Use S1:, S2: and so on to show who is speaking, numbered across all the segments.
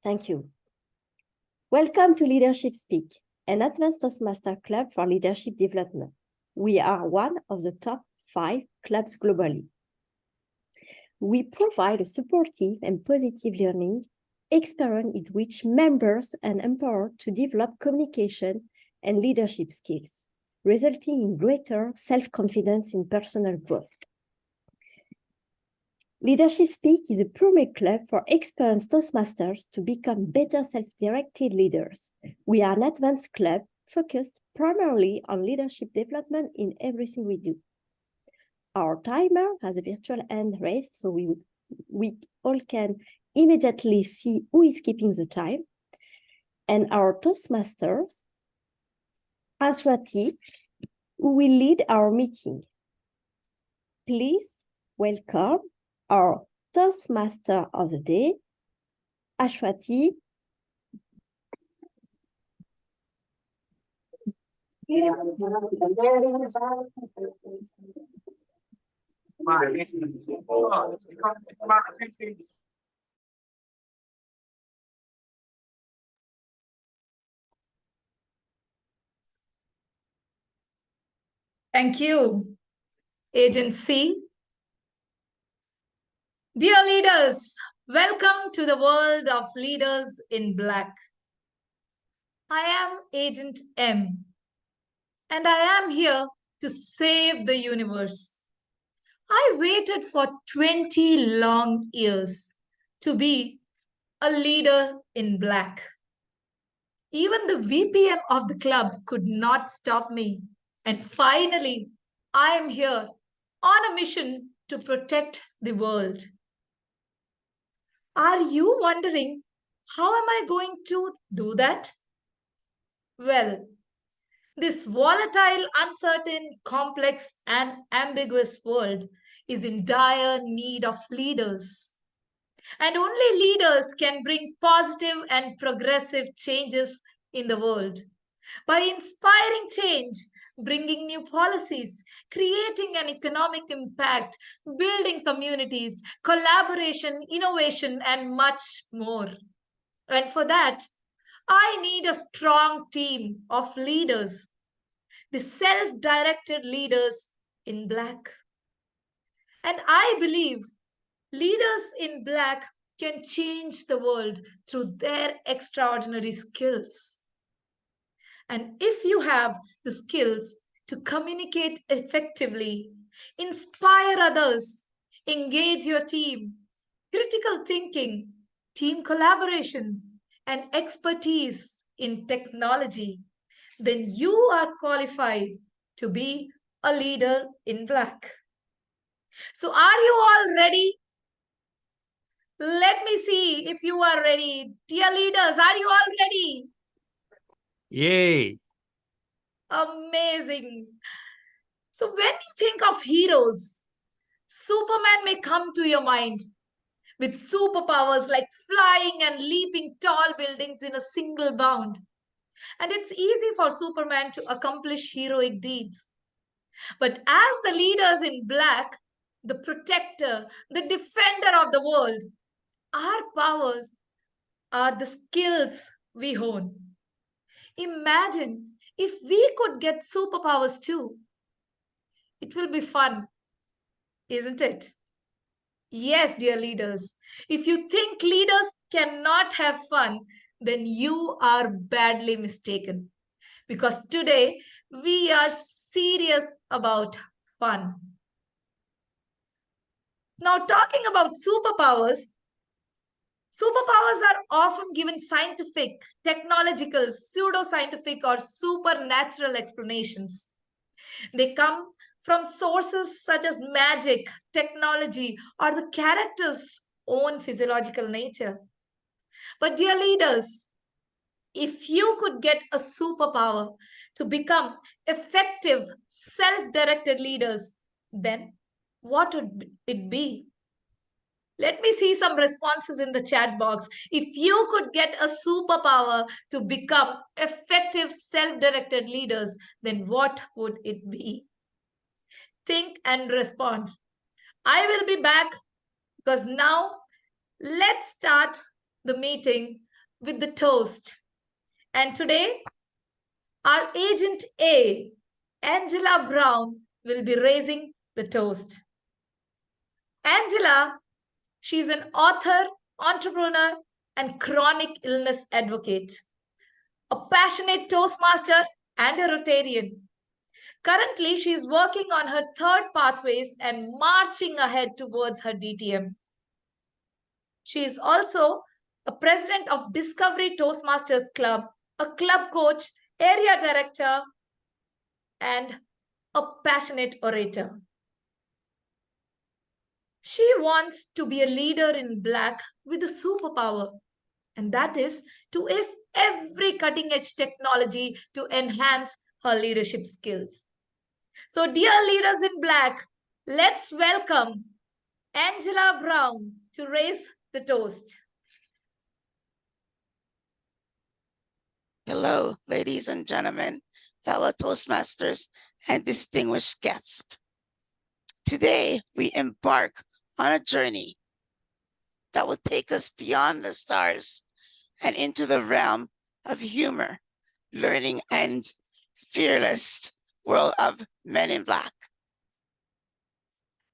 S1: Thank you. Welcome to Leadership Speak, an advanced Toastmaster club for leadership development. We are one of the top 5 clubs globally. We provide a supportive and positive learning experience in which members are empowered to develop communication and leadership skills, resulting in greater self-confidence in personal growth. Leadership Speak is a premier club for experienced Toastmasters to become better self-directed leaders. We are an advanced club focused primarily on leadership development in everything we do. Our timer has a virtual hand raised, so we all can immediately see who is keeping the time. And our Toastmasters, Aswathy, who will lead our meeting. Please welcome our Toastmaster of the day, Aswathy.
S2: Thank you, Agency. Dear leaders, welcome to the world of Leaders in Black. I am Agent M, and I am here to save the universe. I waited for 20 long years to be a leader in black. Even the VPM of the club could not stop me. And finally, I am here on a mission to protect the world. Are you wondering, how am I going to do that? Well, this volatile, uncertain, complex, and ambiguous world is in dire need of leaders. And only leaders can bring positive and progressive changes in the world. By inspiring change, bringing new policies, creating an economic impact, building communities, collaboration, innovation, and much more. And for that, I need a strong team of leaders, the self-directed leaders in black. And I believe leaders in black can change the world through their extraordinary skills. And if you have the skills to communicate effectively, inspire others, engage your team, critical thinking, team collaboration, and expertise in technology, then you are qualified to be a leader in black. So are you all ready? Let me see if you are ready. Dear leaders, are you all ready?
S3: Yay!
S2: Amazing. So when you think of heroes, Superman may come to your mind with superpowers like flying and leaping tall buildings in a single bound. And it's easy for Superman to accomplish heroic deeds. But as the leaders in black, the protector, the defender of the world, our powers are the skills we hone. Imagine if we could get superpowers too. It will be fun, isn't it? Yes, dear leaders. If you think leaders cannot have fun, then you are badly mistaken. Because today we are serious about fun. Now, talking about superpowers, superpowers are often given scientific, technological, pseudoscientific, or supernatural explanations. They come from sources such as magic, technology, or the character's own physiological nature. But dear leaders, if you could get a superpower to become effective, self-directed leaders, then what would it be? Let me see some responses in the chat box. If you could get a superpower to become effective, self-directed leaders, then what would it be? Think and respond. I will be back because now let's start the meeting with the toast. And today, our Agent A, Angela Brown, will be raising the toast. Angela, she's an author, entrepreneur, and chronic illness advocate, a passionate Toastmaster, and a Rotarian. Currently, she is working on her third pathways and marching ahead towards her DTM. She is also a president of Discovery Toastmasters Club, a club coach, area director, and a passionate orator. She wants to be a leader in black with a superpower, and that is to use every cutting edge technology to enhance her leadership skills. So, dear leaders in black, let's welcome Angela Brown to raise the toast.
S4: Hello, ladies and gentlemen, fellow Toastmasters, and distinguished guests. Today, we embark on a journey that will take us beyond the stars and into the realm of humor, learning, and fearless world of Men in Black.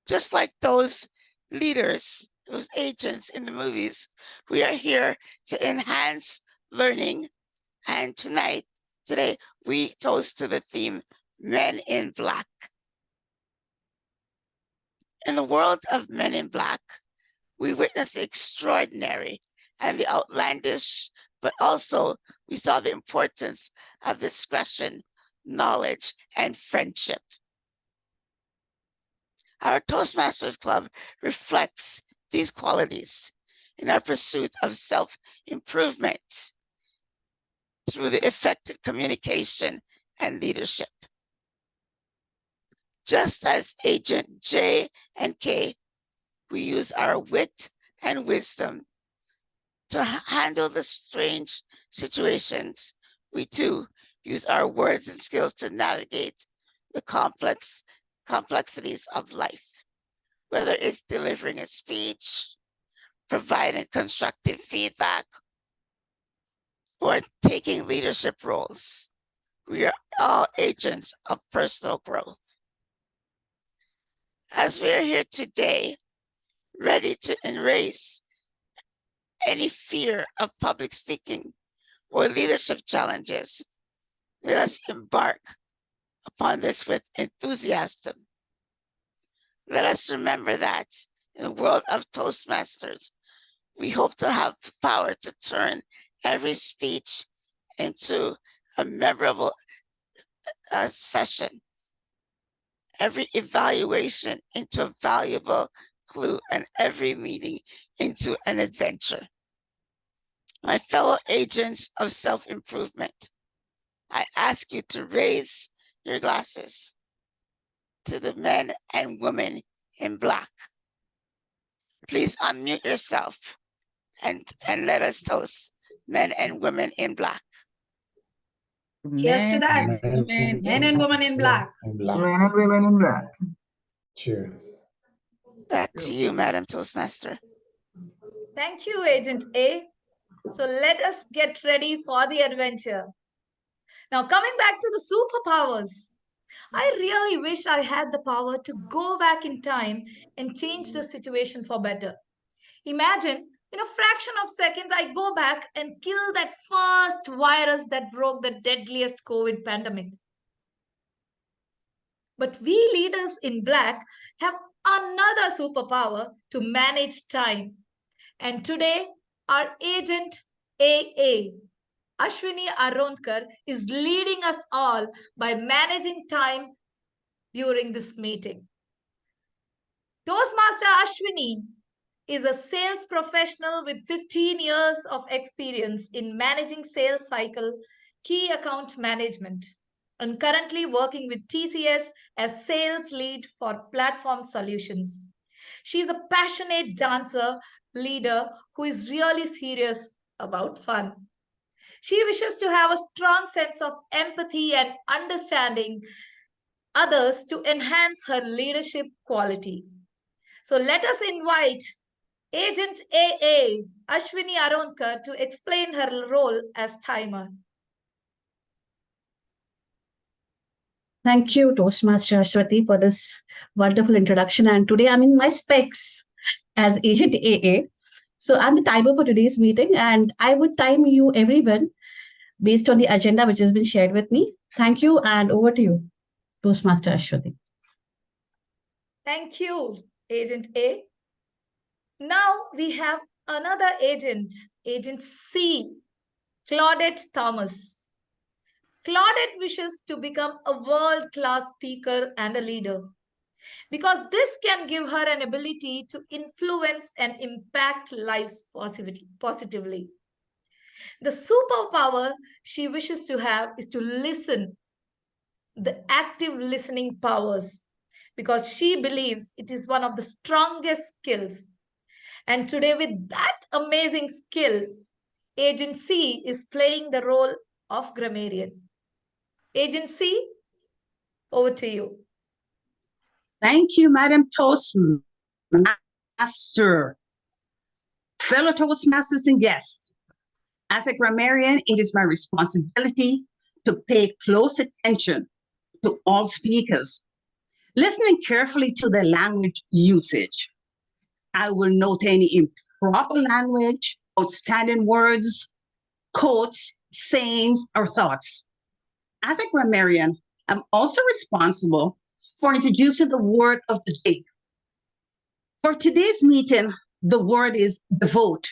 S4: Just like those leaders, those agents in the movies, we are here to enhance learning. And today, we toast to the theme, Men in Black. In the world of Men in Black, we witnessed the extraordinary and the outlandish, but also we saw the importance of discretion, knowledge, and friendship. Our Toastmasters Club reflects these qualities in our pursuit of self-improvement through the effective communication and leadership. Just as Agent J and K, we use our wit and wisdom to handle the strange situations. We too use our words and skills to navigate the complexities of life, whether it's delivering a speech, providing constructive feedback, or taking leadership roles. We are all agents of personal growth. As we are here today, ready to erase any fear of public speaking or leadership challenges, let us embark upon this with enthusiasm. Let us remember that in the world of Toastmasters, we hope to have the power to turn every speech into a memorable session, every evaluation into a valuable clue, and every meeting into an adventure. My fellow agents of self-improvement, I ask you to raise your glasses to the men and women in black. Please unmute yourself and let us toast men and women in black.
S2: Cheers to that. Men and women in black.
S5: Men and women in black. Cheers.
S4: Back to you, Madam Toastmaster.
S2: Thank you, Agent A. So let us get ready for the adventure. Now, coming back to the superpowers, I really wish I had the power to go back in time and change the situation for better. Imagine, in a fraction of seconds, I go back and kill that first virus that broke the deadliest COVID pandemic. But we leaders in black have another superpower to manage time. And today, our agent AA, Aswathy Aronkar, is leading us all by managing time during this meeting. Toastmaster Aswathy is a sales professional with 15 years of experience in managing sales cycle, key account management, and currently working with TCS as sales lead for platform solutions. She is a passionate dancer, leader who is really serious about fun. She wishes to have a strong sense of empathy and understanding others to enhance her leadership quality. So let us invite Agent AA, Ashwini Aronkar, to explain her role as timer.
S6: Thank you, Toastmaster Aswathy, for this wonderful introduction. And today I'm in my specs as Agent AA. So I'm the timer for today's meeting, and I would time you, everyone, based on the agenda which has been shared with me. Thank you, and over to you, Toastmaster Aswathy.
S2: Thank you, Agent A. Now we have another agent, Agent C, Claudette Thomas. Claudette wishes to become a world-class speaker and a leader because this can give her an ability to influence and impact lives positively. The superpower she wishes to have is to listen, the active listening powers, because she believes it is one of the strongest skills. And today, with that amazing skill, Agent C is playing the role of grammarian. Agent C, over to you.
S7: Thank you, Madam Toastmaster. Fellow Toastmasters and guests, as a grammarian, it is my responsibility to pay close attention to all speakers, listening carefully to their language usage. I will note any improper language, outstanding words, quotes, sayings, or thoughts. As a grammarian, I'm also responsible for introducing the word of the day. For today's meeting, the word is devote.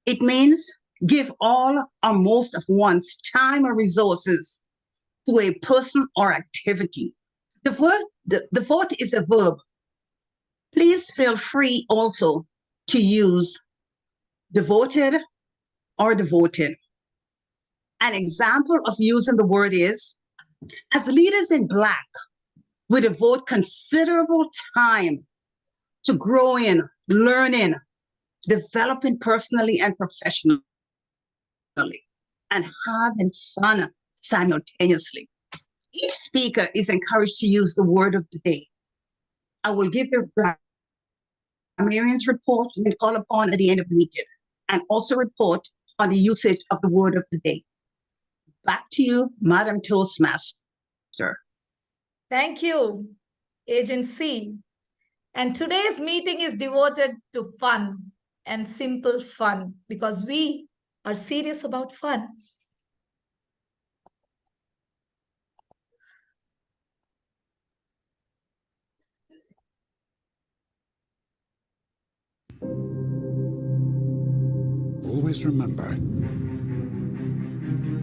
S7: It means give all or most of one's time or resources to a person or activity. Devote is a verb. Please feel free also to use devoted or devoted. An example of using the word is, as leaders in Black, we devote considerable time to growing, learning, developing personally and professionally, and having fun simultaneously. Each speaker is encouraged to use the word of the day. I will give the grammarian's report when called upon at the end of the meeting, and also report on the usage of the word of the day. Back to you, Madam Toastmaster.
S2: Thank you, Agent C. And today's meeting is devoted to fun and simple fun because we are serious about fun.
S8: Always remember,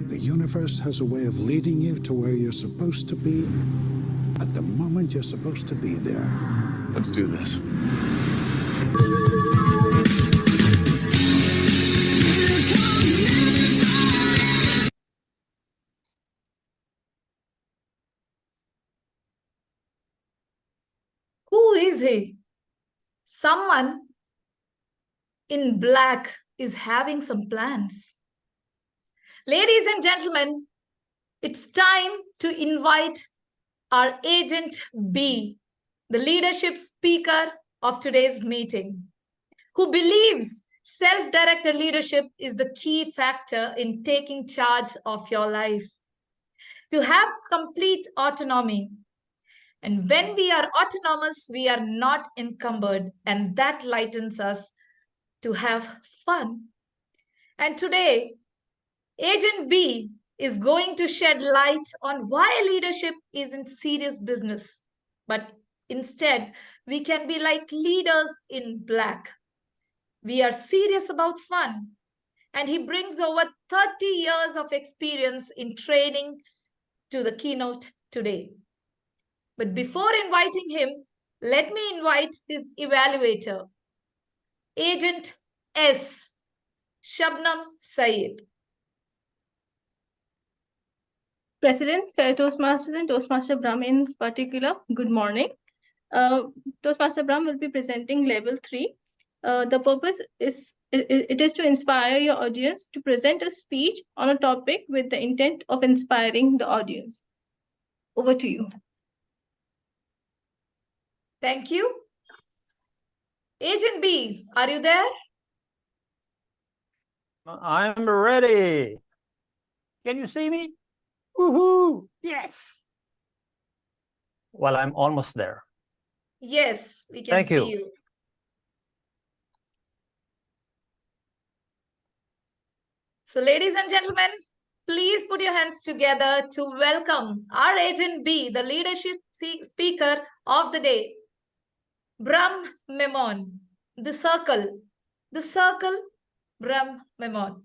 S8: the universe has a way of leading you to where you're supposed to be at the moment you're supposed to be there.
S3: Let's do this.
S2: Who is he? Someone in black is having some plans. Ladies and gentlemen, it's time to invite our Agent B, the leadership speaker of today's meeting, who believes self-directed leadership is the key factor in taking charge of your life. To have complete autonomy. And when we are autonomous, we are not encumbered, and that lightens us to have fun. And today, Agent B is going to shed light on why leadership isn't serious business, but instead, we can be like leaders in black. We are serious about fun. And he brings over 30 years of experience in training to the keynote today. But before inviting him, let me invite his evaluator, Agent S, Shabnam Saeed.
S9: President, Toastmasters and Toastmaster Brahm in particular, good morning. Toastmaster Brahm will be presenting level 3. The purpose is it is to inspire your audience to present a speech on a topic with the intent of inspiring the audience. Over to you.
S2: Thank you. Agent B, are you there?
S3: I'm ready. Can you see me? Woohoo! Yes. Well, I'm almost there.
S2: Yes, we can
S3: Thank
S2: see
S3: you.
S2: you. So, ladies and gentlemen, please put your hands together to welcome our Agent B, the leadership speaker of the day, Brahm Memone. The circle, Brahm Memone.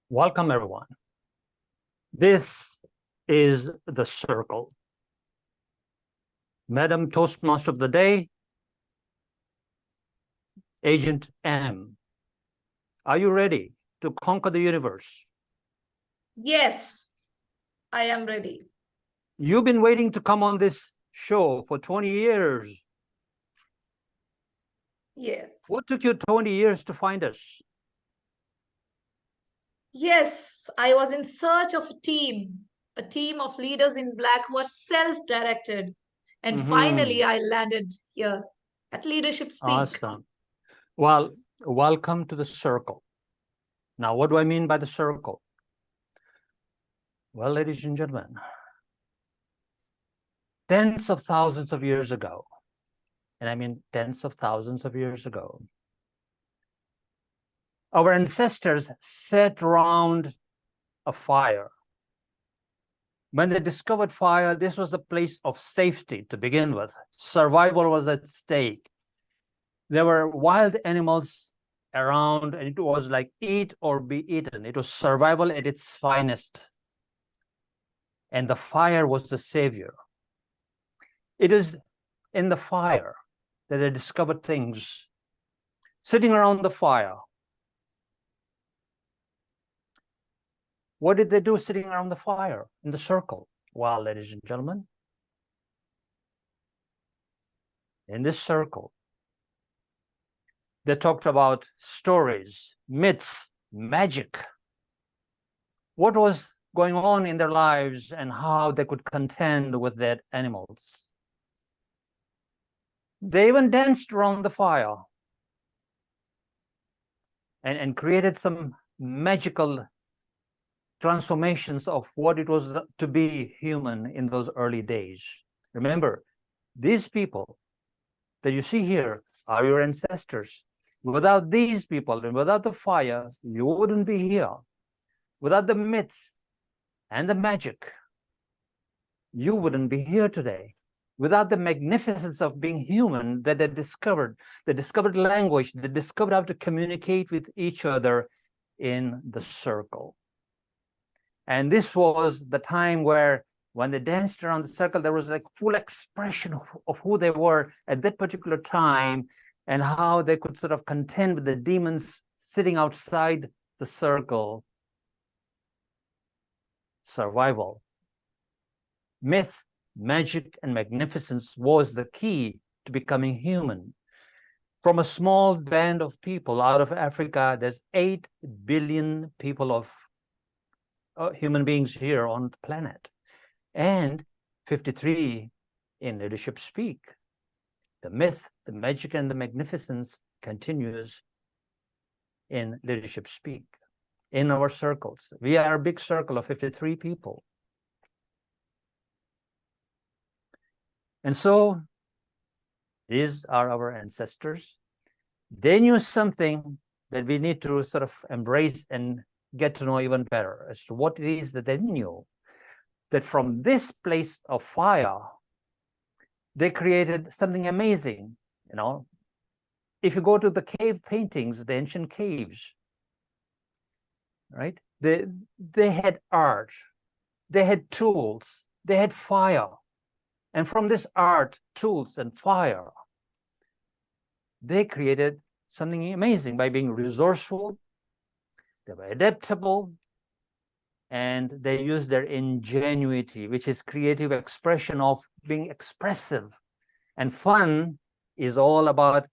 S3: Welcome, everyone. This is the circle. Madam Toastmaster of the day, Agent M. Are you ready to conquer the universe?
S2: Yes, I am ready.
S3: You've been waiting to come on this show for 20 years.
S2: Yeah.
S3: What took you 20 years to find us?
S2: Yes, I was in search of a team of leaders in black who are self-directed. And finally, I landed here at Leadership Speak.
S3: Awesome. Well, welcome to the circle. Now, what do I mean by the circle? Well, ladies and gentlemen, tens of thousands of years ago, and I mean tens of thousands of years ago, our ancestors sat around a fire. When they discovered fire, this was a place of safety to begin with. Survival was at stake. There were wild animals around, and it was like eat or be eaten. It was survival at its finest. And the fire was the savior. It is in the fire that they discovered things. Sitting around the fire. What did they do sitting around the fire in the circle? Well, ladies and gentlemen, in this circle, they talked about stories, myths, magic. What was going on in their lives and how they could contend with their animals. They even danced around the fire and created some magical transformations of what it was to be human in those early days. Remember, these people that you see here are your ancestors. Without these people and without the fire, you wouldn't be here. Without the myths and the magic, you wouldn't be here today. Without the magnificence of being human that they discovered language, they discovered how to communicate with each other in the circle. And this was the time where when they danced around the circle, there was like full expression of who they were at that particular time and how they could sort of contend with the demons sitting outside the circle. Survival. Myth, magic, and magnificence was the key to becoming human. From a small band of people out of Africa, there's 8 billion people of human beings here on the planet, and 53 in Leadership Speak. The myth, the magic, and the magnificence continues in Leadership Speak, in our circles. We are a big circle of 53 people. And so these are our ancestors. They knew something that we need to sort of embrace and get to know even better as to what it is that they knew. That from this place of fire, they created something amazing. You know, if you go to the cave paintings, the ancient caves, right? They had art, they had tools, they had fire. And from this art, tools, and fire, they created something amazing by being resourceful. They were adaptable, and they used their ingenuity, which is creative expression of being expressive. And fun is all about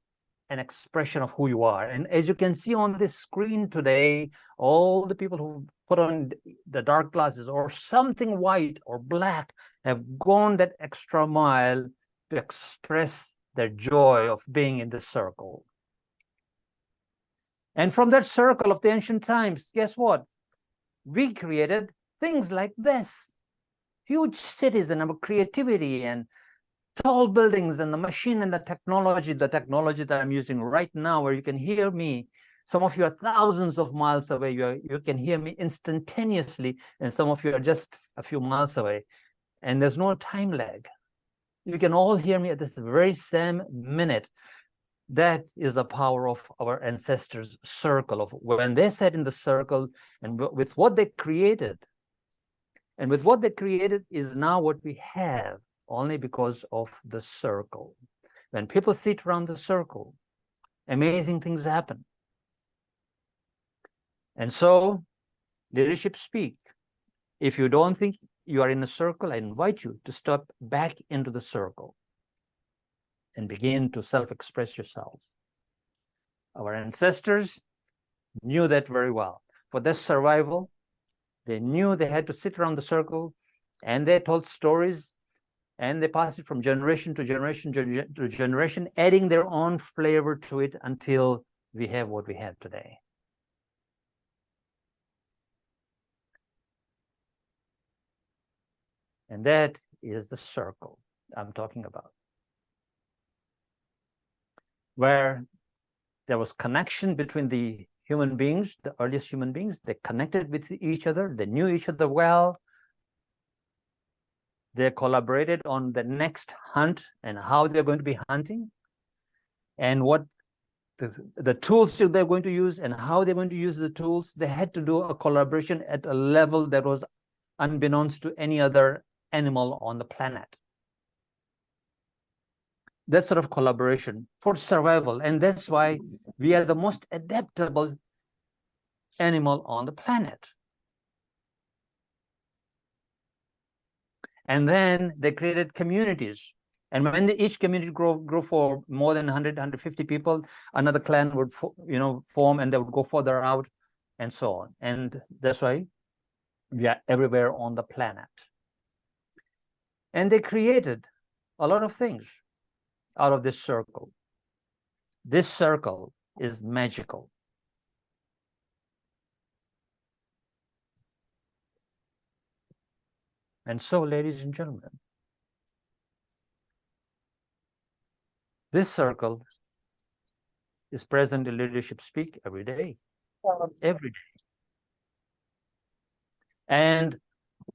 S3: an expression of who you are. And as you can see on this screen today, all the people who put on the dark glasses or something white or black have gone that extra mile to express their joy of being in this circle. And from that circle of the ancient times, guess what? We created things like this. Huge cities and our creativity and tall buildings and the machine and the technology that I'm using right now, where you can hear me. Some of you are thousands of miles away. You can hear me instantaneously, and some of you are just a few miles away. And there's no time lag. You can all hear me at this very same minute. That is the power of our ancestors' circle, of when they sat in the circle and with what they created. And with what they created is now what we have, only because of the circle. When people sit around the circle, amazing things happen. And so, leadership speak. If you don't think you are in a circle, I invite you to step back into the circle and begin to self-express yourself. Our ancestors knew that very well. For their survival, they knew they had to sit around the circle, and they told stories, and they passed it from generation to generation to generation, adding their own flavor to it until we have what we have today. And that is the circle I'm talking about, where there was connection between the human beings, the earliest human beings. They connected with each other. They knew each other well. They collaborated on the next hunt and how they're going to be hunting, and what the tools they're going to use and how they're going to use the tools. They had to do a collaboration at a level that was unbeknownst to any other animal on the planet. That sort of collaboration for survival. And that's why we are the most adaptable animal on the planet. And then they created communities. And when each community grew for more than 100, 150 people, another clan would form, and they would go further out, and so on. And that's why we are everywhere on the planet. And they created a lot of things out of this circle. This circle is magical. And so, ladies and gentlemen, this circle is present in Leadership Speak every day. Every day. And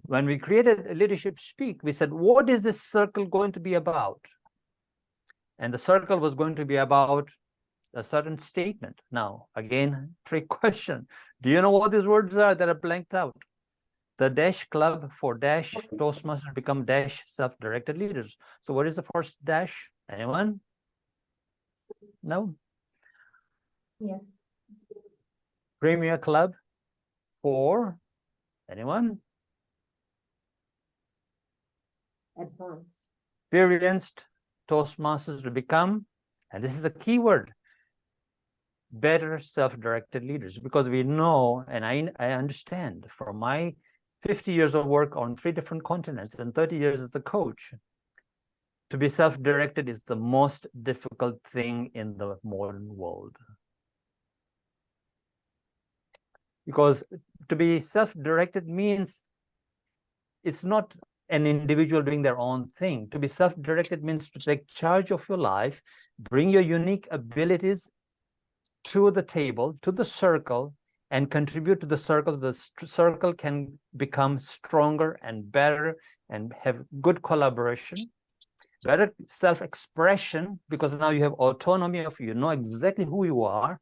S3: when we created Leadership Speak, we said, what is this circle going to be about? And the circle was going to be about a certain statement. Now, again, trick question. Do you know what these words are that are blanked out? The dash club for dash Toastmasters become dash self-directed leaders. So what is the first dash? Anyone? No?
S1: Yeah.
S3: Premier Club for anyone?
S1: Advanced.
S3: Experienced Toastmasters to become, and this is a key word, better self-directed leaders. Because we know, and I understand from my 50 years of work on 3 different continents and 30 years as a coach, to be self-directed is the most difficult thing in the modern world. Because to be self-directed means it's not an individual doing their own thing. To be self-directed means to take charge of your life, bring your unique abilities to the table, to the circle, and contribute to the circle. The circle can become stronger and better and have good collaboration, better self-expression, because now you have autonomy of you know exactly who you are.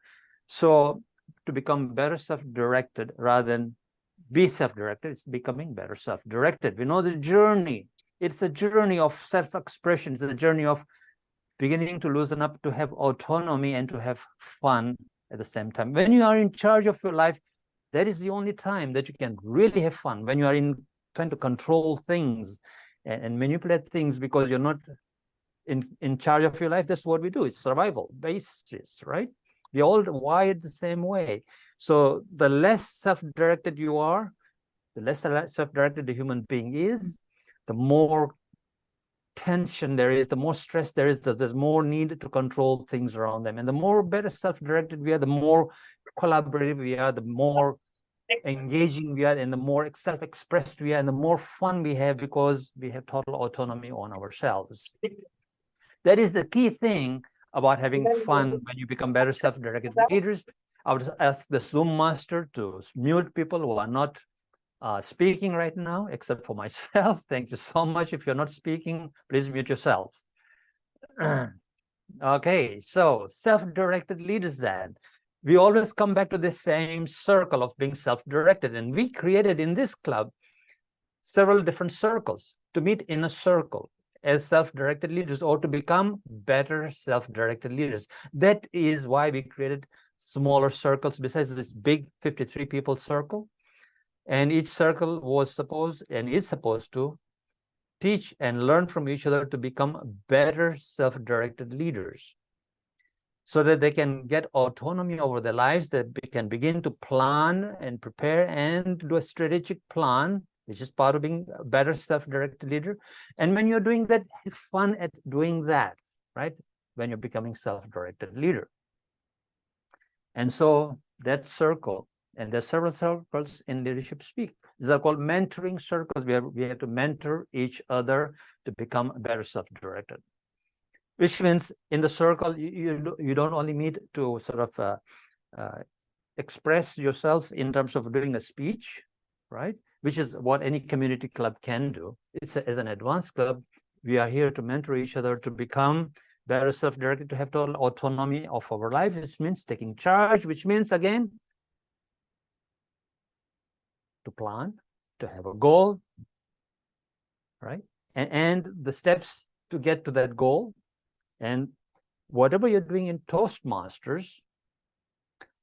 S3: So to become better self-directed rather than be self-directed, it's becoming better self-directed. We know the journey. It's a journey of self-expression. It's a journey of beginning to loosen up, to have autonomy, and to have fun at the same time. When you are in charge of your life, that is the only time that you can really have fun. When you are trying to control things and manipulate things because you're not in charge of your life, that's what we do. It's survival basis, right? We all wired the same way. So the less self-directed you are, the less self-directed the human being is, the more tension there is, the more stress there is, there's more need to control things around them. And the more better self-directed we are, the more collaborative we are, the more engaging we are, and the more self-expressed we are, and the more fun we have, because we have total autonomy on ourselves. That is the key thing about having fun when you become better self-directed leaders. I would ask the Zoom master to mute people who are not speaking right now, except for myself. Thank you so much. If you're not speaking, please mute yourself. Okay, so self-directed leaders then. We always come back to the same circle of being self-directed. And we created in this club several different circles to meet in a circle as self-directed leaders, or to become better self-directed leaders. That is why we created smaller circles besides this big 53 people circle. And each circle was supposed and is supposed to teach and learn from each other to become better self-directed leaders, so that they can get autonomy over their lives, that they can begin to plan and prepare and do a strategic plan, which is part of being a better self-directed leader. And when you're doing that, have fun at doing that, right? When you're becoming self-directed leader. And so that circle, and there's several circles in Leadership Speak. These are called mentoring circles. We have to mentor each other to become better self-directed. Which means in the circle, you don't only meet to sort of express yourself in terms of doing a speech, right? Which is what any community club can do. It's as an advanced club, we are here to mentor each other to become better self-directed, to have total autonomy of our life, which means taking charge, which means, again, to plan, to have a goal, right? And the steps to get to that goal. And whatever you're doing in Toastmasters,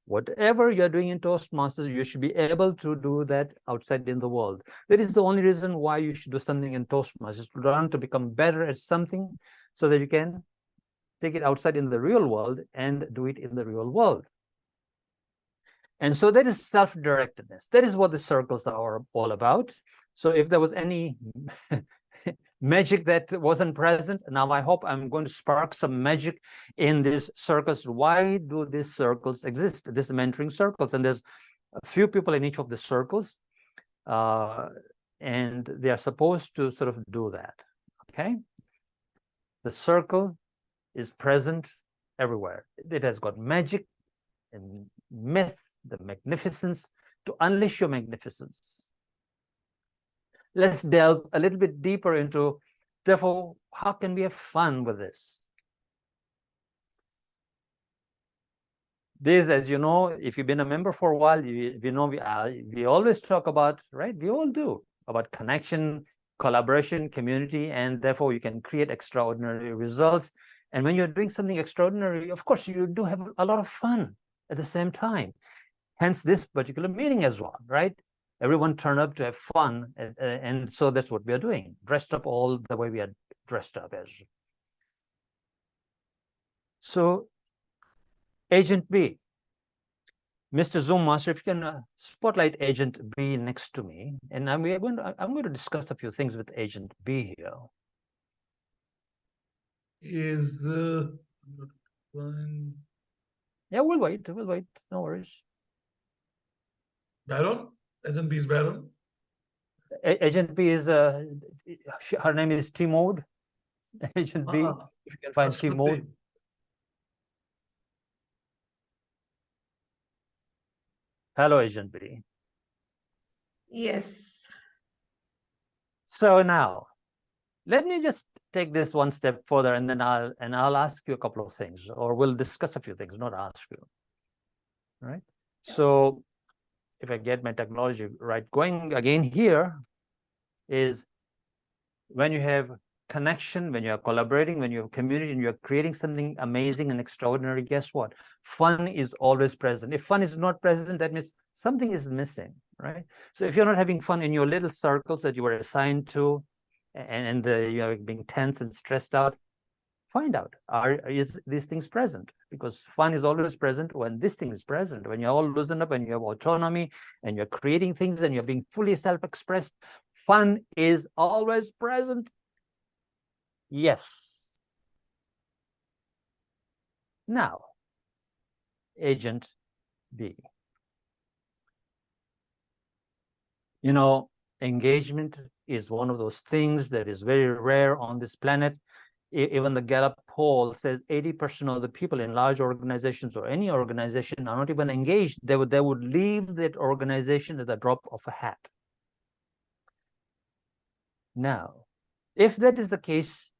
S3: you should be able to do that outside in the world. That is the only reason why you should do something in Toastmasters, to learn to become better at something, so that you can take it outside in the real world and do it in the real world. And so that is self-directedness. That is what the circles are all about. So if there was any magic that wasn't present, now I hope I'm going to spark some magic in these circles. Why do these circles exist, these mentoring circles? And there's a few people in each of the circles, and they are supposed to sort of do that, okay? The circle is present everywhere. It has got magic and myth, the magnificence, to unleash your magnificence. Let's delve a little bit deeper into, therefore, how can we have fun with this? This, as you know, if you've been a member for a while, we know we always talk about, right? We all do, about connection, collaboration, community, and therefore you can create extraordinary results. And when you're doing something extraordinary, of course, you do have a lot of fun at the same time. Hence this particular meeting as well, right? Everyone turned up to have fun, and so that's what we are doing, dressed up all the way we are dressed up as. So, Agent B, Mr. Zoom Master, if you can spotlight Agent B next to me, and I'm going to discuss a few things with Agent B here.
S10: Is
S3: yeah, we'll wait, no worries.
S10: Baron? Agent B is Baron?
S3: Agent B is, her name is TMOD. Agent B, if you can find TMOD. Hello, Agent B.
S2: Yes.
S3: So now, let me just take this one step further, and then I'll ask you a couple of things, or we'll discuss a few things, not ask you. All right? Yeah. So if I get my technology right, going again here is when you have connection, when you're collaborating, when you have community, and you're creating something amazing and extraordinary, guess what? Fun is always present. If fun is not present, that means something is missing, right? So if you're not having fun in your little circles that you were assigned to, and you're being tense and stressed out, find out, is these things present? Because fun is always present when this thing is present, when you're all loosened up and you have autonomy and you're creating things and you're being fully self-expressed. Fun is always present. Yes. Now, Agent B. You know, engagement is one of those things that is very rare on this planet. Even the Gallup poll says 80% of the people in large organizations or any organization are not even engaged. They would leave that organization at the drop of a hat. Now, if that is the case,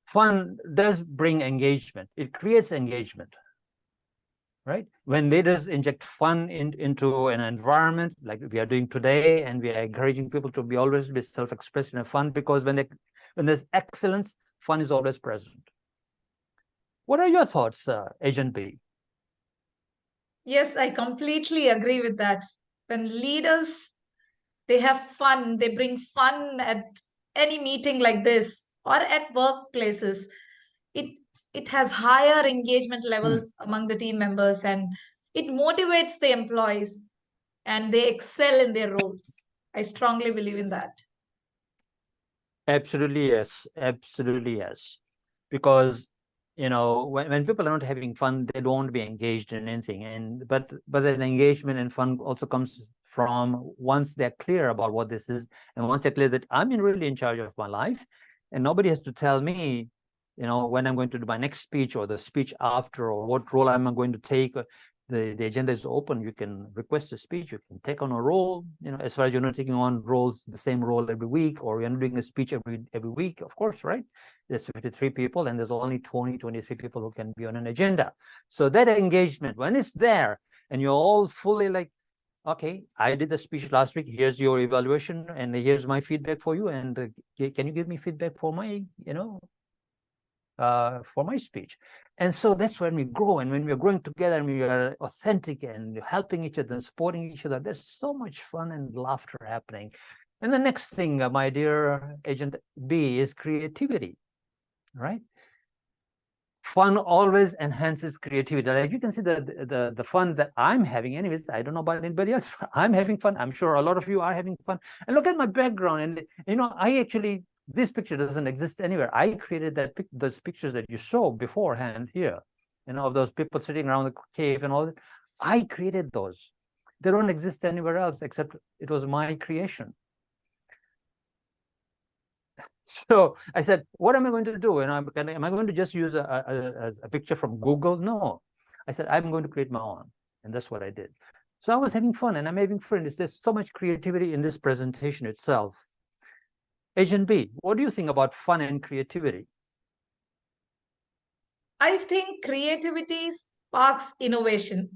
S3: fun does bring engagement. It creates engagement, right? When leaders inject fun into an environment like we are doing today, and we are encouraging people to be always be self-expressed and fun, because when there's excellence, fun is always present. What are your thoughts, Agent B?
S2: Yes, I completely agree with that. When leaders, they have fun, they bring fun at any meeting like this or at workplaces, it has higher engagement levels among the team members, and it motivates the employees and they excel in their roles. I strongly believe in that.
S3: Absolutely yes, absolutely yes. Because you know, when people are not having fun, they don't be engaged in anything. But then engagement and fun also comes from once they're clear about what this is, and once they're clear that I'm really in charge of my life, and nobody has to tell me, you know, when I'm going to do my next speech or the speech after, or what role I'm going to take. The agenda is open. You can request a speech, you can take on a role, you know, as far as you're not taking on roles, the same role every week, or you're not doing a speech every week, of course, right? There's 53 people and there's only 23 people who can be on an agenda. So that engagement, when it's there and you're all fully like, okay, I did the speech last week, here's your evaluation and here's my feedback for you, and can you give me feedback for my, you know, for my speech. And so that's when we grow, and when we're growing together and we are authentic and helping each other and supporting each other, there's so much fun and laughter happening. And the next thing, my dear Agent B, is creativity, right? Fun always enhances creativity. Like you can see the fun that I'm having. Anyways, I don't know about anybody else. I'm having fun. I'm sure a lot of you are having fun. And look at my background. And you know, I actually, this picture doesn't exist anywhere. I created those pictures that you saw beforehand here, you know, of those people sitting around the cave and all that. I created those. They don't exist anywhere else, except it was my creation. So I said, what am I going to do? And am I going to just use a picture from Google? No. I said, I'm going to create my own. And that's what I did. So I was having fun, and I'm having fun. There's so much creativity in this presentation itself. Agent B, what do you think about fun and creativity?
S2: I think creativity sparks innovation.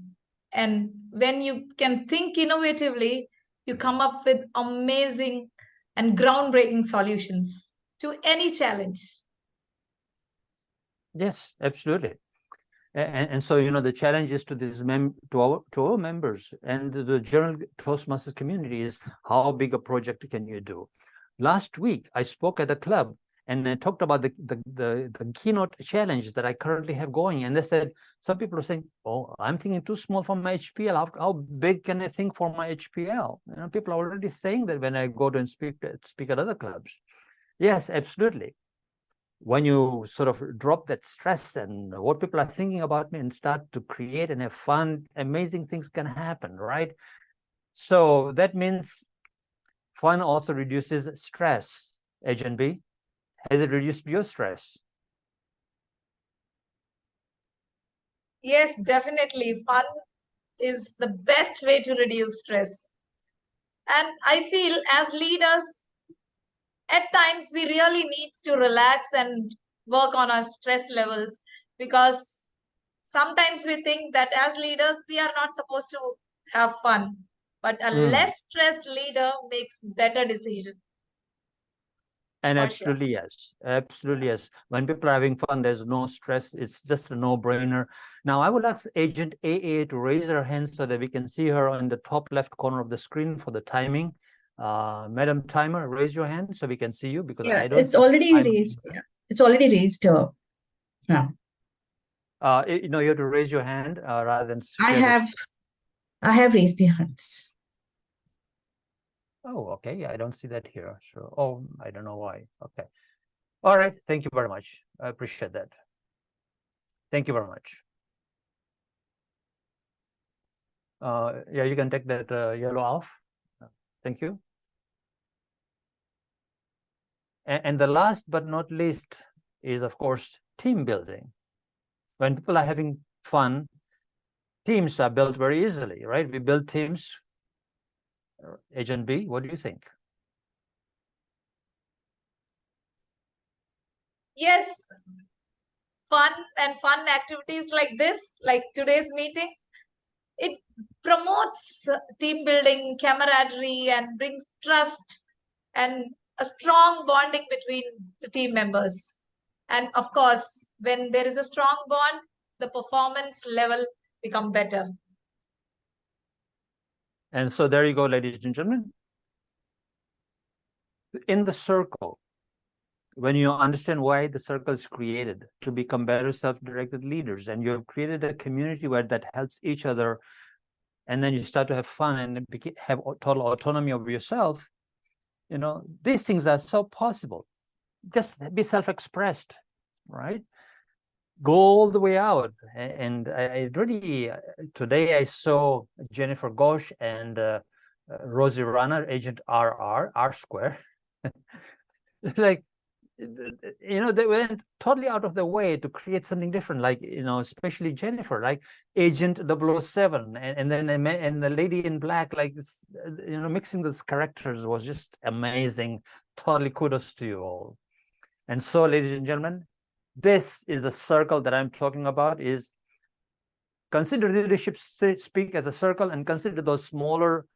S2: And when you can think innovatively, you come up with amazing and groundbreaking solutions to any challenge.
S3: Yes, absolutely. And so, you know, the challenge is to this to our members and the general Toastmasters community is, how big a project can you do? Last week, I spoke at a club and I talked about the keynote challenge that I currently have going. And they said, some people are saying, oh, I'm thinking too small for my HPL. How big can I think for my HPL? You know, people are already saying that when I go to and speak at other clubs. Yes, absolutely. When you sort of drop that stress and what people are thinking about me and start to create and have fun, amazing things can happen, right? So that means fun also reduces stress. Agent B, has it reduced your stress?
S2: Yes, definitely. Fun is the best way to reduce stress. And I feel as leaders, at times we really need to relax and work on our stress levels, because sometimes we think that as leaders, we are not supposed to have fun. But a less stressed leader makes better decisions.
S3: And
S2: For
S3: absolutely, yes. Absolutely, yes. When people are having fun, there's no stress. It's just a no-brainer. Now, I would ask Agent AA to raise her hand so that we can see her on the top left corner of the screen for the timing. Madam Timer, raise your hand so we can see you, because
S6: Yeah,
S3: I don't.
S6: it's already raised. Yeah. It's already raised. Yeah.
S3: You have to raise your hand rather than
S6: I
S3: share the
S6: have raised the hands.
S3: Oh, okay. Yeah, I don't see that here. So, oh, I don't know why. Okay. All right. Thank you very much. I appreciate that. Thank you very much. Yeah, you can take that yellow off. Thank you. And the last but not least is, of course, team building. When people are having fun, teams are built very easily, right? We build teams. Agent B, what do you think?
S2: Yes, fun activities like this, like today's meeting, it promotes team building, camaraderie, and brings trust and a strong bonding between the team members. And of course, when there is a strong bond, the performance level become better.
S3: And so there you go, ladies and gentlemen. In the circle, when you understand why the circle is created, to become better self-directed leaders, and you have created a community where that helps each other, and then you start to have fun and have total autonomy over yourself, these things are so possible. Just be self-expressed, right? Go all the way out. And I really, today I saw Jennifer Ghosh and Rosie Rana, Agent RR, R square. Like, they went totally out of their way to create something different, like, especially Jennifer, like Agent 007, and then and the lady in black, like, mixing those characters was just amazing. Totally kudos to you all. And so, ladies and gentlemen, this is the circle that I'm talking about. Is consider leadership speak as a circle, and consider those smaller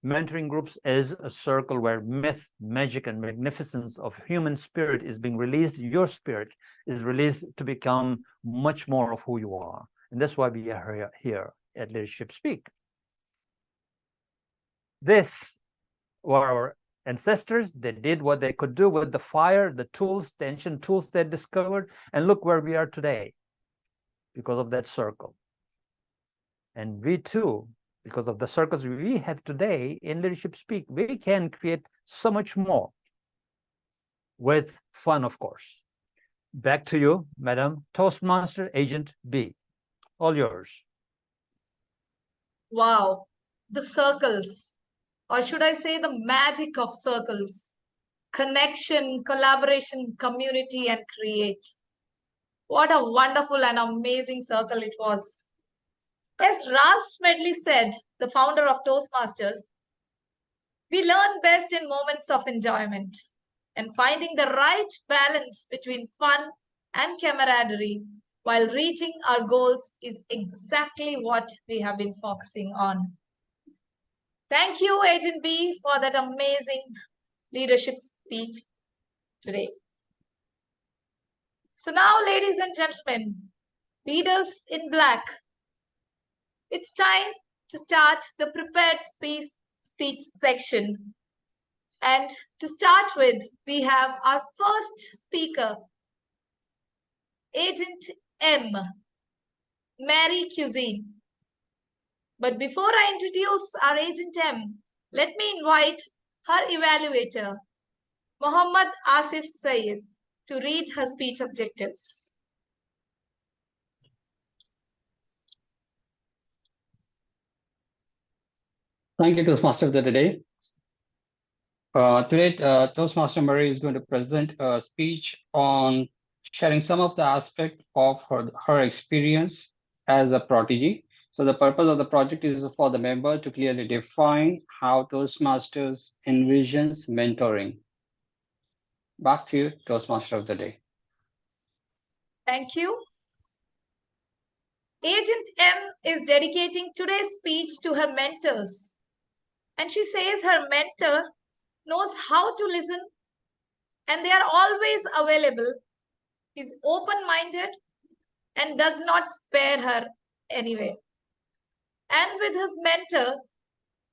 S3: mentoring groups as a circle where myth, magic, and magnificence of human spirit is being released. Your spirit is released to become much more of who you are. And that's why we are here at Leadership Speak. This were our ancestors. They did what they could do with the fire, the tools, the ancient tools they discovered. And look where we are today because of that circle. And we too, because of the circles we have today in Leadership Speak, we can create so much more with fun, of course. Back to you, Madam Toastmaster Agent B. All yours.
S2: Wow, the circles, or should I say the magic of circles. Connection, collaboration, community, and create. What a wonderful and amazing circle it was. As Ralph Smedley said, the founder of Toastmasters, we learn best in moments of enjoyment, and finding the right balance between fun and camaraderie while reaching our goals is exactly what we have been focusing on. Thank you, Agent B, for that amazing leadership speech today. So now, ladies and gentlemen, leaders in black, it's time to start the prepared speech section. And to start with, we have our first speaker, Agent M, Mary Cusin. But before I introduce our Agent M, let me invite her evaluator, Muhammad Asif Sayed, to read her speech objectives.
S11: Thank you, Toastmaster of the day. Today, Toastmaster Mary is going to present a speech on sharing some of the aspect of her experience as a prodigy. So the purpose of the project is for the member to clearly define how Toastmasters envisions mentoring. Back to you, Toastmaster of the day.
S2: Thank you. Agent M is dedicating today's speech to her mentors. And she says her mentor knows how to listen, and they are always available, is open-minded, and does not spare her anyway. And with his mentors,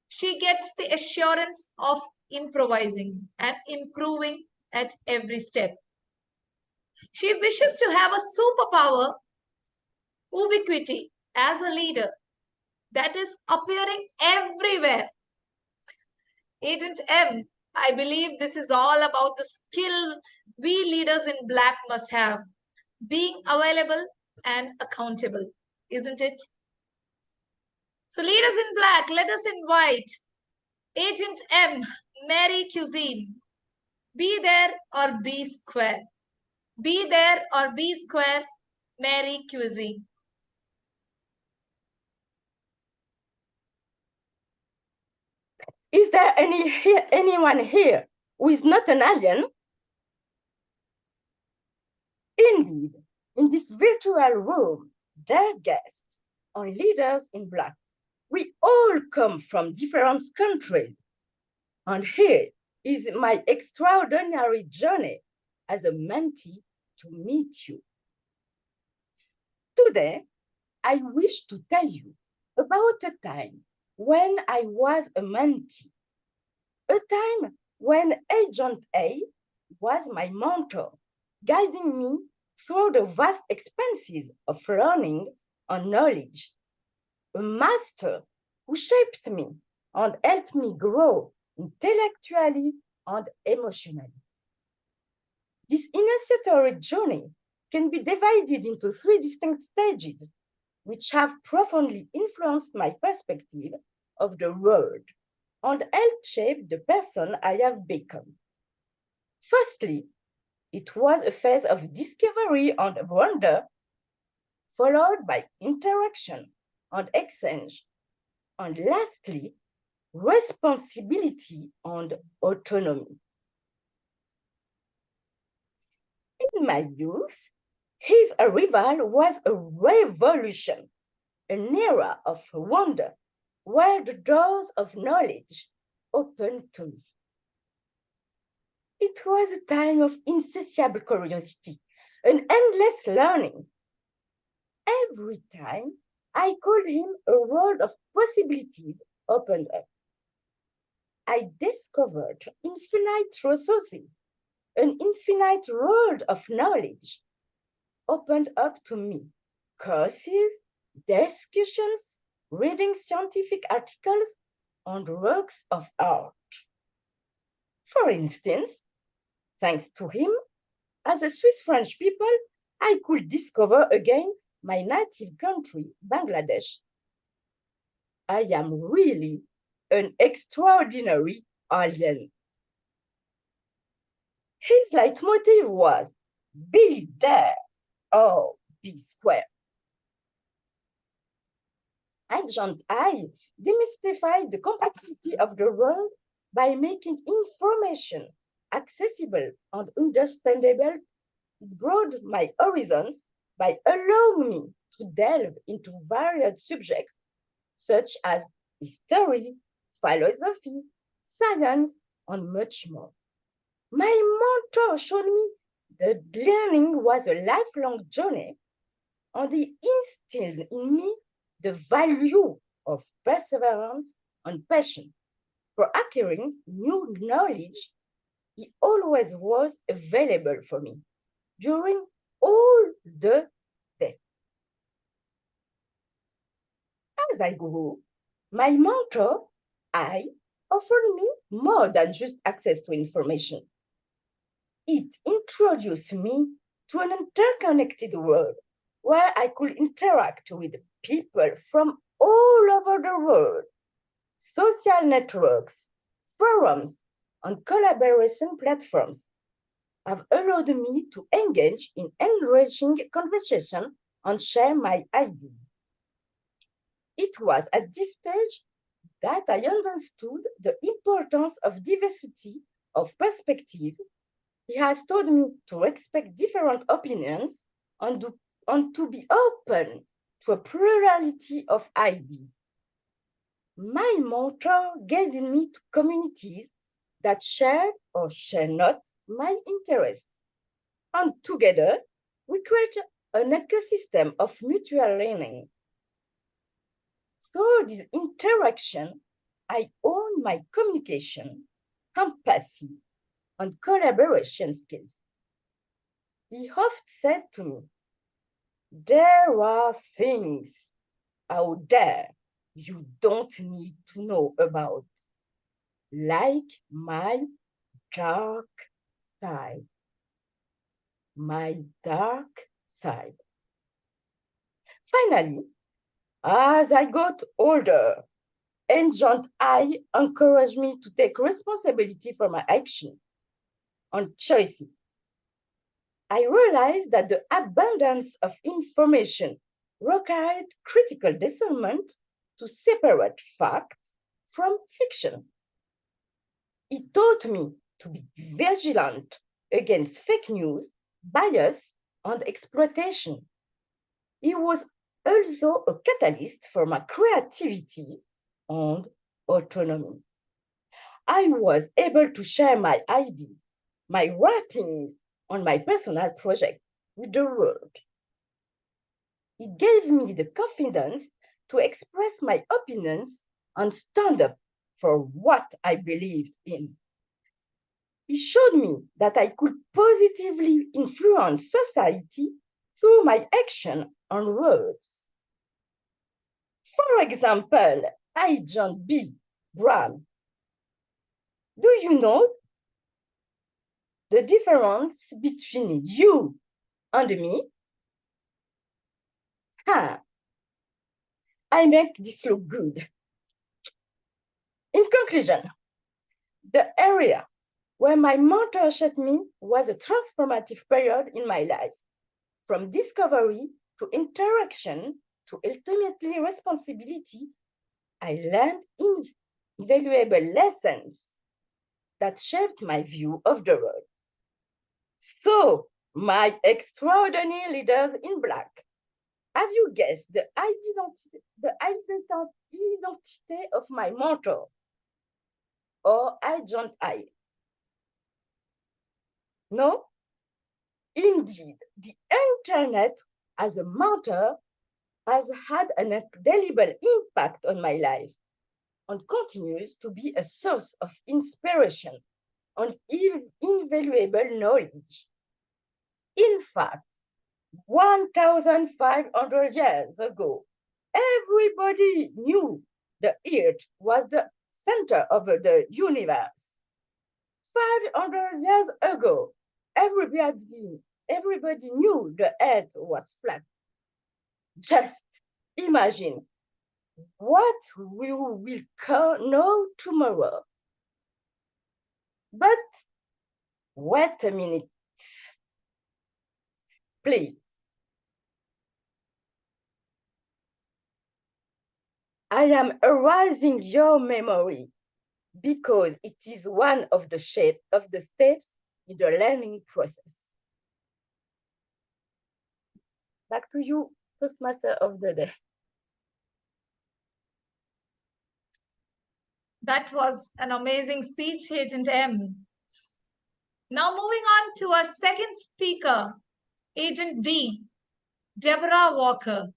S2: she gets the assurance of improvising and improving at every step. She wishes to have a superpower, ubiquity, as a leader that is appearing everywhere. Agent M, I believe this is all about the skill we leaders in black must have, being available and accountable, isn't it? So leaders in black, let us invite Agent M, Mary Cusin. Be there or be square. Be there or be square, Mary Cusin.
S12: Is there anyone here who is not an alien? Indeed, in this virtual room, dear guests are leaders in black. We all come from different countries. And here is my extraordinary journey as a mentee to meet you. Today, I wish to tell you about a time when I was a mentee, a time when Agent A was my mentor, guiding me through the vast expanses of learning and knowledge, a master who shaped me and helped me grow intellectually and emotionally. This initiatory journey can be divided into 3 distinct stages, which have profoundly influenced my perspective of the world and helped shape the person I have become. Firstly, it was a phase of discovery and wonder, followed by interaction and exchange, and lastly, responsibility and autonomy. In my youth, his arrival was a revolution, an era of wonder where the doors of knowledge opened to me. It was a time of insatiable curiosity, an endless learning. Every time I called him, a world of possibilities opened up. I discovered infinite resources, an infinite world of knowledge opened up to me. Courses, discussions, reading scientific articles, and works of art. For instance, thanks to him, as a Swiss French people, I could discover again my native country, Bangladesh. I am really an extraordinary alien. His leitmotiv was, be there or be square. Agent I demystified the complexity of the world by making information accessible and understandable. It broadened my horizons by allowing me to delve into various subjects such as history, philosophy, science, and much more. My mentor showed me that learning was a lifelong journey, and he instilled in me the value of perseverance and passion for acquiring new knowledge. He always was available for me during all the day. As I grew, my mentor, I, offered me more than just access to information. It introduced me to an interconnected world where I could interact with people from all over the world. Social networks, forums, and collaboration platforms have allowed me to engage in enriching conversation and share my ideas. It was at this stage that I understood the importance of diversity of perspective. He has taught me to respect different opinions and to be open to a plurality of ideas. My mentor guided me to communities that share or share not my interests. And together, we create an ecosystem of mutual learning. Through this interaction, I own my communication, empathy, and collaboration skills. he oft said to me, "There are things out there you don't need to know about, like my dark side." My dark side. Finally, as I got older, Agent I encouraged me to take responsibility for my actions and choices. I realized that the abundance of information required critical discernment to separate facts from fiction. It taught me to be vigilant against fake news, bias, and exploitation. It was also a catalyst for my creativity and autonomy. I was able to share my ideas, my writings, and my personal projects with the world. It gave me the confidence to express my opinions and stand up for what I believed in. It showed me that I could positively influence society through my action and words. For example, Agent B, Brahm. Do you know the difference between you and me? I make this look good. In conclusion, the area where my mentor shaped me was a transformative period in my life, from discovery to interaction to ultimately responsibility. I learned invaluable lessons that shaped my view of the world. So, my extraordinary leaders in black, have you guessed the identity of my mentor? Or Agent I? No? Indeed, the internet as a mentor has had an indelible impact on my life and continues to be a source of inspiration and invaluable knowledge. In fact, 1,500 years ago, everybody knew the Earth was the center of the universe. 500 years ago, everybody knew the Earth was flat. Just imagine what we will know tomorrow. But wait a minute, please. I am erasing your memory because it is one of the steps in the learning process. Back to you, Toastmaster of the day.
S2: That was an amazing speech, Agent M. Now moving on to our second speaker, Agent D, Deborah Walker.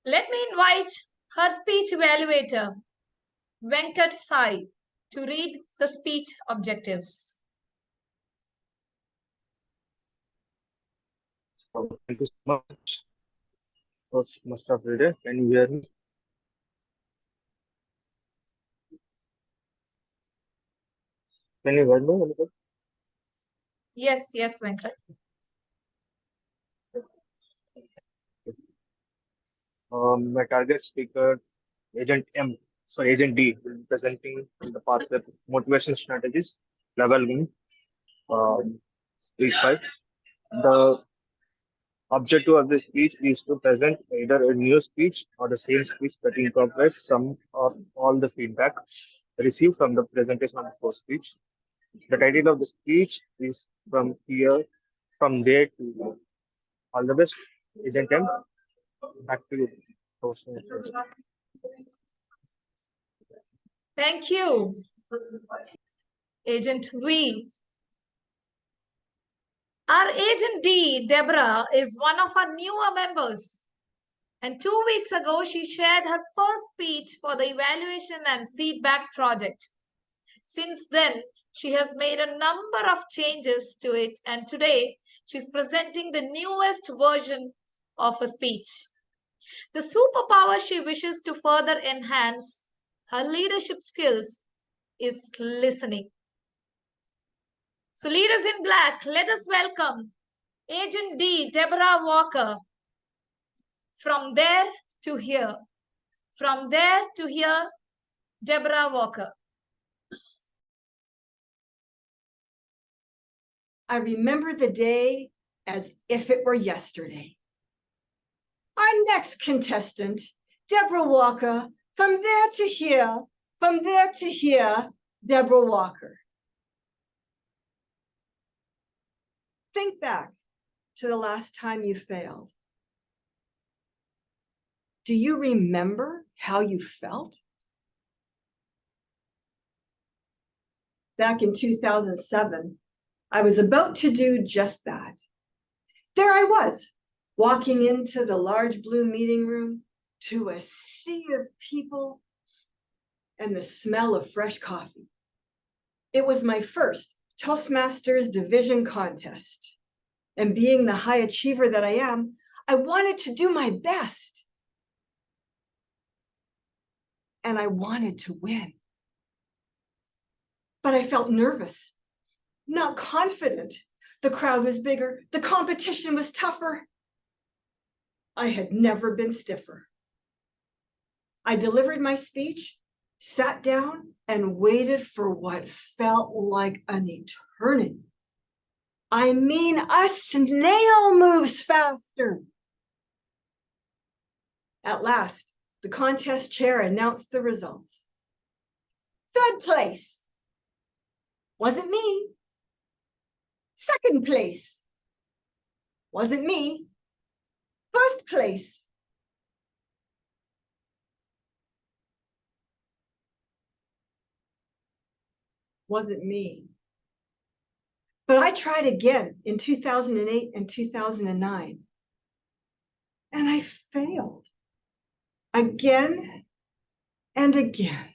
S2: Let me invite her speech evaluator, Venkat Sai, to read the speech objectives.
S13: Thank you so much. Toastmaster of the day, can you hear me? Can you hear me?
S2: Yes, Venkat.
S13: My target speaker, Agent M, so Agent D, will be presenting the pathway motivation strategies, level 1, speech 5. The objective of this speech is to present either a new speech or the same speech that incorporates some or all the feedback received from the presentation of the first speech. The title of the speech is From Here, From There to Here. All the best, Agent M. Back to you.
S2: Thank you, Agent V. Our Agent D, Deborah, is one of our newer members. And 2 weeks ago, she shared her first speech for the evaluation and feedback project. Since then, She has made a number of changes to it, and today she's presenting the newest version of a speech. The superpower she wishes to further enhance her leadership skills is listening. So, leaders in black, let us welcome Agent D, Deborah Walker. From there to here. From there to here, Deborah Walker.
S14: I remember the day as if it were yesterday. Our next contestant, Deborah Walker, from there to here, from there to here, Deborah Walker. Think back to the last time you failed. Do you remember how you felt? Back in 2007, I was about to do just that. There I was, walking into the large blue meeting room to a sea of people and the smell of fresh coffee. It was my first Toastmasters division contest. And being the high achiever that I am, I wanted to do my best. And I wanted to win. But I felt nervous, not confident. The crowd was bigger, the competition was tougher. I had never been stiffer. I delivered my speech, sat down, and waited for what felt like an eternity. I mean, a snail moves faster. At last, the contest chair announced the results. Third place. Wasn't me. Second place. Wasn't me. First place. Wasn't me. But I tried again in 2008 and 2009. And I failed. Again and again.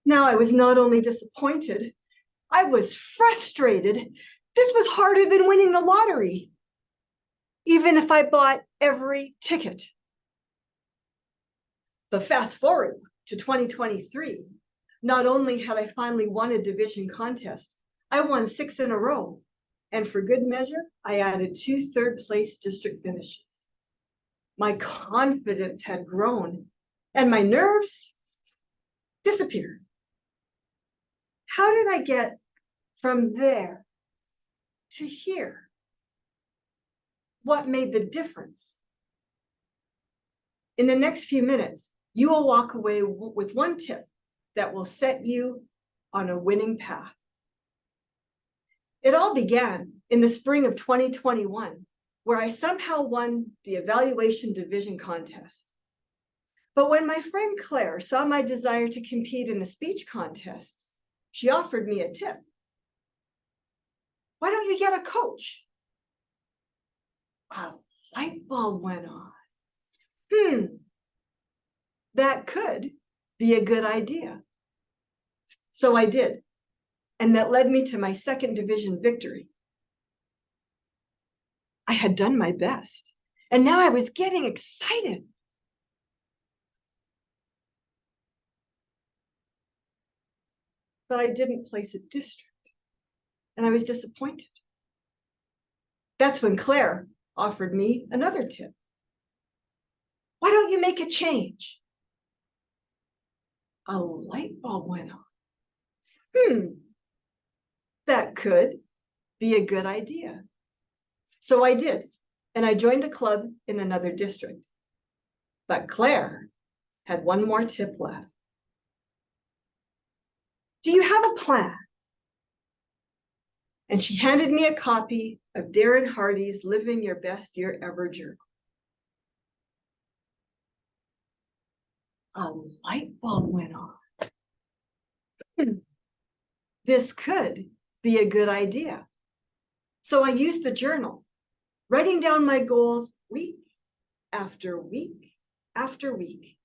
S14: Now I was not only disappointed, I was frustrated. This was harder than winning the lottery, even if I bought every ticket. But fast forward to 2023, not only had I finally won a division contest, I won 6 in a row. And for good measure, I added 2 third-place district finishes. My confidence had grown and my nerves disappeared. How did I get from there to here? What made the difference? In the next few minutes, you will walk away with one tip that will set you on a winning path. It all began in the spring of 2021, where I somehow won the evaluation division contest. But when my friend Claire saw my desire to compete in the speech contests, she offered me a tip. Why don't you get a coach? A light bulb went on. That could be a good idea. So I did. And that led me to my second division victory. I had done my best. And now I was getting excited. But I didn't place a district. And I was disappointed. That's when Claire offered me another tip. Why don't you make a change? A light bulb went on. That could be a good idea. So I did, and I joined a club in another district. But Claire had one more tip left. Do you have a plan? And she handed me a copy of Darren Hardy's Living Your Best Year Ever journal. A light bulb went on. This could be a good idea. So I used the journal, writing down my goals week after week after week.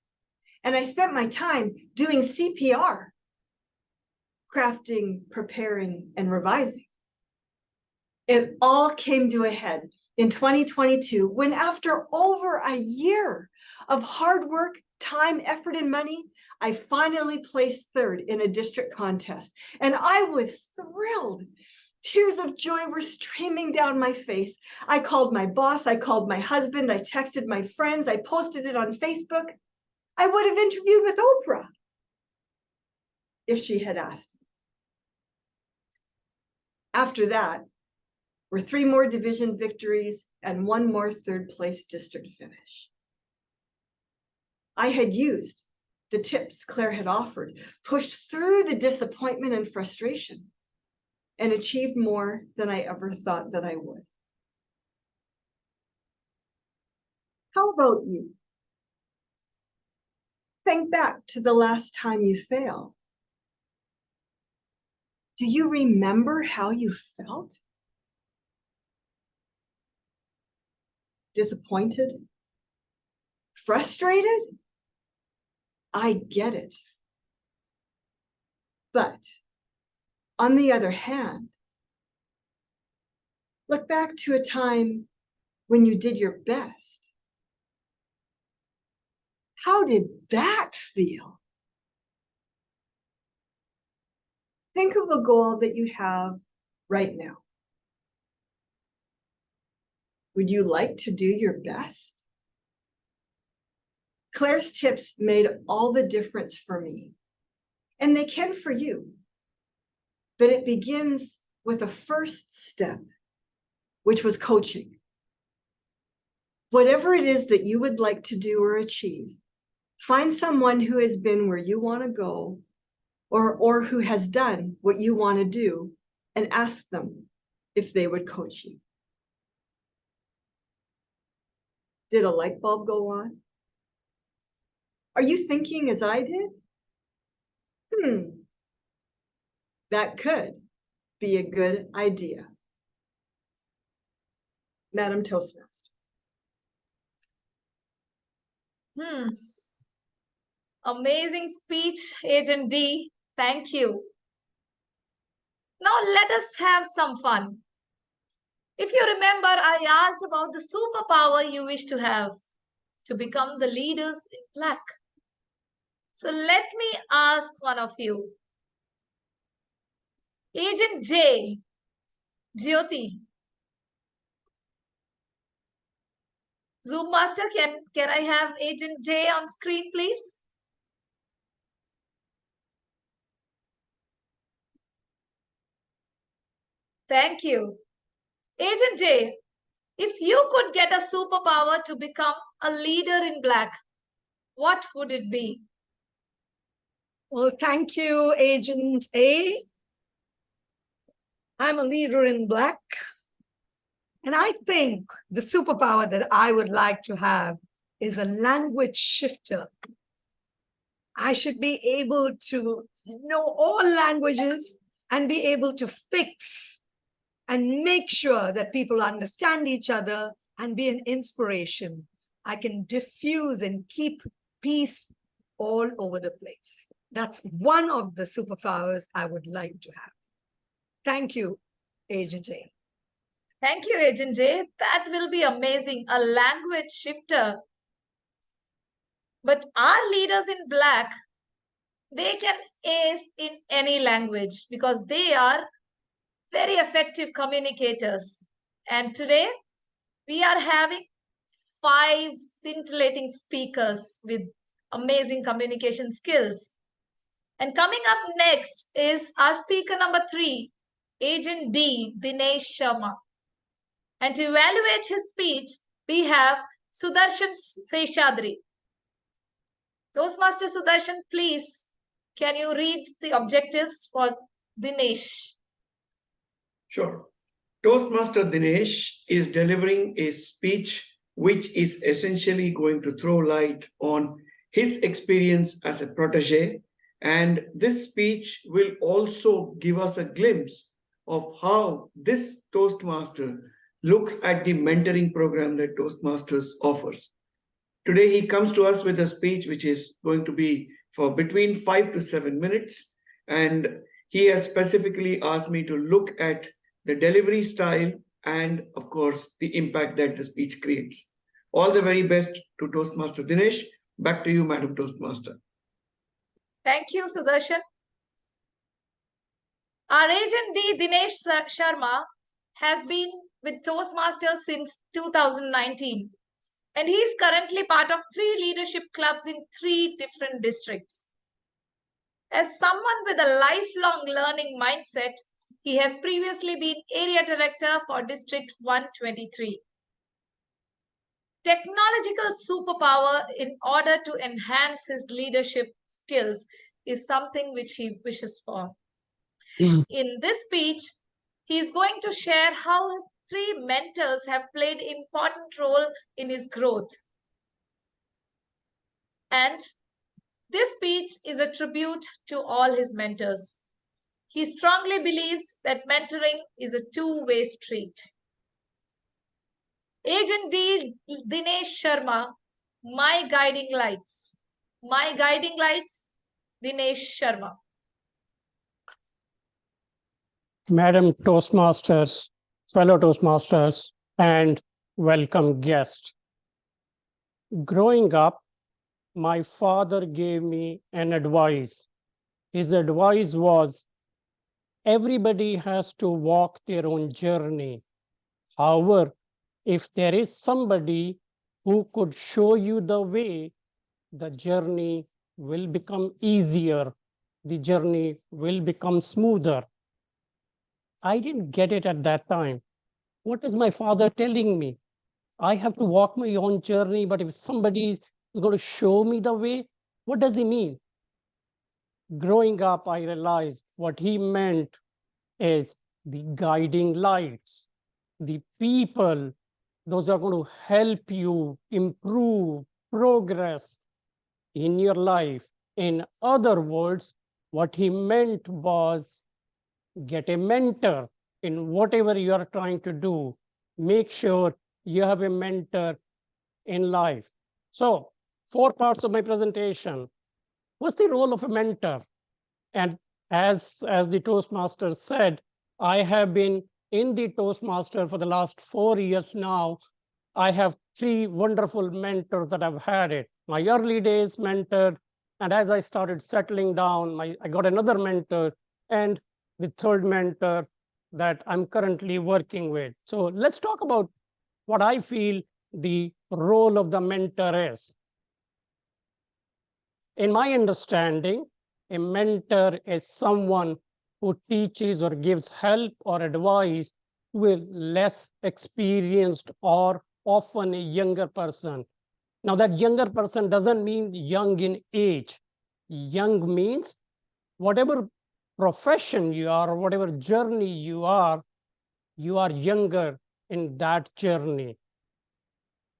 S14: And I spent my time doing CPR crafting, preparing, and revising. It all came to a head in 2022 when, after over a year of hard work, time, effort, and money, I finally placed third in a district contest. And I was thrilled. Tears of joy were streaming down my face. I called my boss, I called my husband, I texted my friends, I posted it on Facebook. I would have interviewed with Oprah if she had asked me. After that were 3 more division victories and 1 more third-place district finish. I had used the tips Claire had offered, pushed through the disappointment and frustration, and achieved more than I ever thought that I would. How about you? Think back to the last time you failed. Do you remember how you felt? Disappointed? Frustrated? I get it. But on the other hand, look back to a time when you did your best. How did that feel? Think of a goal that you have right now. Would you like to do your best? Claire's tips made all the difference for me, and they can for you. But it begins with a first step, which was coaching. Whatever it is that you would like to do or achieve, find someone who has been where you want to go, or who has done what you want to do, and ask them if they would coach you. Did a light bulb go on? Are you thinking as I did? That could be a good idea. Madam Toastmaster.
S2: Amazing speech, Agent D. Thank you. Now let us have some fun. If you remember, I asked about the superpower you wish to have to become the leaders in black. So let me ask one of you. Agent J, Jyoti. Zoom Master, can I have Agent J on screen, please? Thank you. Agent J, if you could get a superpower to become a leader in black, what would it be?
S15: Well, thank you, Agent A. I'm a leader in black. And I think the superpower that I would like to have is a language shifter. I should be able to know all languages and be able to fix and make sure that people understand each other and be an inspiration. I can diffuse and keep peace all over the place. That's one of the superpowers I would like to have. Thank you, Agent A.
S2: Thank you, Agent J. That will be amazing. A language shifter. But our leaders in black, they can ace in any language because they are very effective communicators. And today, we are having 5 scintillating speakers with amazing communication skills. And coming up next is our speaker number 3, Agent D, Dinesh Sharma. And to evaluate his speech, we have Sudarshan Seshadri. Toastmaster Sudarshan, please, can you read the objectives for Dinesh?
S10: Sure. Toastmaster Dinesh is delivering a speech which is essentially going to throw light on his experience as a protege. And this speech will also give us a glimpse of how this Toastmaster looks at the mentoring program that Toastmasters offers. Today, he comes to us with a speech which is going to be for between 5 to 7 minutes. And he has specifically asked me to look at the delivery style and, of course, the impact that the speech creates. All the very best to Toastmaster Dinesh. Back to you, Madam Toastmaster.
S2: Thank you, Sudarshan. Our agent D. Dinesh Sharma has been with Toastmasters since 2019, and he is currently part of 3 leadership clubs in 3 different districts. As someone with a lifelong learning mindset, he has previously been Area Director for District 123. Technological superpower in order to enhance his leadership skills is something which he wishes for. In this speech, he is going to share how his 3 mentors have played important role in his growth. And this speech is a tribute to all his mentors. He strongly believes that mentoring is a 2-way street. Agent D. Dinesh Sharma, my guiding lights. My guiding lights, Dinesh Sharma.
S16: Madam Toastmasters, fellow Toastmasters, and welcome guests. Growing up, my father gave me an advice. His advice was, everybody has to walk their own journey. However, if there is somebody who could show you the way, the journey will become easier. The journey will become smoother. I didn't get it at that time. What is my father telling me? I have to walk my own journey, but if somebody is going to show me the way, what does he mean? Growing up, I realized what he meant is the guiding lights, the people, those are going to help you improve, progress in your life. In other words, what he meant was get a mentor in whatever you are trying to do. Make sure you have a mentor in life. So 4 parts of my presentation. What's the role of a mentor? And as the Toastmaster said, I have been in the Toastmaster for the last 4 years now. I have 3 wonderful mentors that I've had it. My early days mentor, and as I started settling down, I got another mentor, and the 3rd mentor that I'm currently working with. So let's talk about what I feel the role of the mentor is. In my understanding, a mentor is someone who teaches or gives help or advice to a less experienced or often a younger person. Now, that younger person doesn't mean young in age. Young means whatever profession you are or whatever journey you are younger in that journey.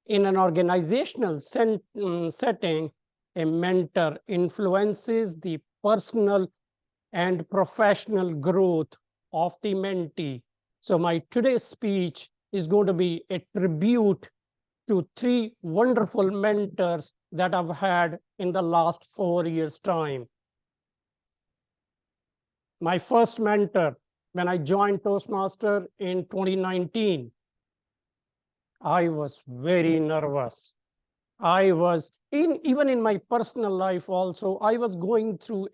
S16: In an organizational setting, a mentor influences the personal and professional growth of the mentee. So my today's speech is going to be a tribute to 3 wonderful mentors that I've had in the last 4 years' time. My first mentor, when I joined Toastmaster in 2019, I was very nervous. I was even in my personal life also, I was going through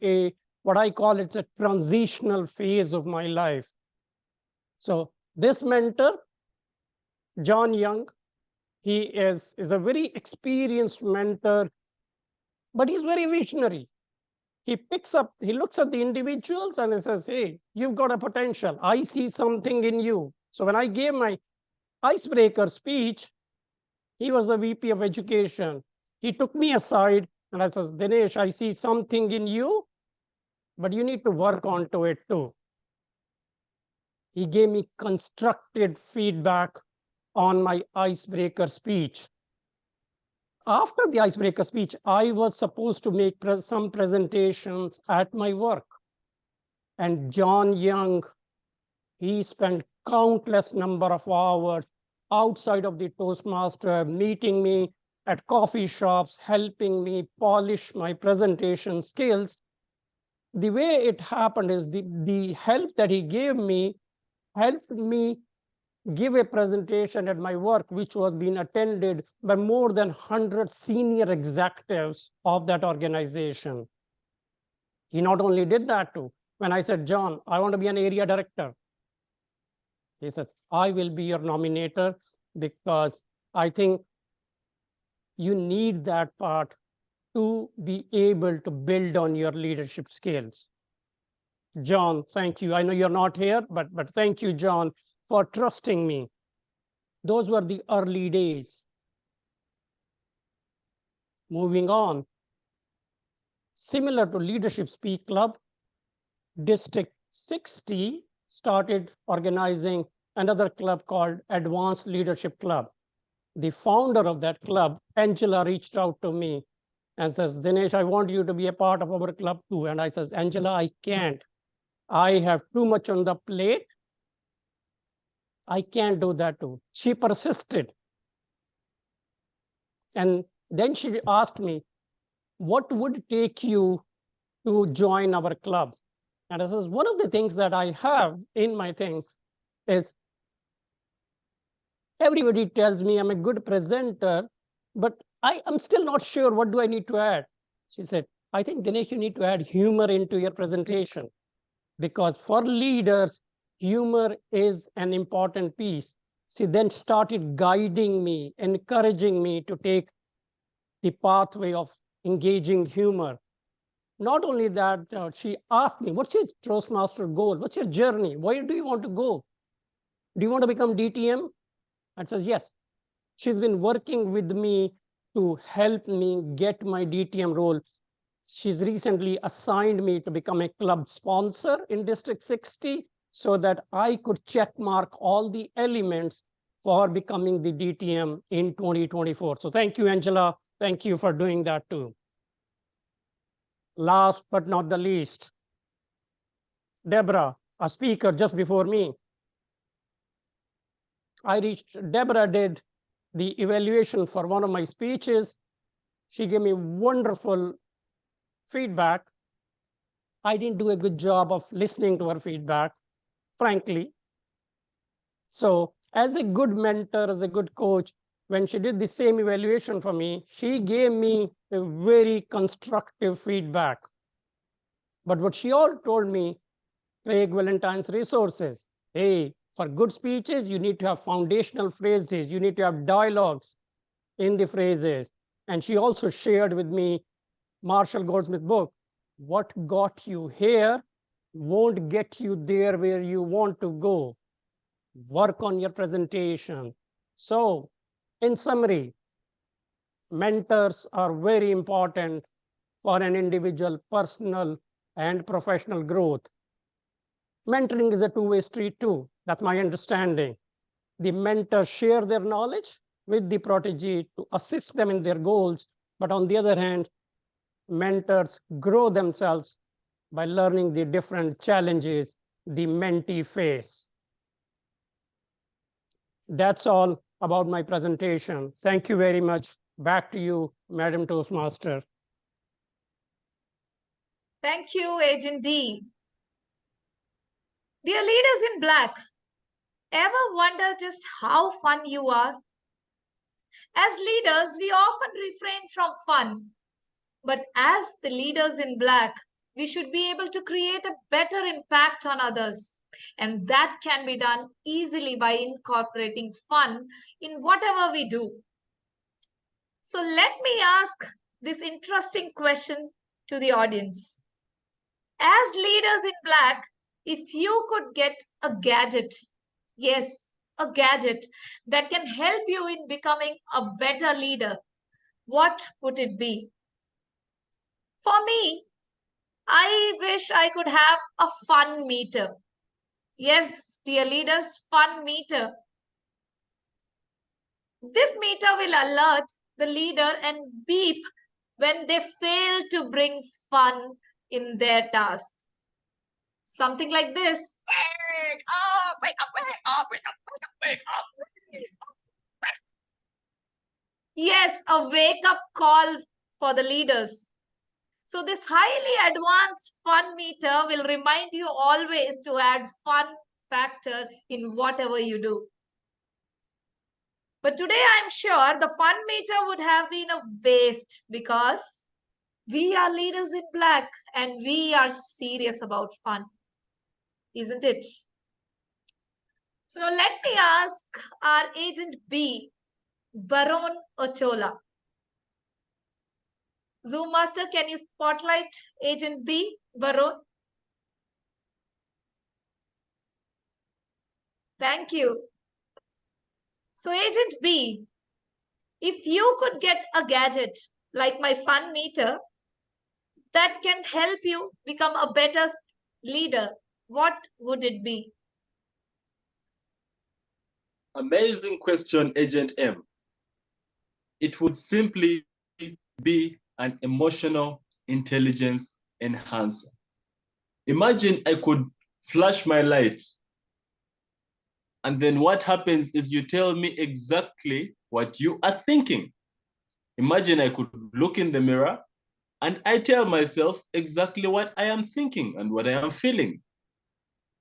S16: what I call it's a transitional phase of my life. So this mentor, John Young, he is a very experienced mentor, but he's very visionary. He looks at the individuals and he says, hey, you've got a potential. I see something in you. So when I gave my icebreaker speech, he was the VP of Education. He took me aside and I says, Dinesh, I see something in you, but you need to work onto it too. He gave me constructed feedback on my icebreaker speech. After the icebreaker speech, I was supposed to make some presentations at my work. And John Young, he spent countless number of hours outside of the Toastmaster, meeting me at coffee shops, helping me polish my presentation skills. the way it happened is the help that he gave me helped me give a presentation at my work, which was being attended by more than 100 senior executives of that organization. He not only did that too. When I said, John, I want to be an area director, he says, I will be your nominator because I think you need that part to be able to build on your leadership skills. John, thank you. I know you're not here, but thank you, John, for trusting me. Those were the early days. Moving on. Similar to Leadership Speak Club, District 60 started organizing another club called Advanced Leadership Club. The founder of that club, Angela, reached out to me and says, Dinesh, I want you to be a part of our club too. And I says, Angela, I can't. I have too much on the plate. I can't do that too. She persisted. And then she asked me, what would take you to join our club? And I says, one of the things that I have in my things is everybody tells me I'm a good presenter, but I'm still not sure what do I need to add. She said, I think, Dinesh, you need to add humor into your presentation because for leaders, humor is an important piece. She then started guiding me, encouraging me to take the pathway of engaging humor. Not only that, she asked me, what's your Toastmaster goal? What's your journey? Where do you want to go? Do you want to become DTM? I says, yes. She's been working with me to help me get my DTM role. She's recently assigned me to become a club sponsor in District 60 so that I could check mark all the elements for becoming the DTM in 2024. So thank you, Angela. Thank you for doing that too. Last but not the least, Deborah, a speaker just before me. Deborah did the evaluation for one of my speeches. She gave me wonderful feedback. I didn't do a good job of listening to her feedback, frankly. So as a good mentor, as a good coach, when she did the same evaluation for me, she gave me a very constructive feedback. But what she all told me, Craig Valentine's resources, hey, for good speeches, you need to have foundational phrases. You need to have dialogues in the phrases. And she also shared with me Marshall Goldsmith's book, What Got You Here Won't Get You There Where You Want to Go. Work on your presentation. So, in summary, mentors are very important for an individual personal and professional growth. Mentoring is a two-way street too. That's my understanding. The mentors share their knowledge with the protege to assist them in their goals. But on the other hand, mentors grow themselves by learning the different challenges the mentee face. That's all about my presentation. Thank you very much. Back to you, Madam Toastmaster.
S2: Thank you, Agent D. Dear leaders in black, ever wonder just how fun you are? As leaders, we often refrain from fun. But as the leaders in black, we should be able to create a better impact on others. And that can be done easily by incorporating fun in whatever we do. So let me ask this interesting question to the audience. As leaders in black, if you could get a gadget, yes, a gadget that can help you in becoming a better leader, what would it be? For me, I wish I could have a fun meter. Yes, dear leaders, fun meter. This meter will alert the leader and beep when they fail to bring fun in their task. Something like this. Wake up, wake up, wake up, wake up, wake up, wake up, wake up. Yes, a wake-up call for the leaders. So this highly advanced fun meter will remind you always to add fun factor in whatever you do. But today I'm sure the fun meter would have been a waste because we are leaders in black and we are serious about fun, isn't it? So now let me ask our agent B, Baron Ochola. Zoom Master, can you spotlight agent B, Baron? Thank you. So agent B, if you could get a gadget like my fun meter that can help you become a better leader, what would it be?
S17: Amazing question, Agent M. It would simply be an emotional intelligence enhancer. Imagine I could flash my light, and then what happens is you tell me exactly what you are thinking. Imagine I could look in the mirror and I tell myself exactly what I am thinking and what I am feeling.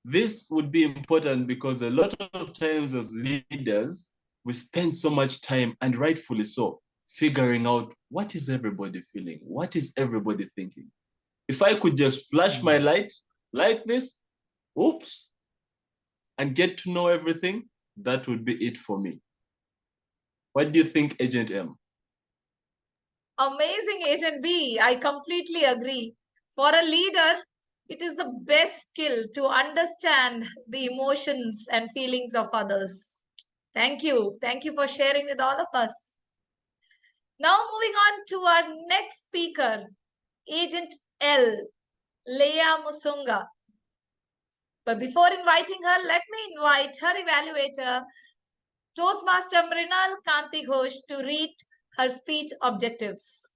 S17: This would be important because a lot of times as leaders, we spend so much time, and rightfully so, figuring out what is everybody feeling? What is everybody thinking? If I could just flash my light like this, oops, and get to know everything, that would be it for me. What do you think, Agent M?
S2: Amazing, Agent B. I completely agree. For a leader, it is the best skill to understand the emotions and feelings of others. Thank you. Thank you for sharing with all of us. Now moving on to our next speaker, Agent L, Leya Musunga. But before inviting her, let me invite her evaluator, Toastmaster Mrinal Kanti Ghosh, to read her speech objectives.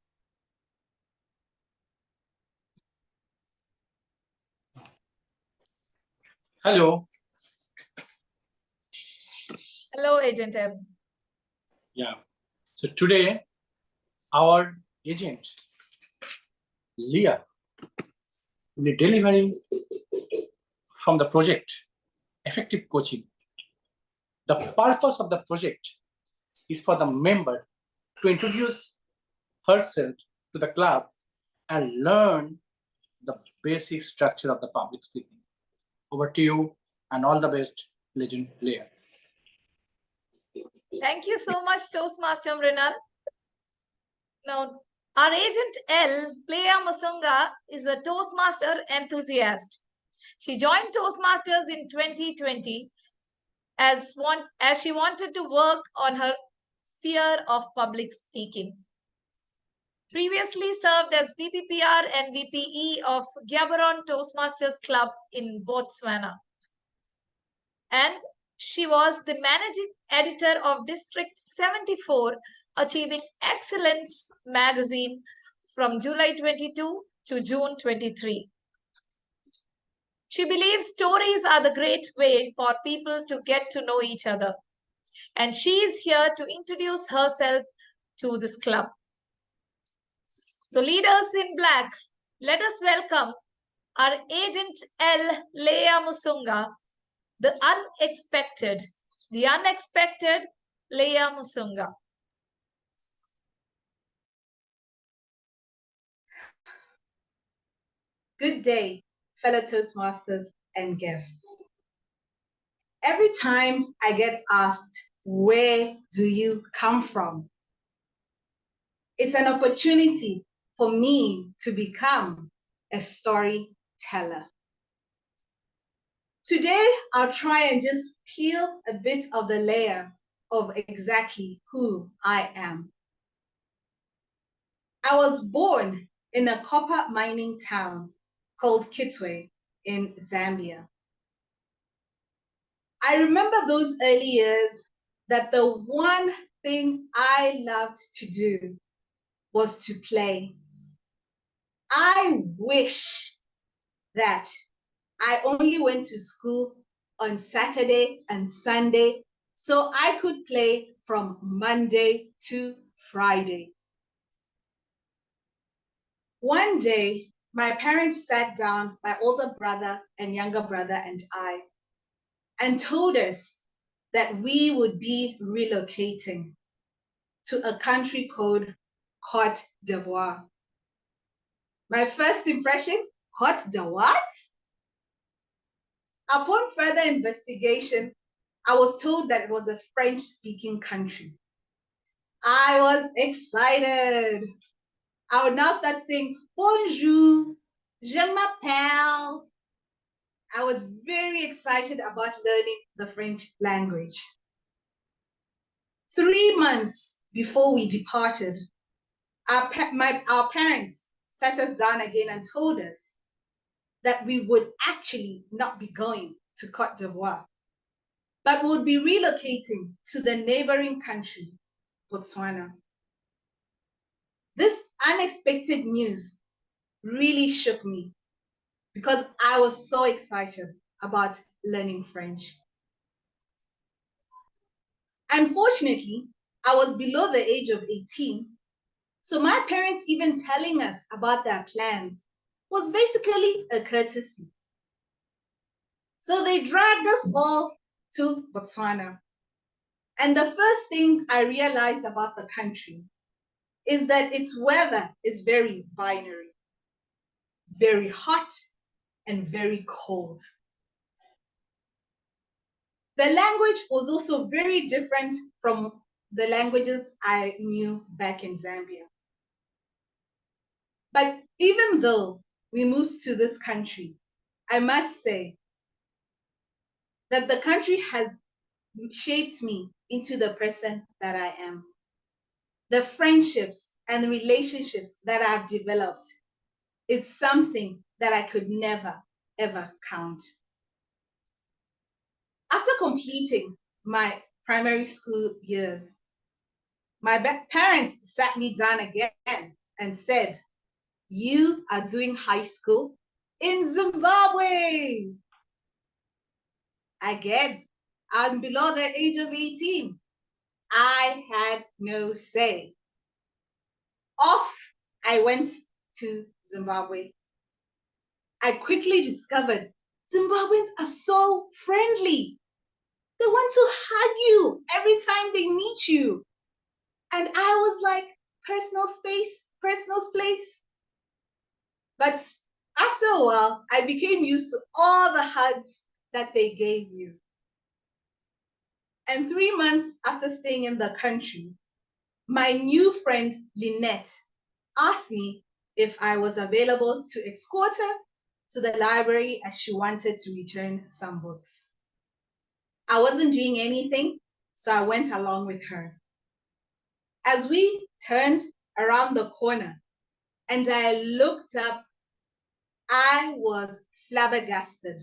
S18: Hello.
S2: Hello, Agent M.
S18: Yeah. So today, our agent, Leya, will be delivering from the project, Effective Coaching. The purpose of the project is for the member to introduce herself to the club and learn the basic structure of the public speaking. Over to you, and all the best, Legend Leya.
S2: Thank you so much, Toastmaster Mrinal. Now, our agent L, Leya Musunga, is a Toastmaster enthusiast. She joined Toastmasters in 2020 as she wanted to work on her fear of public speaking. Previously served as VPPR and VPE of Gaborone Toastmasters Club in Botswana. And she was the managing editor of District 74, Achieving Excellence magazine from July 22 to June 23. She believes stories are the great way for people to get to know each other. And she is here to introduce herself to this club. So leaders in black, let us welcome our agent L, Leya Musunga, the unexpected Leya Musunga.
S19: Good day, fellow Toastmasters and guests. Every time I get asked, where do you come from? It's an opportunity for me to become a storyteller. Today, I'll try and just peel a bit of the layer of exactly who I am. I was born in a copper mining town called Kitwe in Zambia. I remember those early years that the one thing I loved to do was to play. I wished that I only went to school on Saturday and Sunday so I could play from Monday to Friday. One day, my parents sat down, my older brother and younger brother and I, and told us that we would be relocating to a country called Côte d'Ivoire. My first impression, Côte d'Ivoire? Upon further investigation, I was told that it was a French-speaking country. I was excited. I would now start saying, bonjour, je m'appelle. I was very excited about learning the French language. 3 months before we departed, our parents sat us down again and told us that we would actually not be going to Côte d'Ivoire, but would be relocating to the neighboring country, Botswana. This unexpected news really shook me because I was so excited about learning French. Unfortunately, I was below the age of 18, so my parents even telling us about their plans was basically a courtesy. So they dragged us all to Botswana. And the first thing I realized about the country is that its weather is very binary, very hot and very cold. The language was also very different from the languages I knew back in Zambia. But even though we moved to this country, I must say that the country has shaped me into the person that I am. The friendships and the relationships that I've developed is something that I could never, ever count. After completing my primary school years, my parents sat me down again and said, you are doing high school in Zimbabwe. Again, I'm below the age of 18. I had no say. Off I went to Zimbabwe. I quickly discovered Zimbabweans are so friendly. They want to hug you every time they meet you. And I was like, personal space, personal space. But after a while, I became used to all the hugs that they gave you. And 3 months after staying in the country, my new friend Lynette asked me if I was available to escort her to the library as she wanted to return some books. I wasn't doing anything, so I went along with her. As we turned around the corner and I looked up, I was flabbergasted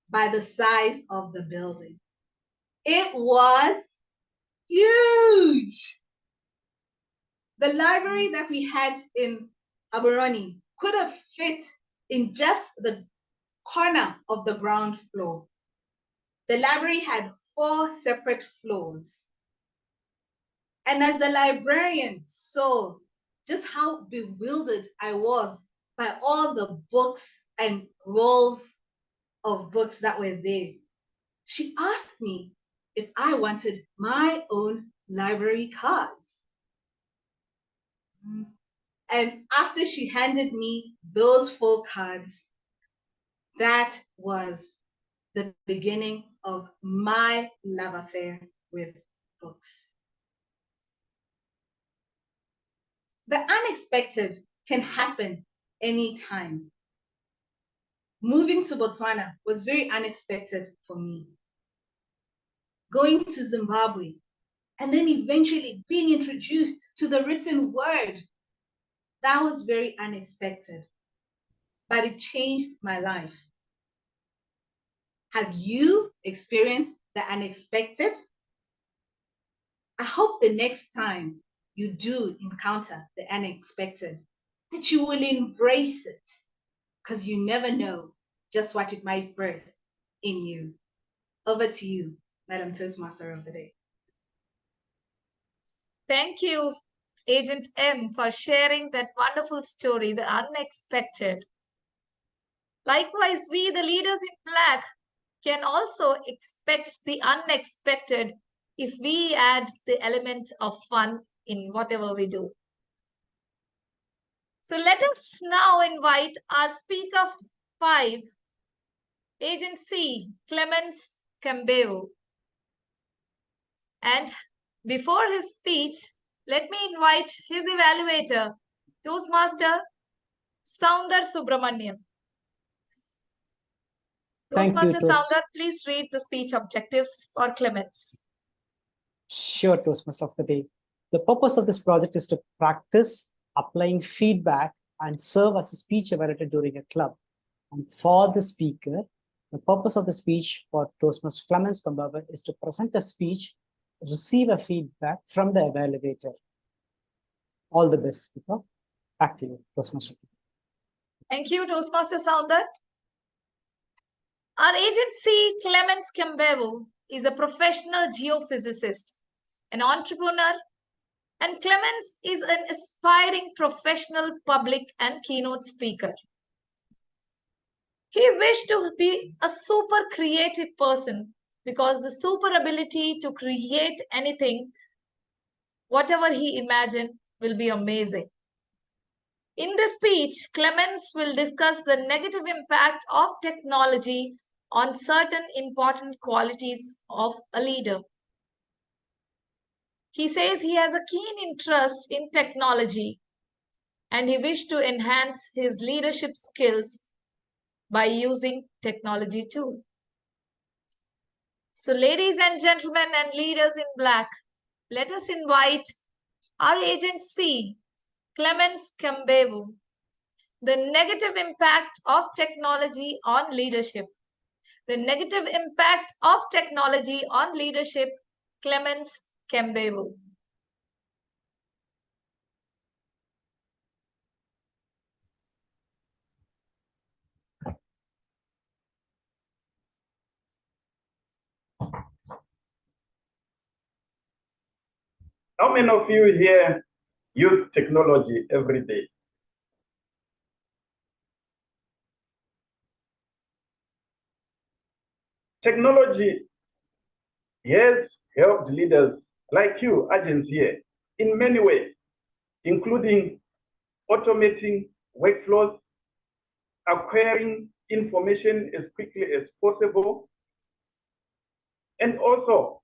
S19: by the size of the building. It was huge. The library that we had in Aberoni could have fit in just the corner of the ground floor. The library had 4 separate floors. And as the librarian saw just how bewildered I was by all the books and rolls of books that were there, she asked me if I wanted my own library cards. And after she handed me those 4 cards, that was the beginning of my love affair with books. The unexpected can happen anytime. Moving to Botswana was very unexpected for me. Going to Zimbabwe and then eventually being introduced to the written word, that was very unexpected, but it changed my life. Have you experienced the unexpected? I hope the next time you do encounter the unexpected, that you will embrace it, because you never know just what it might birth in you. Over to you, Madam Toastmaster of the Day.
S2: Thank you, Agent M for sharing that wonderful story, the unexpected. Likewise, we, the leaders in black, can also expect the unexpected if we add the element of fun in whatever we do. So let us now invite our speaker 5, Agent C, Clemens Cambeu. And before his speech, let me invite his evaluator, Toastmaster Soundar Subramaniam. Toastmaster Soundar, please read the speech objectives for Clemens.
S20: Sure, Toastmaster of the day. The purpose of this project is to practice applying feedback and serve as a speech evaluator during a club. And for the speaker, the purpose of the speech for Toastmaster Clemens Cambeu is to present a speech, receive a feedback from the evaluator. All the best, speaker. Back to you, Toastmaster.
S2: Thank you, Toastmaster Soundar. Our Agent C, Clemens Cambeu, is a professional geophysicist, an entrepreneur, and Clemens is an aspiring professional public and keynote speaker. He wished to be a super creative person because the super ability to create anything, whatever he imagined, will be amazing. In this speech, Clemens will discuss the negative impact of technology on certain important qualities of a leader. He says he has a keen interest in technology and he wished to enhance his leadership skills by using technology too. So ladies and gentlemen and leaders in black, let us invite our Agent C, Clemens Cambeu, the negative impact of technology on leadership. The negative impact of technology on leadership, Clemens Cambeu.
S21: How many of you here use technology every day? Technology has helped leaders like you, agents here, in many ways, including automating workflows, acquiring information as quickly as possible, and also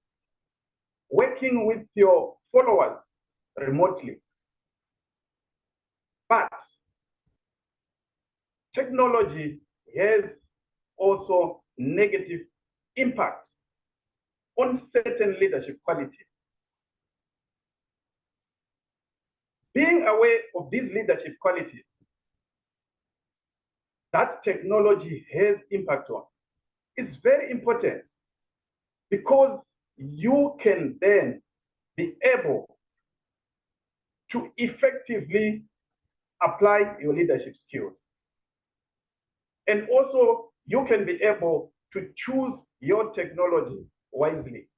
S21: working with your followers remotely. But technology has also negative impact on certain leadership qualities. Being aware of these leadership qualities that technology has impact on is very important because you can then be able to effectively apply your leadership skills. And also you can be able to choose your technology wisely.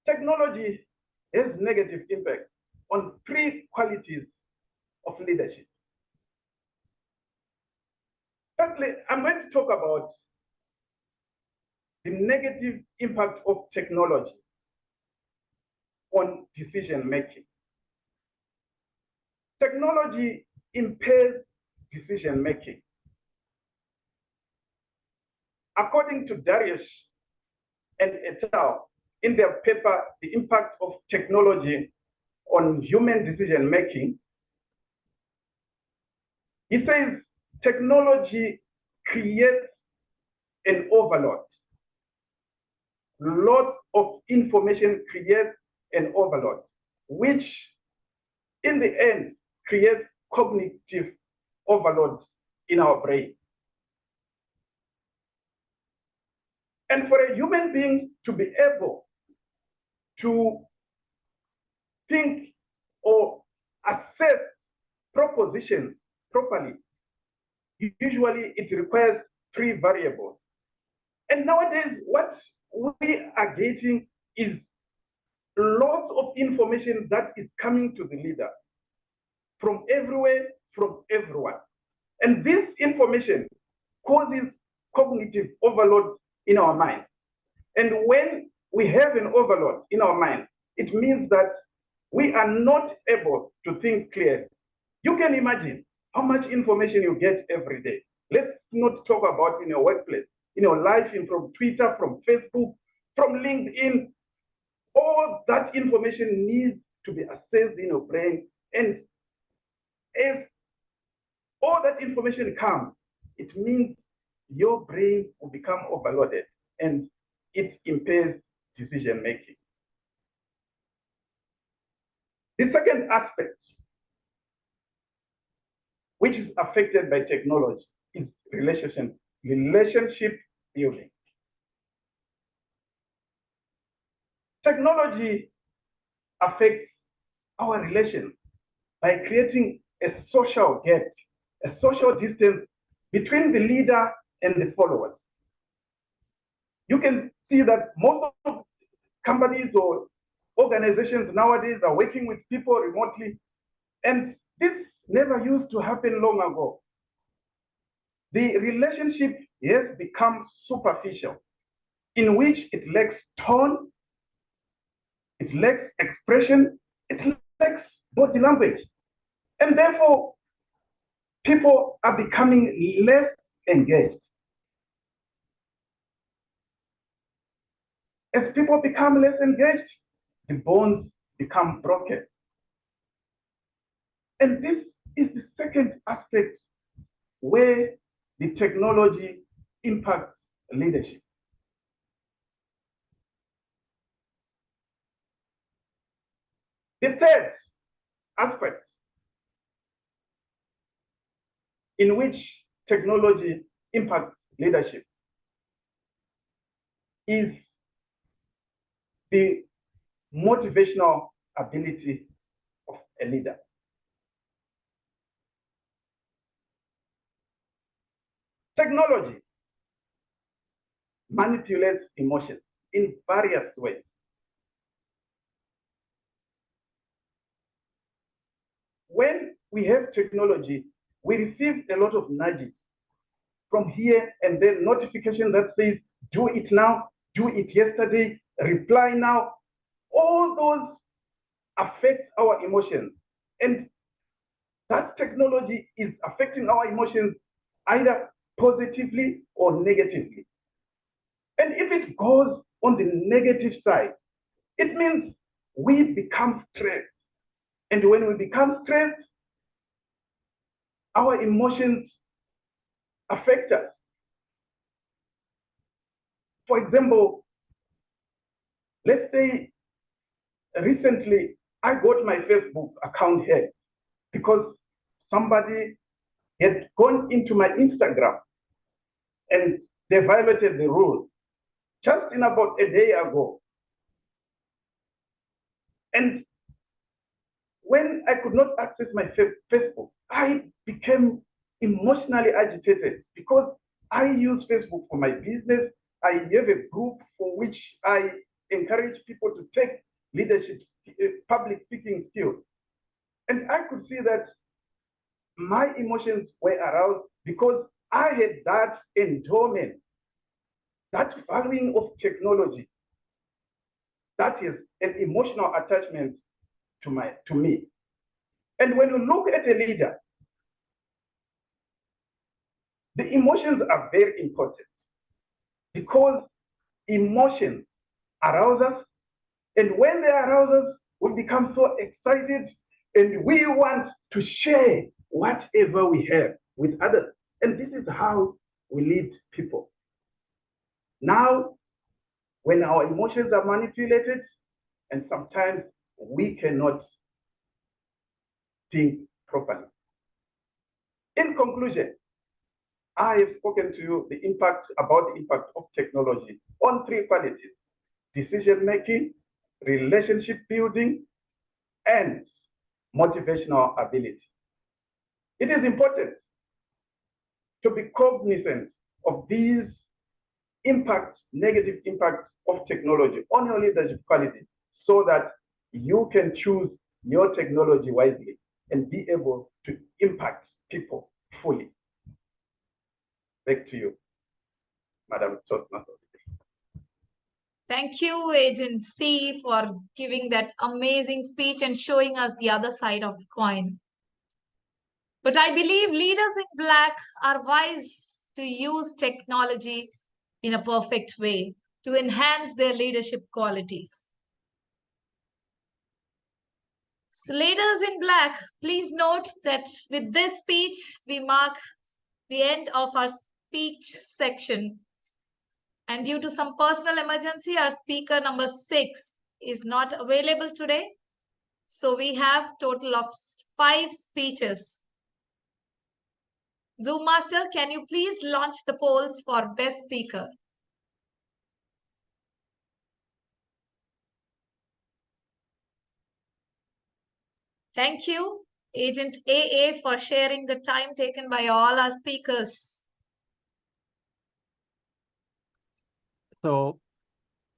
S21: Technology has negative impact on 3 qualities of leadership. Firstly, I'm going to talk about the negative impact of technology on decision making. Technology impairs decision making. According to Darius and et al. In their paper, The Impact of Technology on Human Decision Making, he says technology creates an overload. Lot of information creates an overload, which in the end creates cognitive overload in our brain. And for a human being to be able to think or assess propositions properly, usually it requires 3 variables. And nowadays, what we are getting is lots of information that is coming to the leader from everywhere, from everyone. And this information causes cognitive overload in our mind. And when we have an overload in our mind, it means that we are not able to think clearly. You can imagine how much information you get every day. Let's not talk about in your workplace, in your life, from Twitter, from Facebook, from LinkedIn. All that information needs to be assessed in your brain. And if all that information comes, it means your brain will become overloaded and it impairs decision making. The second aspect, which is affected by technology, is relationship building. Technology affects our relations by creating a social gap, a social distance between the leader and the followers. You can see that most of companies or organizations nowadays are working with people remotely, and this never used to happen long ago. The relationship has become superficial, in which it lacks tone, it lacks expression, it lacks body language. And therefore, people are becoming less engaged. As people become less engaged, the bonds become broken. And this is the second aspect where the technology impacts leadership. The third aspect in which technology impacts leadership is the motivational ability of a leader. Technology manipulates emotions in various ways. When we have technology, we receive a lot of nudges from here and then notification that says, do it now, do it yesterday, reply now. All those affect our emotions. And that technology is affecting our emotions either positively or negatively. And if it goes on the negative side, it means we become stressed. And when we become stressed, our emotions affect us. For example, let's say recently I got my Facebook account hacked because somebody had gone into my Instagram and they violated the rules just in about a day ago. And when I could not access my Facebook, I became emotionally agitated because I use Facebook for my business. I have a group for which I encourage people to take leadership, public speaking skills. And I could see that my emotions were aroused because I had that endowment, that valuing of technology, that is an emotional attachment to me. And when you look at a leader, the emotions are very important because emotions arouse us. And when they arouse us, we become so excited and we want to share whatever we have with others. And this is how we lead people. Now, when our emotions are manipulated, and sometimes we cannot think properly. In conclusion, I have spoken to you about the impact of technology on three qualities: decision-making, relationship building, and motivational ability. It is important to be cognizant of these negative impacts of technology on your leadership qualities, so that you can choose your technology wisely and be able to impact people fully. Back to you, Madam Toastmaster.
S2: Thank you, Agent C, for giving that amazing speech and showing us the other side of the coin. But I believe leaders in black are wise to use technology in a perfect way to enhance their leadership qualities. So leaders in black, please note that with this speech, we mark the end of our speech section. And due to some personal emergency, our speaker number 6 is not available today. So we have total of 5 speeches. Zoom Master, can you please launch the polls for best speaker? Thank you, Agent AA, for sharing the time taken by all our speakers.
S3: So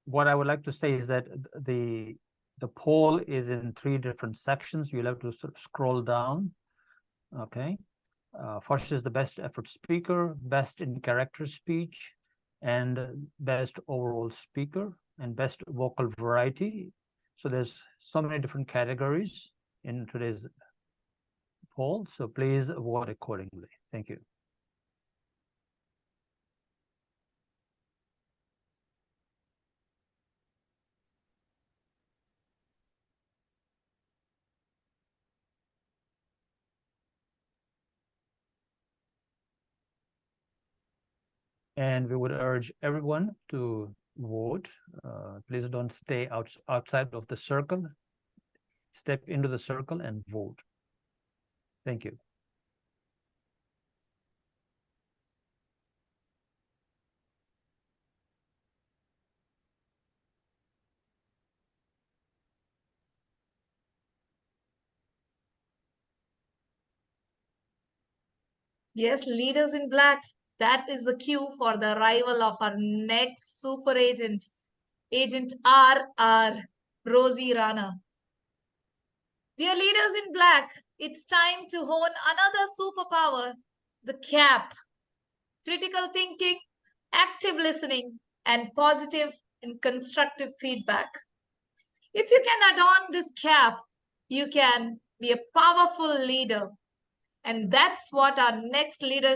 S3: what I would like to say is that the poll is in 3 different sections. You'll have to sort of scroll down. Okay. First is the best effort speaker, best in character speech, and best overall speaker, and best vocal variety. So there's so many different categories in today's poll. So please vote accordingly. Thank you. And we would urge everyone to vote. Please don't stay outside of the circle. Step into the circle and vote. Thank you.
S2: Yes, leaders in black, that is the cue for the arrival of our next super agent, Agent R.R. Rosie Rana. Dear leaders in black, it's time to hone another superpower, the CAP. Critical thinking, active listening, and positive and constructive feedback. If you can adorn this CAP, you can be a powerful leader. And that's what our next leader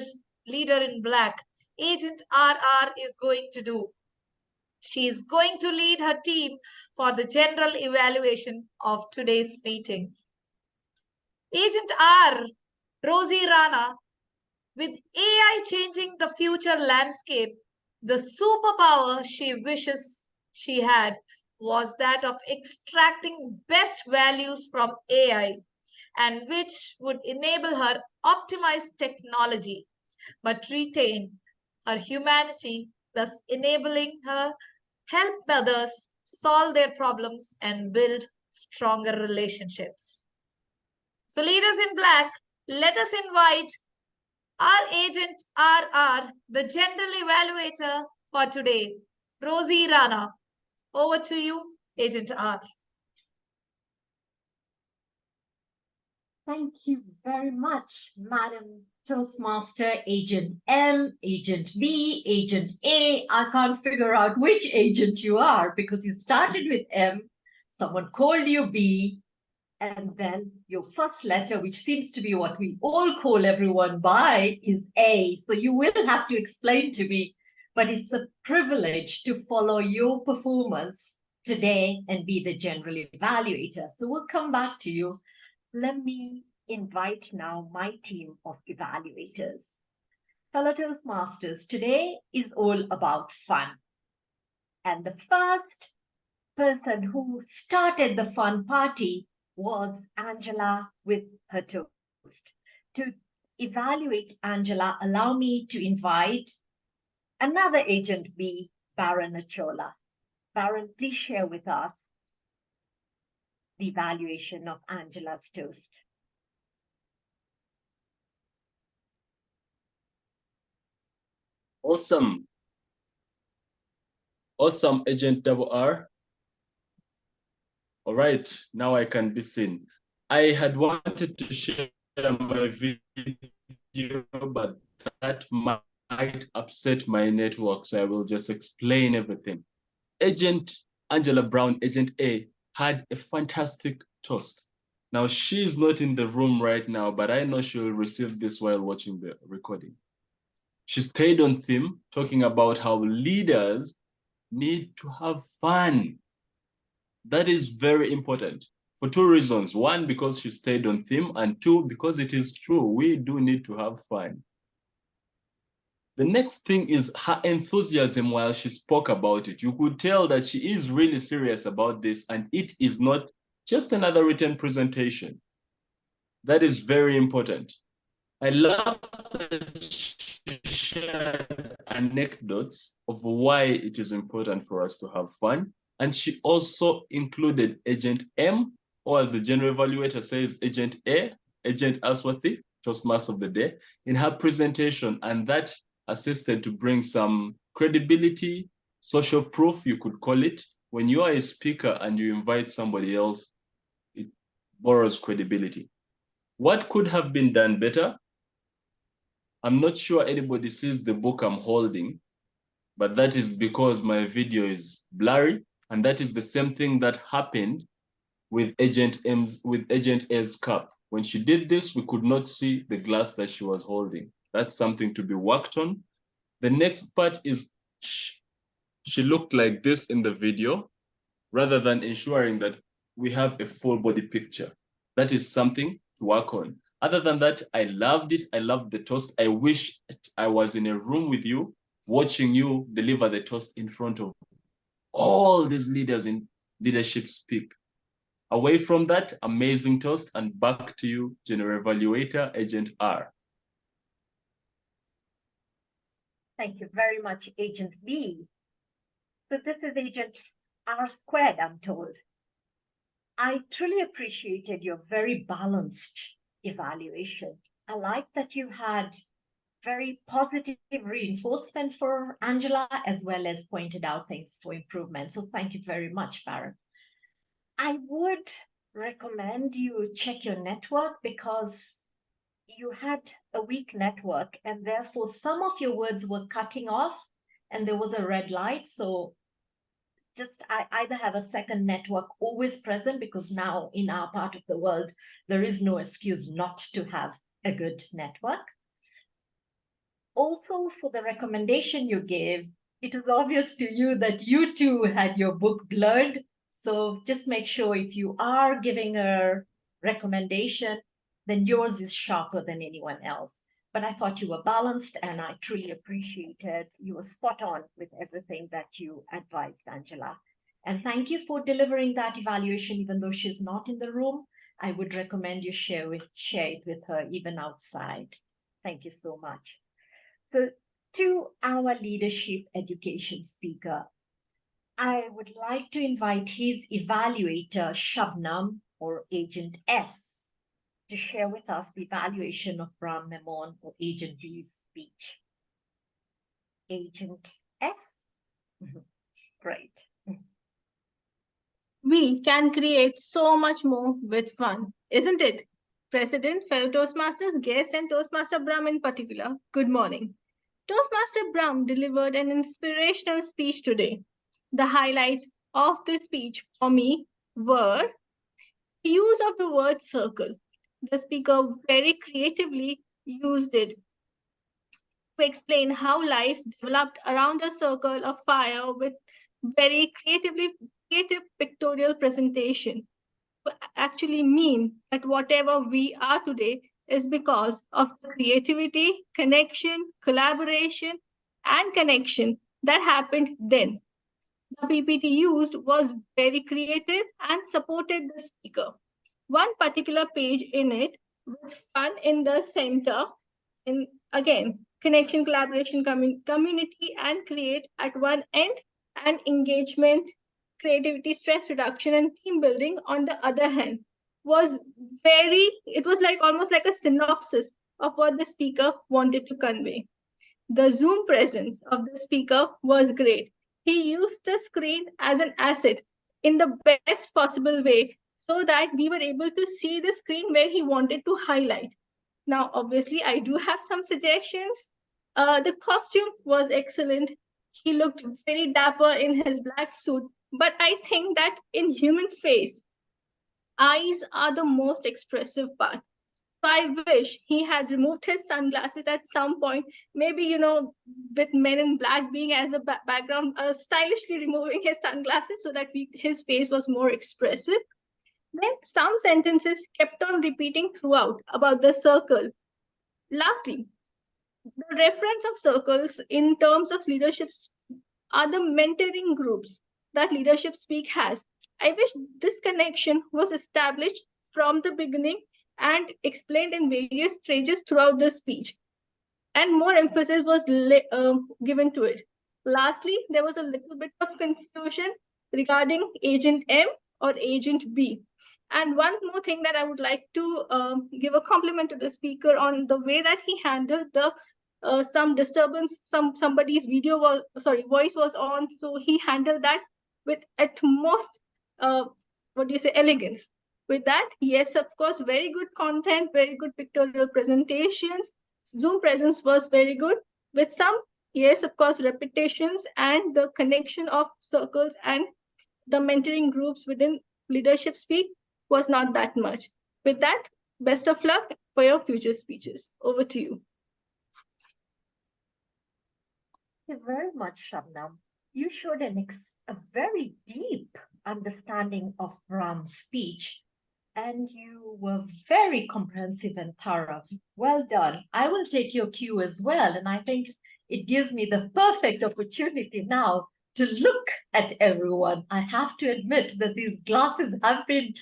S2: in black, Agent RR, is going to do. She is going to lead her team for the general evaluation of today's meeting. Agent R, Rosie Rana, with AI changing the future landscape, the superpower she wishes she had was that of extracting best values from AI, and which would enable her optimize technology, but retain her humanity, thus enabling her help others solve their problems and build stronger relationships. So leaders in black, let us invite our Agent RR, the general evaluator for today, Rosie Rana. Over to you, Agent R.
S5: Thank you very much, Madam Toastmaster, Agent M, Agent B, Agent A. I can't figure out which agent you are because you started with M, someone called you B, and then your first letter, which seems to be what we all call everyone by, is A. So you will have to explain to me, but it's a privilege to follow your performance today and be the general evaluator. So we'll come back to you. Let me invite now my team of evaluators. Fellow Toastmasters, today is all about fun. And the first person who started the fun party was Angela with her toast. To evaluate Angela, allow me to invite another Agent B, Baron Achola. Baron, please share with us the evaluation of Angela's toast.
S17: Awesome. Awesome, Agent Deborah. All right, now I can be seen. I had wanted to share my video, but that might upset my network, so I will just explain everything. Agent Angela Brown, Agent A, had a fantastic toast. Now, she's not in the room right now, but I know she will receive this while watching the recording. She stayed on theme, talking about how leaders need to have fun. That is very important for two reasons. One, because she stayed on theme, and two, because it is true. We do need to have fun. The next thing is her enthusiasm while she spoke about it. You could tell that she is really serious about this, and it is not just another written presentation. That is very important. I love that she shared anecdotes of why it is important for us to have fun. And she also included Agent M, or as the general evaluator says, Agent A, Agent Aswathy, Toastmaster of the Day, in her presentation. And that assisted to bring some credibility, social proof, you could call it. When you are a speaker and you invite somebody else, it borrows credibility. What could have been done better? I'm not sure anybody sees the book I'm holding, but that is because my video is blurry, and that is the same thing that happened with Agent A's cup. When she did this, we could not see the glass that she was holding. That's something to be worked on. The next part is she looked like this in the video, rather than ensuring that we have a full body picture. That is something to work on. Other than that, I loved it. I loved the toast. I wish I was in a room with you, watching you deliver the toast in front of all these leaders in leadership speak. Away from that, amazing toast, and back to you, General Evaluator, Agent R.
S5: Thank you very much, Agent B. So this is Agent R squared, I'm told. I truly appreciated your very balanced evaluation. I like that you had very positive reinforcement for Angela, as well as pointed out things for improvement. So thank you very much, Baron. I would recommend you check your network, because you had a weak network, and therefore some of your words were cutting off and there was a red light. So just either have a second network always present, because now in our part of the world, there is no excuse not to have a good network. Also, for the recommendation you gave, it was obvious to you that you too had your book blurred. So just make sure if you are giving a recommendation, then yours is sharper than anyone else. But I thought you were balanced, and I truly appreciated you were spot on with everything that you advised, Angela. And thank you for delivering that evaluation, even though she's not in the room. I would recommend you share it with her even outside. Thank you so much. So to our leadership education speaker, I would like to invite his evaluator, Shabnam, or Agent S, to share with us the evaluation of Brahm, Memone, or Agent D's speech. Agent S? Great.
S9: We can create so much more with fun, isn't it? President, fellow Toastmasters, guest, and Toastmaster Brahm in particular, good morning. Toastmaster Brahm delivered an inspirational speech today. The highlights of the speech for me were the use of the word circle. The speaker very creatively used it to explain how life developed around a circle of fire with very creative pictorial presentation. Actually mean that whatever we are today is because of the creativity, connection, collaboration, and connection that happened then. The PPT used was very creative and supported the speaker. One particular page in it with fun in the center, and again, connection, collaboration, community, and create at one end, and engagement, creativity, stress reduction, and team building on the other hand, it was like almost like a synopsis of what the speaker wanted to convey. The Zoom presence of the speaker was great. He used the screen as an asset in the best possible way so that we were able to see the screen where he wanted to highlight. Now, obviously, I do have some suggestions. The costume was excellent. He looked very dapper in his black suit. But I think that in human face, eyes are the most expressive part. So I wish he had removed his sunglasses at some point. Maybe, you know, with Men in Black being as a background, stylishly removing his sunglasses so that his face was more expressive. Then some sentences kept on repeating throughout about the circle. Lastly, the reference of circles in terms of leadership are the mentoring groups that Leadership Speak has. I wish this connection was established from the beginning and explained in various stages throughout the speech. And more emphasis was given to it. Lastly, there was a little bit of confusion regarding Agent M or Agent B. And one more thing that I would like to give a compliment to the speaker on the way that he handled the some disturbance, somebody's voice was on, so he handled that with utmost elegance. With that, yes, of course, very good content, very good pictorial presentations. Zoom presence was very good with some, yes, of course, repetitions and the connection of circles and the mentoring groups within Leadership Speak was not that much. With that, best of luck for your future speeches. Over to you.
S5: Thank you very much, Shabnam. You showed a very deep understanding of Brahm's speech, and you were very comprehensive and thorough. Well done. I will take your cue as well, and I think it gives me the perfect opportunity now to look at everyone. I have to admit that these glasses have been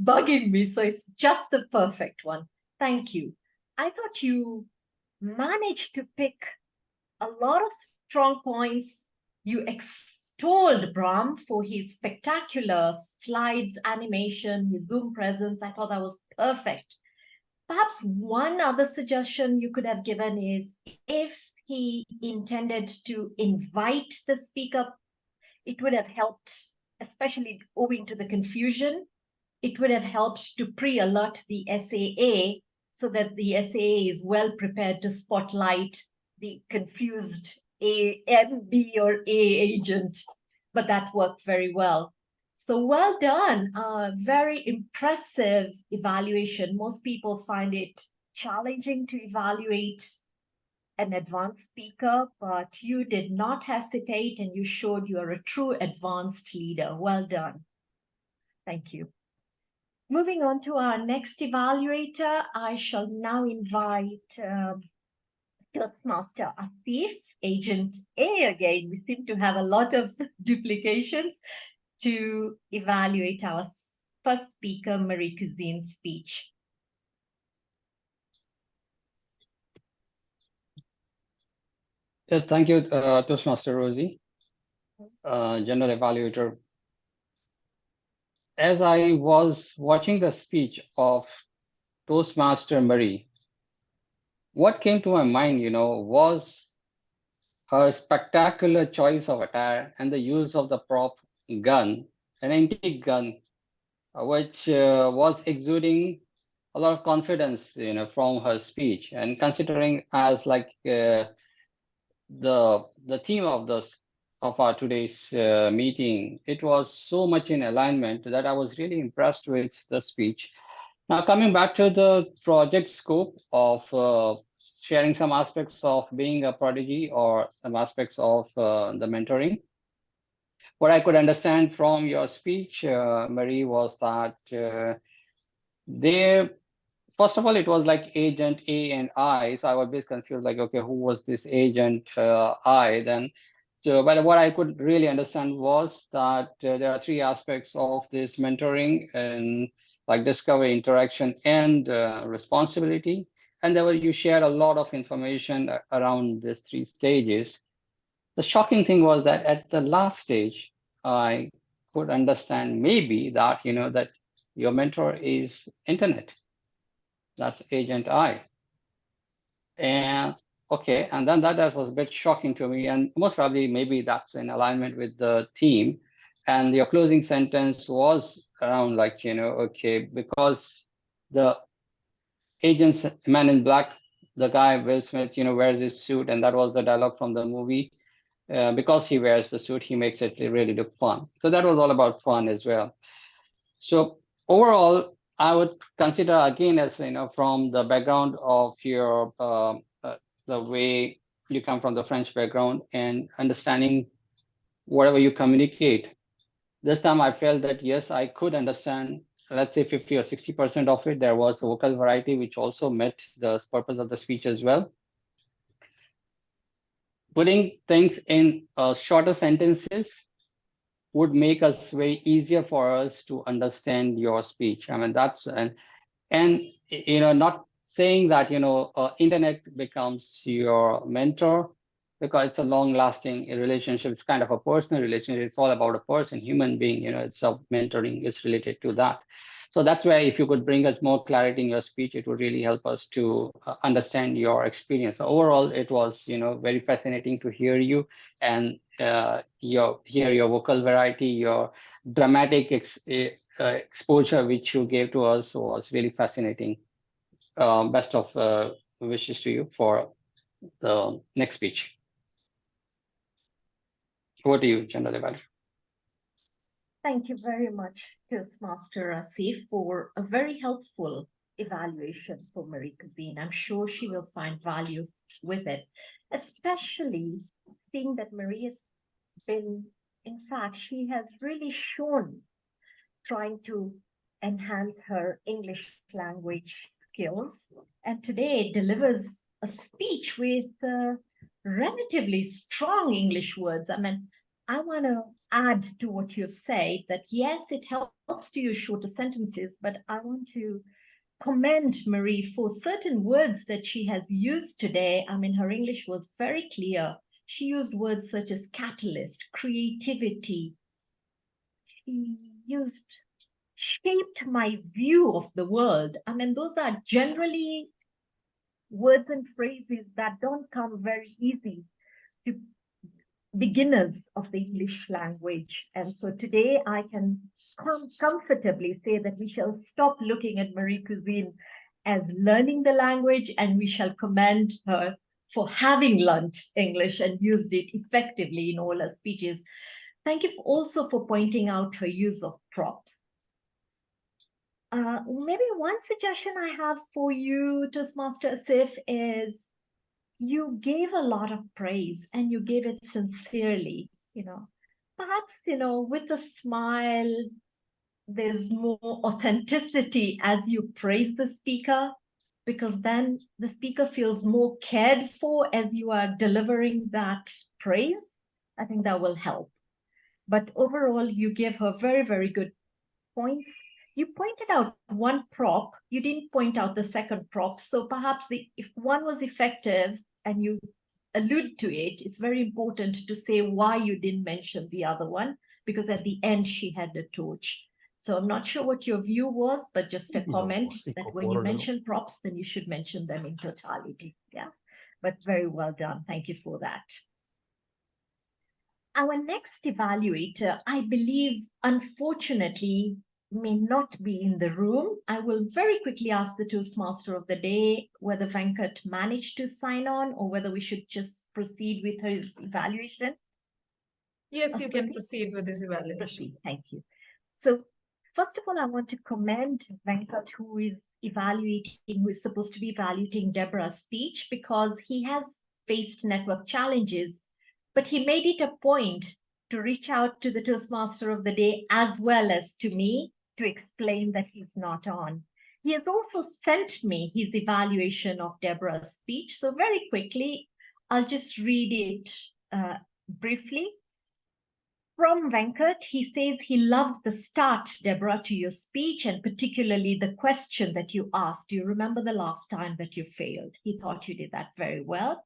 S5: bugging me, so it's just the perfect one. Thank you. I thought you managed to pick a lot of strong points. You extolled Brahm for his spectacular slides, animation, his Zoom presence. I thought that was perfect. Perhaps one other suggestion you could have given is if he intended to invite the speaker, it would have helped, especially owing to the confusion, it would have helped to pre-alert the SAA so that the SAA is well prepared to spotlight the confused M, B, or A agent, but that worked very well. So well done. Very impressive evaluation. Most people find it challenging to evaluate an advanced speaker, but you did not hesitate and you showed you are a true advanced leader. Well done. Thank you. Moving on to our next evaluator, I shall now invite Toastmaster Asif, Agent A again. We seem to have a lot of duplications to evaluate our first speaker, Marie Cusin's speech.
S11: Yeah, thank you, Toastmaster Rosie, General Evaluator. As I was watching the speech of Toastmaster Marie, what came to my mind, was her spectacular choice of attire and the use of the prop gun, an antique gun, which was exuding a lot of confidence, from her speech. And considering as like the theme of our today's meeting, it was so much in alignment that I was really impressed with the speech. Now, coming back to the project scope of sharing some aspects of being a prodigy or some aspects of the mentoring, what I could understand from your speech, Marie, was that first of all, it was like Agent A and I. So I was a bit confused, like, okay, who was this Agent I then? So, but what I could really understand was that there are three aspects of this mentoring, and like discovery, interaction, and responsibility. And you shared a lot of information around these three stages. The shocking thing was that at the last stage, I could understand maybe that, that your mentor is internet. That's Agent I. And okay, and then that was a bit shocking to me, and most probably maybe that's in alignment with the theme. And your closing sentence was around like, okay, because the agent's Man in Black, the guy, Will Smith, wears his suit, and that was the dialogue from the movie. Because he wears the suit, he makes it really look fun. So that was all about fun as well. So overall, I would consider again as, from the background of your, the way you come from the French background and understanding whatever you communicate. This time I felt that, yes, I could understand, let's say 50 or 60% of it. There was a vocal variety, which also met the purpose of the speech as well. Putting things in shorter sentences would make us very easier for us to understand your speech. I mean, that's, and not saying that, internet becomes your mentor, because it's a long-lasting relationship. It's kind of a personal relationship. It's all about a person, human being. It's a mentoring is related to that. So that's why if you could bring us more clarity in your speech, it would really help us to understand your experience. So overall, it was very fascinating to hear you and hear your vocal variety, your dramatic exposure which you gave to us was really fascinating. Best of wishes to you for the next speech. Over to you, General Evaluator.
S5: Thank you very much, Toastmaster Asif, for a very helpful evaluation for Marie Cusin. I'm sure she will find value with it, especially seeing that Marie has been, in fact, she has really shown trying to enhance her English language skills, and today delivers a speech with relatively strong English words. I mean, I want to add to what you've said that yes, it helps to use shorter sentences, but I want to commend Marie for certain words that she has used today. I mean, her English was very clear. She used words such as catalyst, creativity. She used shaped my view of the world. I mean, those are generally words and phrases that don't come very easy to beginners of the English language. And so today I can comfortably say that we shall stop looking at Marie Cusin as learning the language, and we shall commend her for having learned English and used it effectively in all her speeches. Thank you also for pointing out her use of props. Maybe one suggestion I have for you, Toastmaster Asif, is you gave a lot of praise and you gave it sincerely, perhaps, with a smile, there's more authenticity as you praise the speaker, because then the speaker feels more cared for as you are delivering that praise. I think that will help. But overall, you gave her very, very good points. You pointed out one prop, you didn't point out the second prop. So perhaps if one was effective and you allude to it, it's very important to say why you didn't mention the other one, because at the end she had the torch. So I'm not sure what your view was, but just a comment that when you mention props, then you should mention them in totality. Yeah, but very well done. Thank you for that. Our next evaluator, I believe, unfortunately, may not be in the room. I will very quickly ask the Toastmaster of the day whether Venkat managed to sign on or whether we should just proceed with his evaluation.
S2: Yes, you can proceed with this evaluation.
S5: Proceed. Thank you. So first of all, I want to commend Venkat, who is supposed to be evaluating Deborah's speech, because he has faced network challenges, but he made it a point to reach out to the Toastmaster of the day as well as to me to explain that he's not on. He has also sent me his evaluation of Deborah's speech. So very quickly, I'll just read it briefly. From Venkat, he says he loved the start, Deborah, to your speech, and particularly the question that you asked. Do you remember the last time that you failed? He thought you did that very well.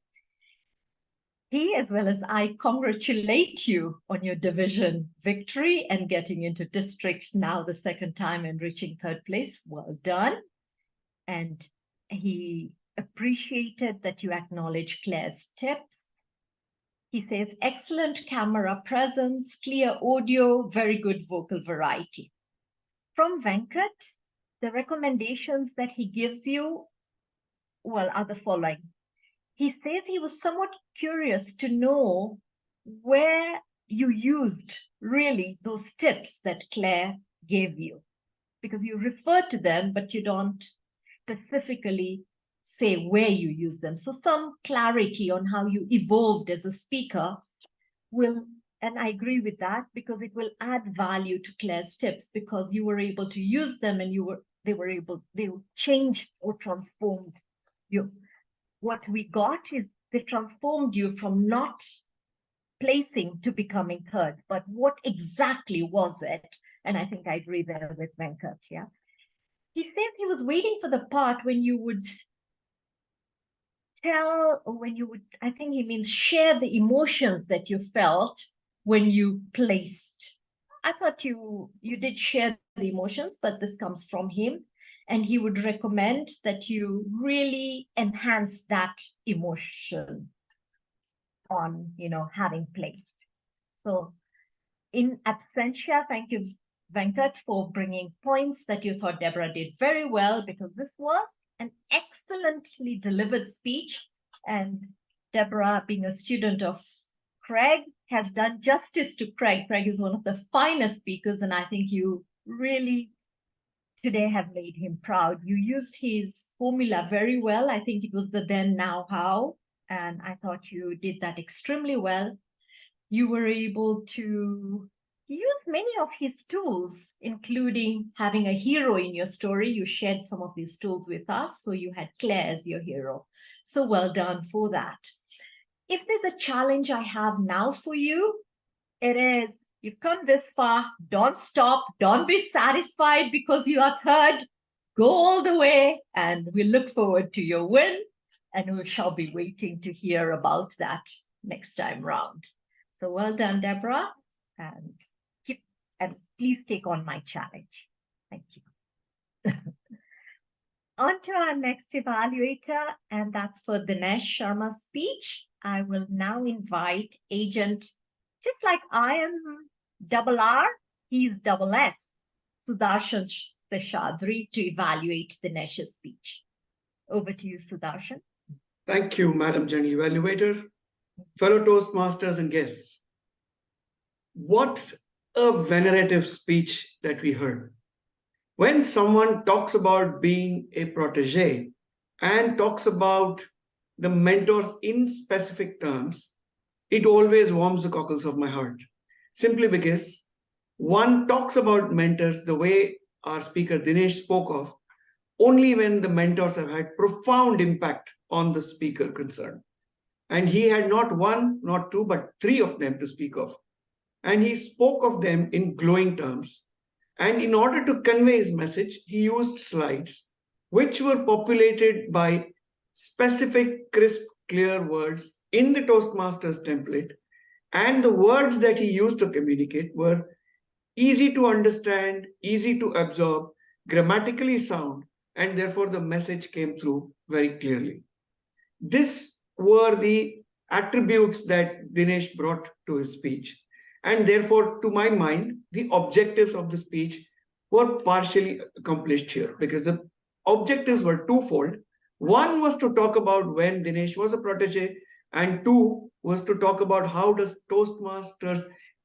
S5: He, as well as I, congratulate you on your division victory and getting into district now the second time and reaching third place. Well done. And he appreciated that you acknowledged Claire's tips. He says, excellent camera presence, clear audio, very good vocal variety. From Venkat, the recommendations that he gives you, well, are the following. He says he was somewhat curious to know where you used really those tips that Claire gave you, because you refer to them, but you don't specifically say where you use them. So some clarity on how you evolved as a speaker will, and I agree with that, because it will add value to Claire's tips, because you were able to use them and they changed or transformed you. What we got is they transformed you from not placing to becoming third, but what exactly was it? And I think I agree there with Venkat, yeah. He said he was waiting for the part when you would tell, or when you would, I think he means share the emotions that you felt when you placed. I thought you did share the emotions, but this comes from him. And he would recommend that you really enhance that emotion on, having placed. So in absentia, thank you, Venkat, for bringing points that you thought Deborah did very well, because this was an excellently delivered speech. And Deborah, being a student of Craig, has done justice to Craig. Craig is one of the finest speakers, and I think you really today have made him proud. You used his formula very well. I think it was the then, now, how, and I thought you did that extremely well. You were able to use many of his tools, including having a hero in your story. You shared some of these tools with us, so you had Claire as your hero. So well done for that. If there's a challenge I have now for you, it is, you've come this far, don't stop, don't be satisfied because you are third, go all the way, and we look forward to your win, and we shall be waiting to hear about that next time round. So well done, Deborah, and please take on my challenge. Thank you. On to our next evaluator, and that's for Dinesh Sharma's speech. I will now invite Agent, just like I am double R, he's double S, Sudarshan Seshadri, to evaluate Dinesh's speech. Over to you, Sudarshan.
S10: Thank you, Madam General Evaluator. Fellow Toastmasters and guests, what a venerative speech that we heard. When someone talks about being a protege and talks about the mentors in specific terms, it always warms the cockles of my heart. Simply because one talks about mentors the way our speaker Dinesh spoke of, only when the mentors have had profound impact on the speaker concerned. And he had not one, not two, but three of them to speak of. And he spoke of them in glowing terms. And in order to convey his message, he used slides, which were populated by specific, crisp, clear words in the Toastmasters template. And the words that he used to communicate were easy to understand, easy to absorb, grammatically sound, and therefore the message came through very clearly. These were the attributes that Dinesh brought to his speech. And therefore, to my mind, the objectives of the speech were partially accomplished here, because the objectives were twofold. One was to talk about when Dinesh was a protege, and two was to talk about how does Toastmasters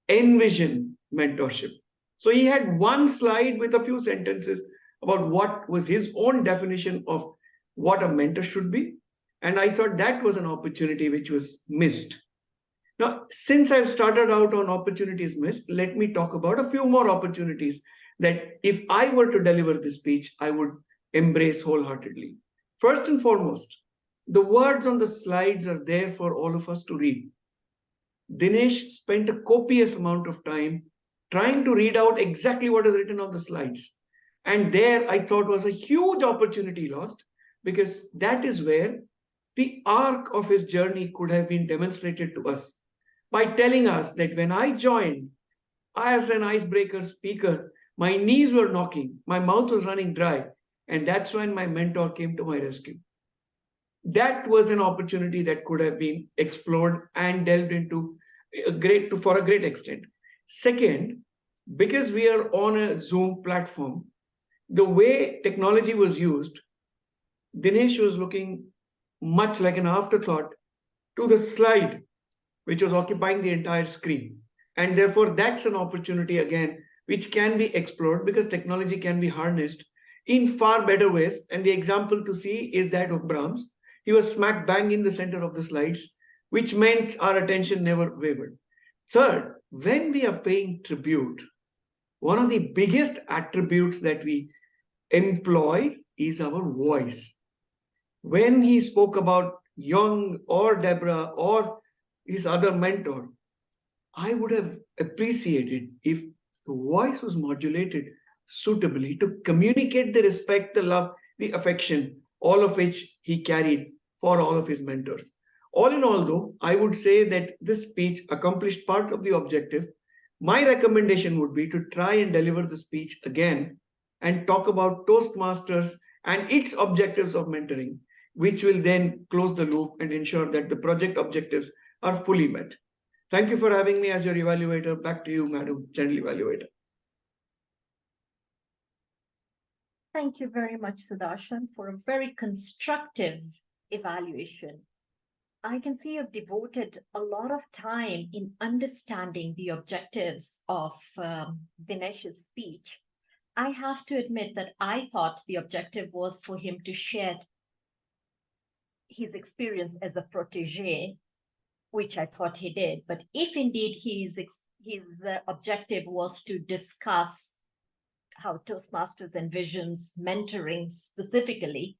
S10: envision mentorship. So he had one slide with a few sentences about what was his own definition of what a mentor should be. And I thought that was an opportunity which was missed. Now, since I've started out on opportunities missed, let me talk about a few more opportunities that if I were to deliver this speech, I would embrace wholeheartedly. First and foremost, the words on the slides are there for all of us to read. Dinesh spent a copious amount of time trying to read out exactly what is written on the slides. And there I thought was a huge opportunity lost, because that is where the arc of his journey could have been demonstrated to us by telling us that when I joined as an icebreaker speaker, my knees were knocking, my mouth was running dry, and that's when my mentor came to my rescue. that was an opportunity that could have been explored and delved into for a great extent. Second, because we are on a Zoom platform, the way technology was used, Dinesh was looking much like an afterthought to the slide, which was occupying the entire screen. And therefore, that's an opportunity again, which can be explored because technology can be harnessed in far better ways. And the example to see is that of Brahms. He was smack bang in the center of the slides, which meant our attention never wavered. Third, when we are paying tribute, one of the biggest attributes that we employ is our voice. When he spoke about Young or Deborah or his other mentor, I would have appreciated if the voice was modulated suitably to communicate the respect, the love, the affection, all of which he carried for all of his mentors. All in all, though, I would say that this speech accomplished part of the objective. My recommendation would be to try and deliver the speech again and talk about Toastmasters and its objectives of mentoring, which will then close the loop and ensure that the project objectives are fully met. Thank you for having me as your evaluator. Back to you, Madam General Evaluator.
S5: Thank you very much, Sudarshan, for a very constructive evaluation. I can see you've devoted a lot of time in understanding the objectives of Dinesh's speech. I have to admit that I thought the objective was for him to share his experience as a protege, which I thought he did. But if indeed his objective was to discuss how Toastmasters envisions mentoring specifically,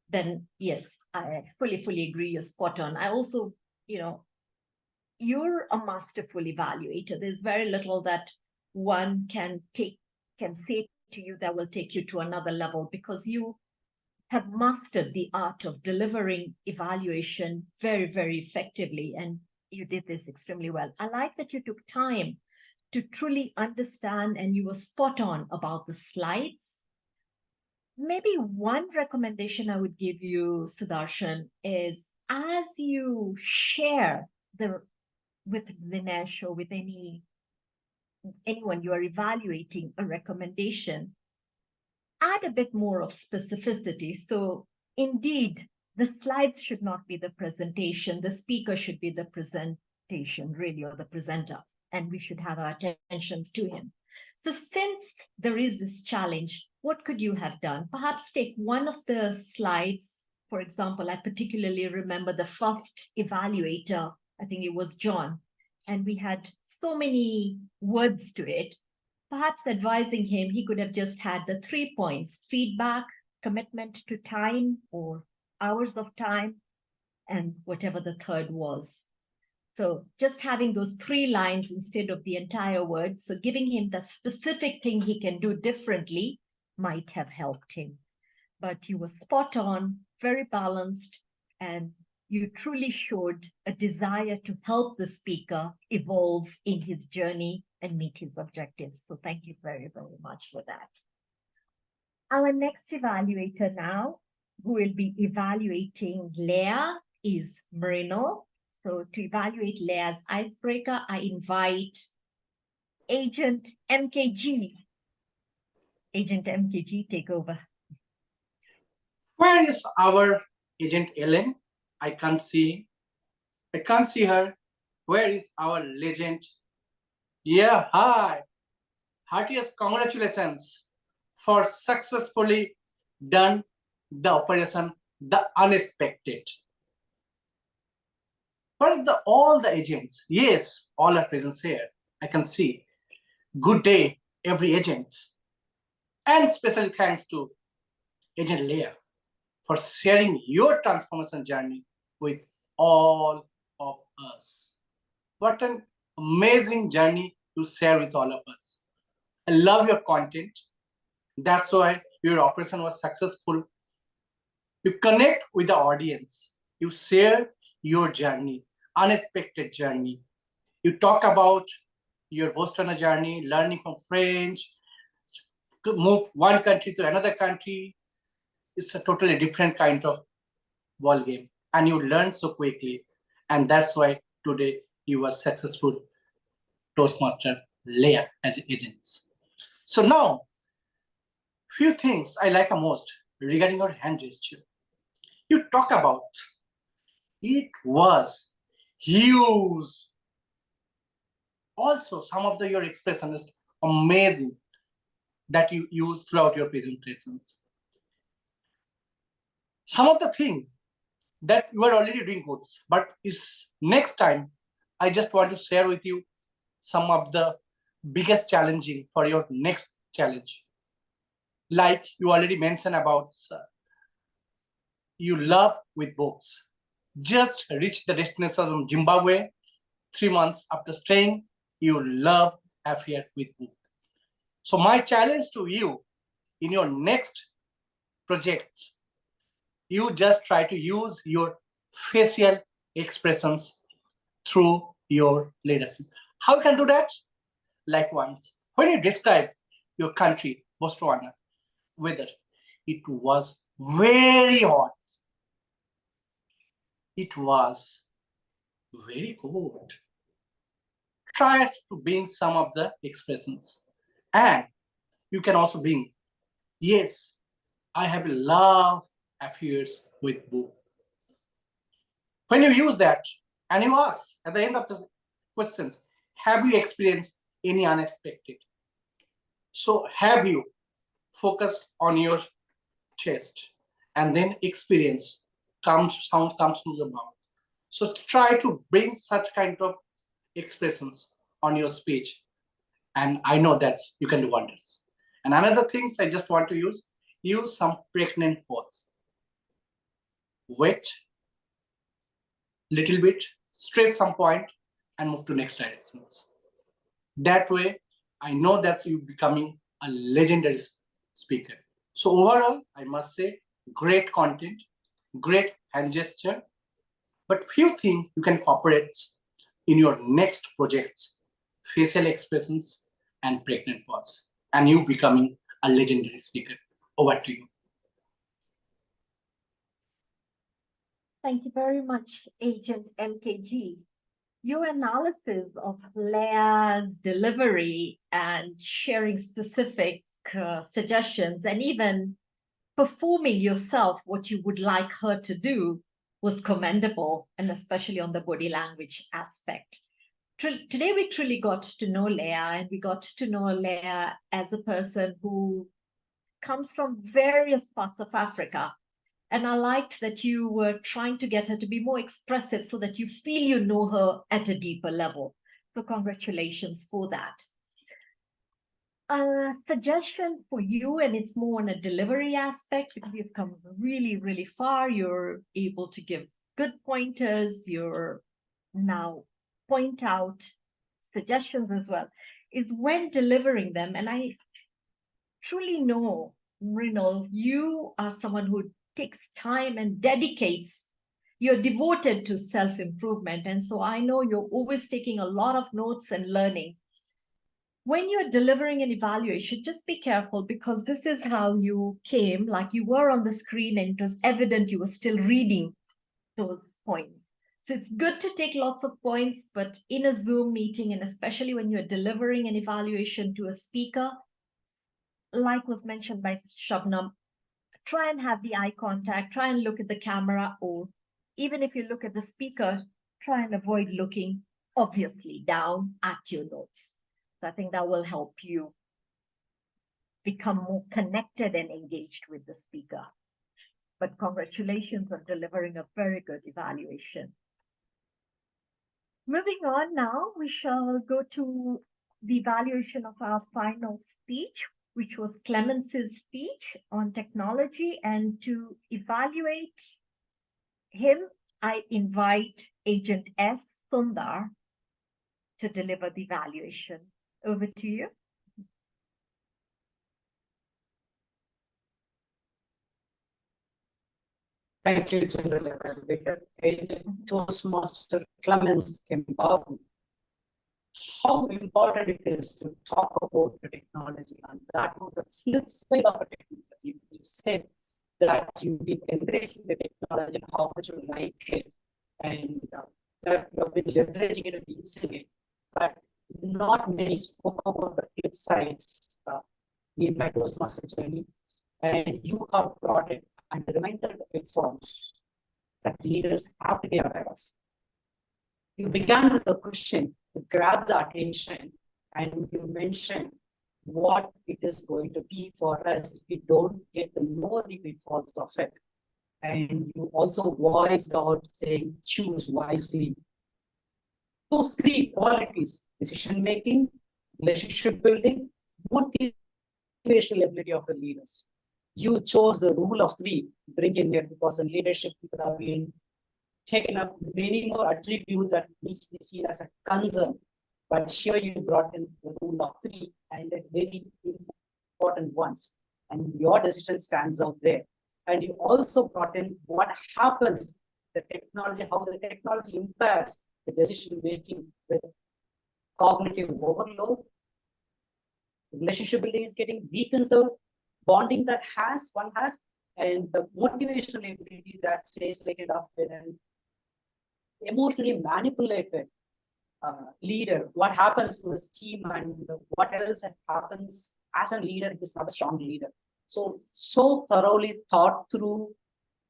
S5: then yes, I fully agree. You're spot on. I also, you're a masterful evaluator. There's very little that one can say to you that will take you to another level, because you have mastered the art of delivering evaluation very, very effectively. And you did this extremely well. I like that you took time to truly understand, and you were spot on about the slides. Maybe one recommendation I would give you, Sudarshan, is as you share with Dinesh or with anyone you are evaluating a recommendation, add a bit more of specificity. So indeed, the slides should not be the presentation. The speaker should be the presentation, really, or the presenter. And we should have our attention to him. So since there is this challenge, what could you have done? Perhaps take one of the slides. For example, I particularly remember the first evaluator, I think it was John, and we had so many words to it. Perhaps advising him, he could have just had the 3 points: feedback, commitment to time or hours of time, and whatever the third was. So just having those 3 lines instead of the entire word, so giving him the specific thing he can do differently might have helped him. But you were spot on, very balanced, and you truly showed a desire to help the speaker evolve in his journey and meet his objectives. So thank you very, very much for that. Our next evaluator now, who will be evaluating Leya, is Marino. So to evaluate Leya's icebreaker, I invite Agent MKG. Agent MKG, take over.
S18: Where is our Agent Ellen? I can't see her. Where is our legend? Yeah, hi. Heartiest congratulations for successfully done the operation, the unexpected. For all the agents, yes, all are present here. I can see. Good day, every agent. And special thanks to Agent Leya for sharing your transformation journey with all of us. What an amazing journey to share with all of us. I love your content. That's why your operation was successful. You connect with the audience. You share your journey, unexpected journey. You talk about your Boston journey, learning from French, move one country to another country. It's a totally different kind of ball game, and you learned so quickly. And that's why today you are successful Toastmaster Leya as agents. So now, few things I like most regarding your hand gesture. You talk about it was huge. Also, some of your expression is amazing that you use throughout your presentations. Some of the thing that you are already doing good, but is next time I just want to share with you some of the biggest challenging for your next challenge. Like you already mentioned about you love with books. Just reach the destination of Zimbabwe 3 months after staying, you love affair with book. So my challenge to you in your next projects, you just try to use your facial expressions through your leadership. How you can do that? Like once, when you describe your country, Botswana, weather, it was very hot. It was very cold. Try to bring some of the expressions. And you can also bring, yes, I have love affairs with book. When you use that, and you ask at the end of the questions, have you experienced any unexpected? So have you focus on your chest, and then experience sound comes from your mouth. So try to bring such kind of expressions on your speech, and I know that you can do wonders. And another things I just want to use some pregnant pause. Wait, little bit, stress some point, and move to next directions. That way, I know that you becoming a legendary speaker. So overall, I must say, great content, great hand gesture, but few things you can incorporate in your next projects: facial expressions and pregnant pause, and you becoming a legendary speaker. Over to you.
S5: Thank you very much, Agent MKG. Your analysis of Leya's delivery and sharing specific suggestions and even performing yourself what you would like her to do was commendable, and especially on the body language aspect. Today, we truly got to know Leya, and we got to know Leya as a person who comes from various parts of Africa. And I liked that you were trying to get her to be more expressive so that you feel you know her at a deeper level. So congratulations for that. A suggestion for you, and it's more on a delivery aspect because you've come really, really far. You're able to give good pointers. You're now point out suggestions as well, is when delivering them. And I truly know, Mrinal, you are someone who takes time and dedicates. You're devoted to self-improvement. And so I know you're always taking a lot of notes and learning. When you're delivering an evaluation, just be careful, because this is how you came, like you were on the screen and it was evident you were still reading those points. So it's good to take lots of points, but in a Zoom meeting, and especially when you're delivering an evaluation to a speaker, like was mentioned by Shabnam, try and have the eye contact, try and look at the camera, or even if you look at the speaker, try and avoid looking obviously down at your notes. So I think that will help you become more connected and engaged with the speaker. But congratulations on delivering a very good evaluation. Moving on now, we shall go to the evaluation of our final speech, which was Clemence's speech on technology. And to evaluate him, I invite Agent S. Sundar to deliver the evaluation. Over to you.
S20: Thank you, General Evaluator. Toastmaster Clemens empowerment. How important it is to talk about the technology, and that on the flip side of the technology. You said that you've been embracing the technology and how much you like it, and that you've been leveraging it and using it. But not many spoke about the flip sides in my Toastmaster journey, and you have brought it and reminded the pitfalls that leaders have to be aware of. You began with a question to grab the attention, and you mentioned what it is going to be for us if we don't get to know the pitfalls of it. And you also voiced out saying, choose wisely. Those three qualities: decision making, relationship building, motivational ability of the leaders. You chose the rule of three, bring in there, because in leadership, people have been taken up many more attributes that needs to be seen as a concern. But here you brought in the rule of three, and the very important ones. And your decision stands out there. And you also brought in what happens, the technology, how the technology impacts the decision making with cognitive overload. Relationship building is getting weakens the bonding that one has, and the motivational ability that says like enough and emotionally manipulated leader, what happens to his team and what else happens as a leader if he's not a strong leader. So thoroughly thought through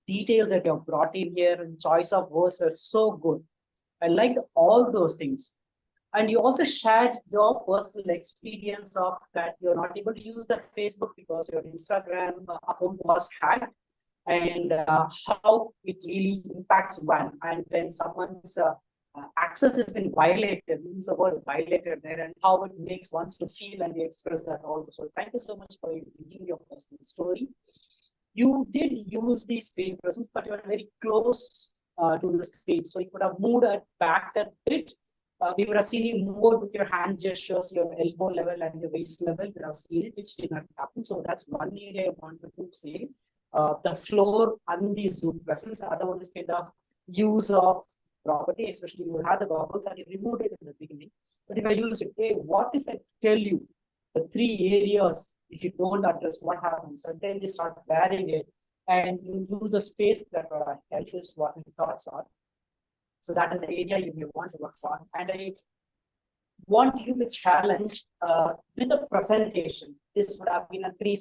S20: details that you have brought in here, and choice of words were so good. I liked all those things. And you also shared your personal experience of that you're not able to use that Facebook because your Instagram account was hacked, and how it really impacts one. And when someone's access has been violated, use the word violated there, and how it makes one to feel, and you express that also. So thank you so much for giving your personal story. You did use the screen presence, but you were very close to the screen. So you could have moved it back a bit. We would have seen you more with your hand gestures, your elbow level and your waist level. We would have seen it, which did not happen. So that's one area I wanted to say. The floor and the Zoom presence. The other one is kind of use of property, especially you had the goggles and you removed it in the beginning. But if I use it, hey, what if I tell you the three areas, if you don't address what happens, and then you start wearing it and you use the space that helps what your thoughts are. So that is the area you may want to work on. And I want you to challenge with a presentation. This would have been a 3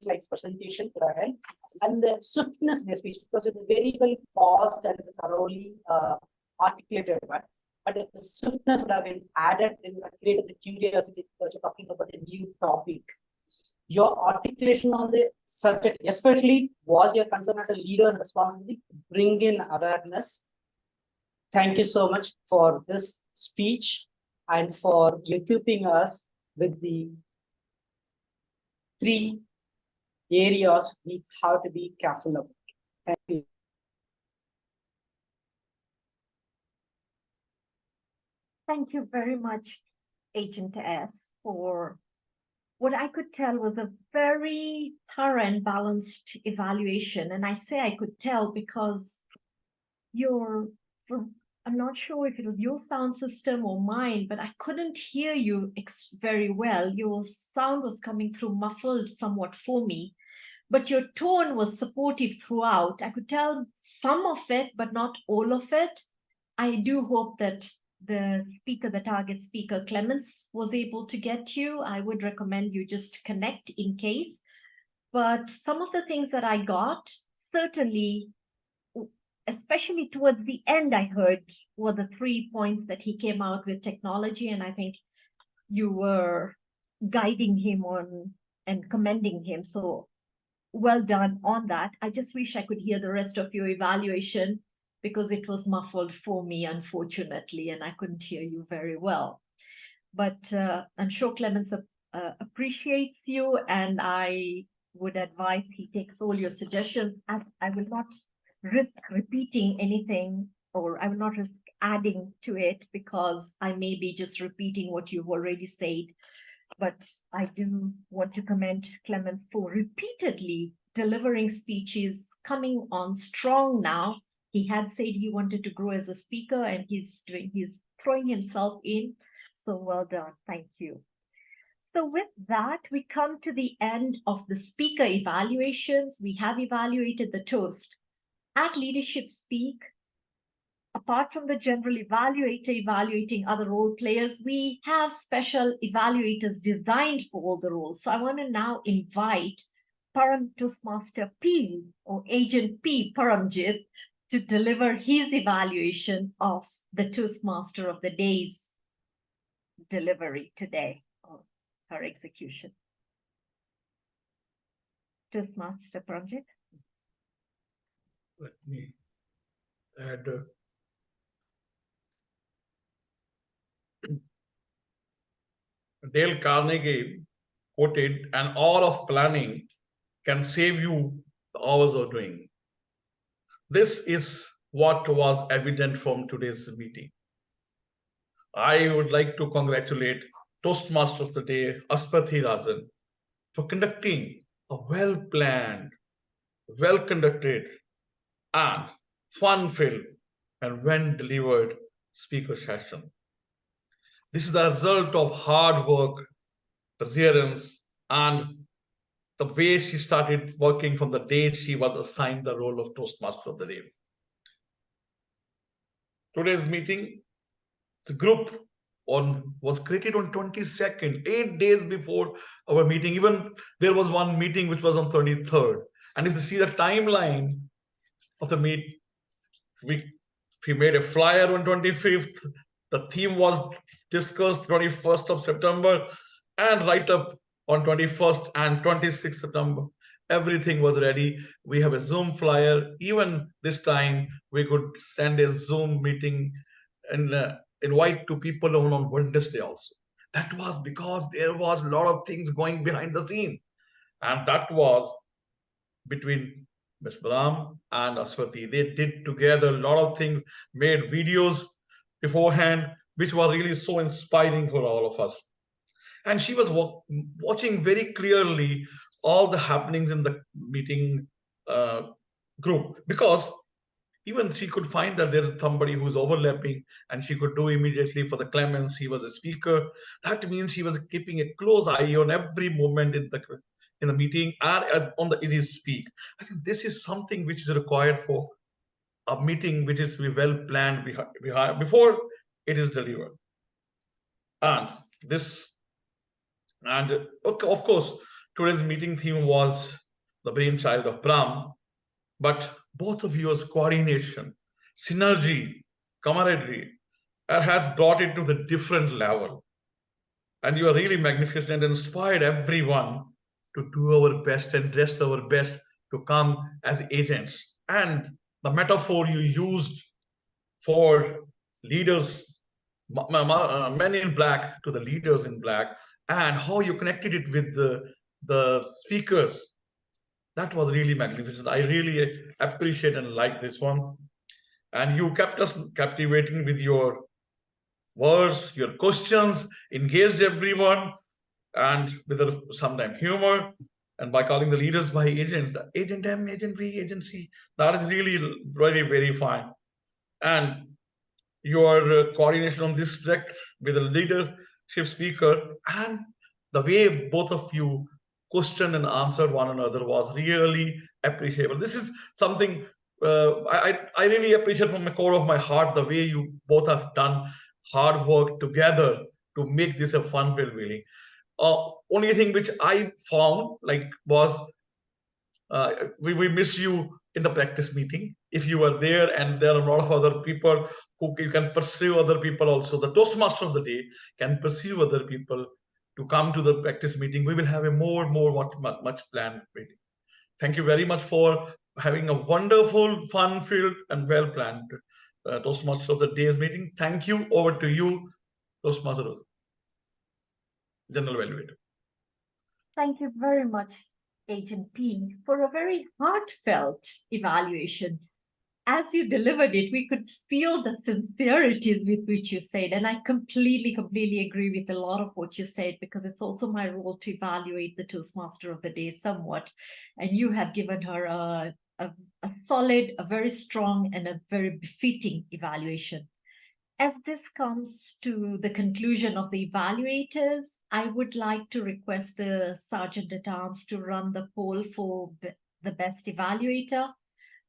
S20: slides presentation for a help. And the swiftness in the speech, because it's very well paused and thoroughly articulated one. But if the swiftness would have been added, then you have created the curiosity because you're talking about a new topic. Your articulation on the subject, especially, was your concern as a leader's responsibility to bring in awareness. Thank you so much for this speech and for equipping us with the 3 areas we have to be careful about. Thank you.
S5: Thank you very much, Agent S, for what I could tell was a very thorough and balanced evaluation. And I say I could tell because I'm not sure if it was your sound system or mine, but I couldn't hear you very well. Your sound was coming through muffled somewhat for me, but your tone was supportive throughout. I could tell some of it, but not all of it. I do hope that the target speaker, Clemens, was able to get you. I would recommend you just connect in case. But some of the things that I got, certainly, especially towards the end, I heard were the 3 points that he came out with technology. And I think you were guiding him on and commending him. So well done on that. I just wish I could hear the rest of your evaluation because it was muffled for me, unfortunately, and I couldn't hear you very well. But I'm sure Clemens appreciates you, and I would advise he takes all your suggestions. I will not risk repeating anything, or I will not risk adding to it because I may be just repeating what you've already said. But I do want to commend Clemens for repeatedly delivering speeches, coming on strong now. He had said he wanted to grow as a speaker, and he's throwing himself in. So well done. Thank you. So with that, we come to the end of the speaker evaluations. We have evaluated the toast. At Leadership Speak, apart from the general evaluator evaluating other role players, we have special evaluators designed for all the roles. So I want to now invite Param Toastmaster P, or Agent P, Paramjit, to deliver his evaluation of the Toastmaster of the Day's delivery today, or her execution. Toastmaster Paramjit.
S4: Let me add Dale Carnegie quoted, an hour of planning can save you the hours of doing. This is what was evident from today's meeting. I would like to congratulate Toastmaster of the Day, Aswathy Rajan, for conducting a well-planned, well-conducted, and fun-filled and when-delivered speaker session. This is the result of hard work, perseverance, and the way she started working from the day she was assigned the role of Toastmaster of the Day. Today's meeting, the group was created on 22nd, 8 days before our meeting. Even there was one meeting which was on 23rd. And if you see the timeline of the meet, we made a flyer on 25th. The theme was discussed 21st of September, and right up on 21st and 26th September. Everything was ready. We have a Zoom flyer. Even this time, we could send a Zoom meeting and invite to people on Wednesday also. That was because there was a lot of things going behind the scene. And that was between Ms. Brahm and Aswathy. They did together a lot of things, made videos beforehand, which were really so inspiring for all of us. And she was watching very clearly all the happenings in the meeting group, because even she could find that there is somebody who's overlapping, and she could do immediately. For the Clemens, he was a speaker. That means she was keeping a close eye on every moment in the meeting and on the easy speak. I think this is something which is required for a meeting which is to be well planned before it is delivered. And of course, today's meeting theme was the brainchild of Brahm, but both of yours coordination, synergy, camaraderie has brought it to the different level. And you are really magnificent and inspired everyone to do our best and dress our best to come as agents. And the metaphor you used for leaders, men in black to the leaders in black, and how you connected it with the speakers, that was really magnificent. I really appreciate and like this one. And you kept us captivating with your words, your questions, engaged everyone, and with sometimes humor, and by calling the leaders by agents, Agent M, Agent V, Agent C. That is really very, very fine. And your coordination on this project with the leadership speaker, and the way both of you questioned and answered one another was really appreciable. This is something I really appreciate from the core of my heart, the way you both have done hard work together to make this a fun-filled meeting. Only thing which I found was we miss you in the practice meeting. If you are there, and there are a lot of other people who you can pursue other people also. The Toastmaster of the Day can pursue other people to come to the practice meeting. We will have a much planned meeting. Thank you very much for having a wonderful, fun-filled, and well-planned Toastmaster of the Day's meeting. Thank you. Over to you, Toastmaster, General Evaluator.
S5: Thank you very much, Agent P, for a very heartfelt evaluation. As you delivered it, we could feel the sincerity with which you said, and I completely agree with a lot of what you said, because it's also my role to evaluate the Toastmaster of the Day somewhat, and you have given her a solid, a very strong, and a very befitting evaluation. As this comes to the conclusion of the evaluators, I would like to request the Sergeant-at-Arms to run the poll for the best evaluator.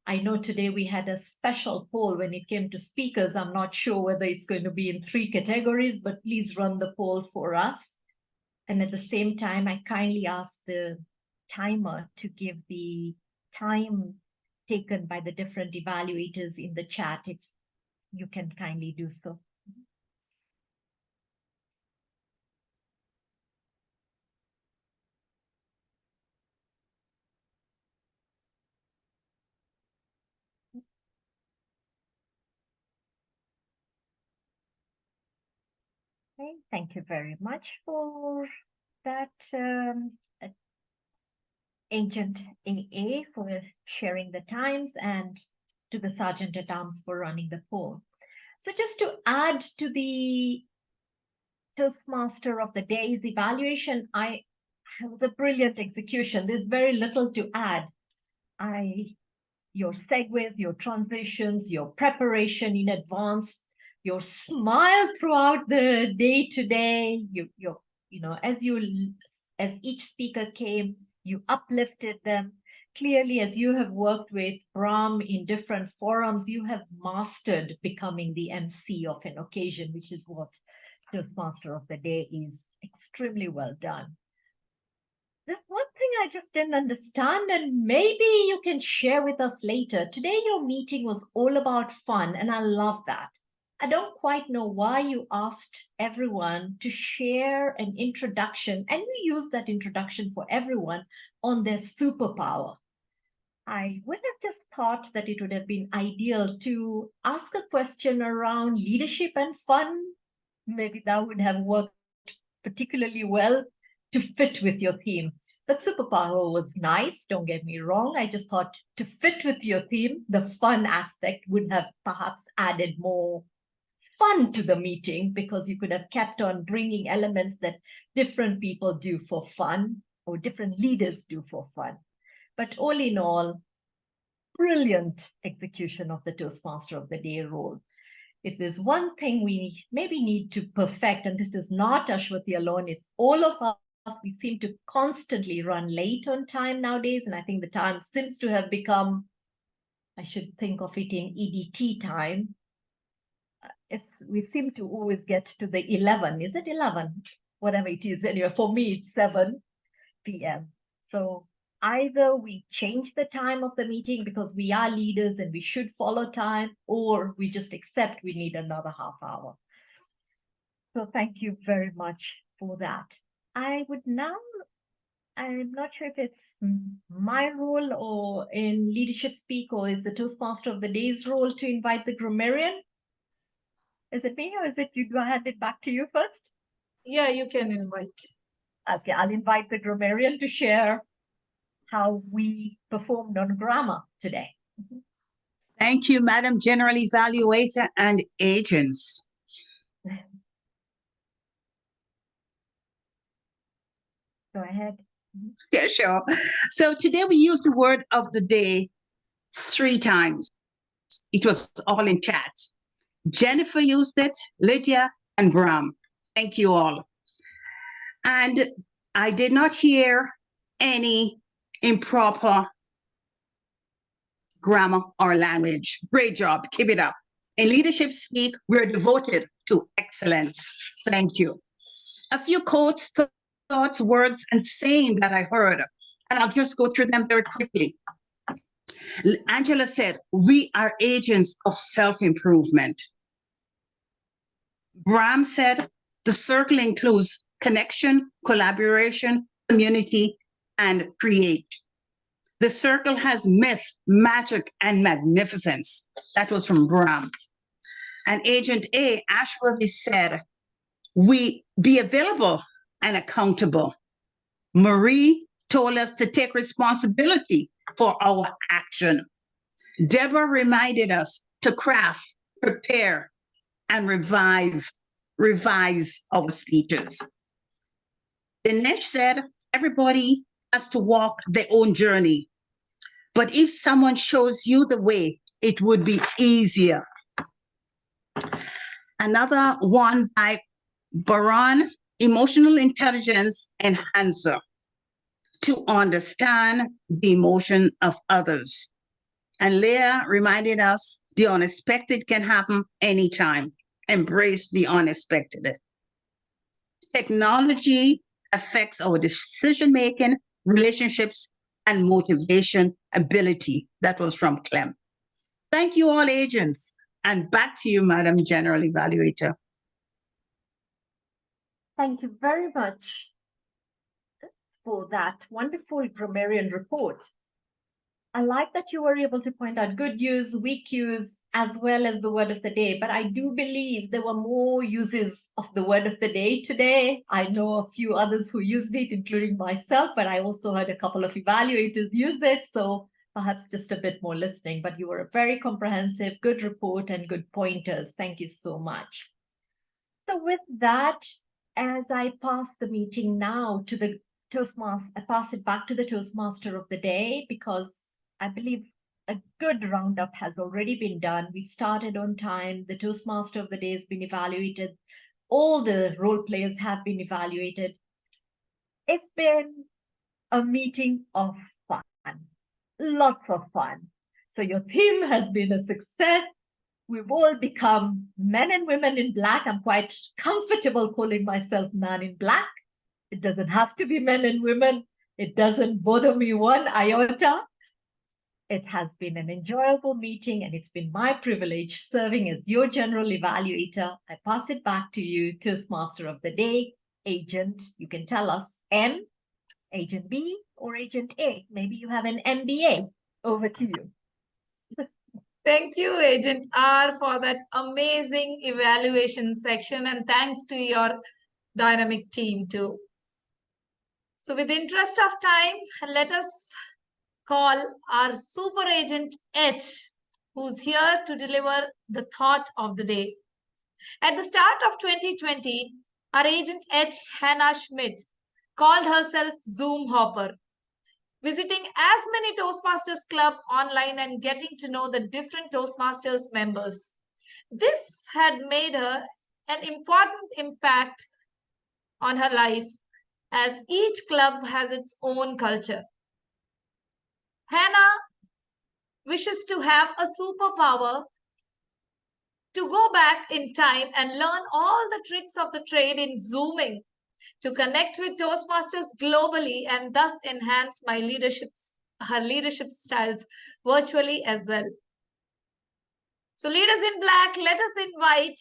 S5: I know today we had a special poll when it came to speakers. I'm not sure whether it's going to be in 3 categories, but please run the poll for us. And at the same time, I kindly ask the timer to give the time taken by the different evaluators in the chat, if you can kindly do so. Okay, thank you very much for that, Agent AA for sharing the times, and to the Sergeant-at-Arms for running the poll. So just to add to the Toastmaster of the Day's evaluation, it was a brilliant execution. There's very little to add. Your segues, your transitions, your preparation in advance, your smile throughout the day today, as each speaker came, you uplifted them. Clearly, as you have worked with Brahm in different forums, you have mastered becoming the MC of an occasion, which is what Toastmaster of the Day is. Extremely well done. There's one thing I just didn't understand, and maybe you can share with us later. Today, your meeting was all about fun, and I love that. I don't quite know why you asked everyone to share an introduction, and you used that introduction for everyone on their superpower. I would have just thought that it would have been ideal to ask a question around leadership and fun. Maybe that would have worked particularly well to fit with your theme. That superpower was nice, don't get me wrong. I just thought to fit with your theme, the fun aspect would have perhaps added more fun to the meeting, because you could have kept on bringing elements that different people do for fun or different leaders do for fun. But all in all, brilliant execution of the Toastmaster of the Day role. If there's one thing we maybe need to perfect, and this is not Aswathy alone, it's all of us, we seem to constantly run late on time nowadays, and I think the time seems to have become, I should think of it in EDT time. We seem to always get to the 11, is it 11? Whatever it is, anyway, for me it's 7 p.m. So either we change the time of the meeting because we are leaders and we should follow time, or we just accept we need another half hour. So thank you very much for that. I'm not sure if it's my role or in Leadership Speak, or is the Toastmaster of the Day's role to invite the grammarian? Is it me, or is it you? Do I hand it back to you first?
S2: Yeah, you can invite.
S5: Okay, I'll invite the grammarian to share how we performed on grammar today.
S7: Thank you, Madam General Evaluator and agents.
S5: Go ahead.
S7: Yeah, sure. So today we used the word of the day 3 times. It was all in chat. Jennifer used it, Lydia, and Brahm. Thank you all. And I did not hear any improper grammar or language. Great job. Keep it up. In Leadership Speak, we're devoted to excellence. Thank you. A few quotes, thoughts, words, and saying that I heard, and I'll just go through them very quickly. Angela said, we are agents of self-improvement. Brahm said, the circle includes connection, collaboration, community, and create. The circle has myth, magic, and magnificence. That was from Brahm. And Agent A, Aswathy, said, we be available and accountable. Marie told us to take responsibility for our action. Deborah reminded us to craft, prepare, and revise our speeches. Dinesh said, everybody has to walk their own journey. But if someone shows you the way, it would be easier. Another one by Brahm, Emotional Intelligence Enhancer, to understand the emotion of others. And Leya reminded us the unexpected can happen anytime. Embrace the unexpected. Technology affects our decision-making, relationships, and motivation ability. That was from Clem. Thank you all agents. And back to you, Madam General Evaluator.
S5: Thank you very much for that wonderful grammarian report. I like that you were able to point out good use, weak use, as well as the word of the day. But I do believe there were more uses of the word of the day today. I know a few others who used it, including myself, but I also heard a couple of evaluators use it. So perhaps just a bit more listening. But you were a very comprehensive, good report and good pointers. Thank you so much. So with that, as I pass the meeting now to the Toastmaster, I pass it back to the Toastmaster of the day, because I believe a good roundup has already been done. We started on time. The Toastmaster of the day has been evaluated. All the role players have been evaluated. It's been a meeting of fun, lots of fun. So your theme has been a success. We've all become men and women in black. I'm quite comfortable calling myself man in black. It doesn't have to be men and women. It doesn't bother me one iota. It has been an enjoyable meeting, and it's been my privilege serving as your general evaluator. I pass it back to you, Toastmaster of the day, Agent. You can tell us M, Agent B, or Agent A. Maybe you have an MBA. Over to you.
S2: Thank you, Agent R, for that amazing evaluation section, and thanks to your dynamic team too. So with the interest of time, let us call our super agent H, who's here to deliver the thought of the day. At the start of 2020, our agent H, Hannah Schmidt, called herself Zoom Hopper, visiting as many Toastmasters Club online and getting to know the different Toastmasters members. This had made her an important impact on her life, as each club has its own culture. Hannah wishes to have a superpower to go back in time and learn all the tricks of the trade in Zooming to connect with Toastmasters globally and thus enhance her leadership styles virtually as well. So leaders in black, let us invite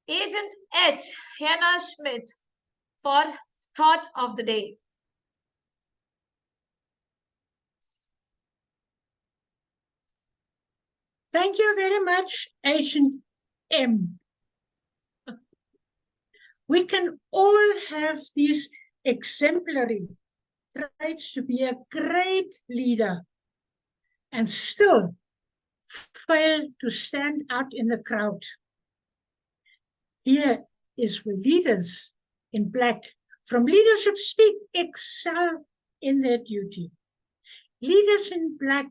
S2: Agent H, Hannah Schmidt, for thought of the day.
S8: Thank you very much, Agent M. We can all have these exemplary traits to be a great leader and still fail to stand out in the crowd. Here is where leaders in black from Leadership Speak excel in their duty. Leaders in black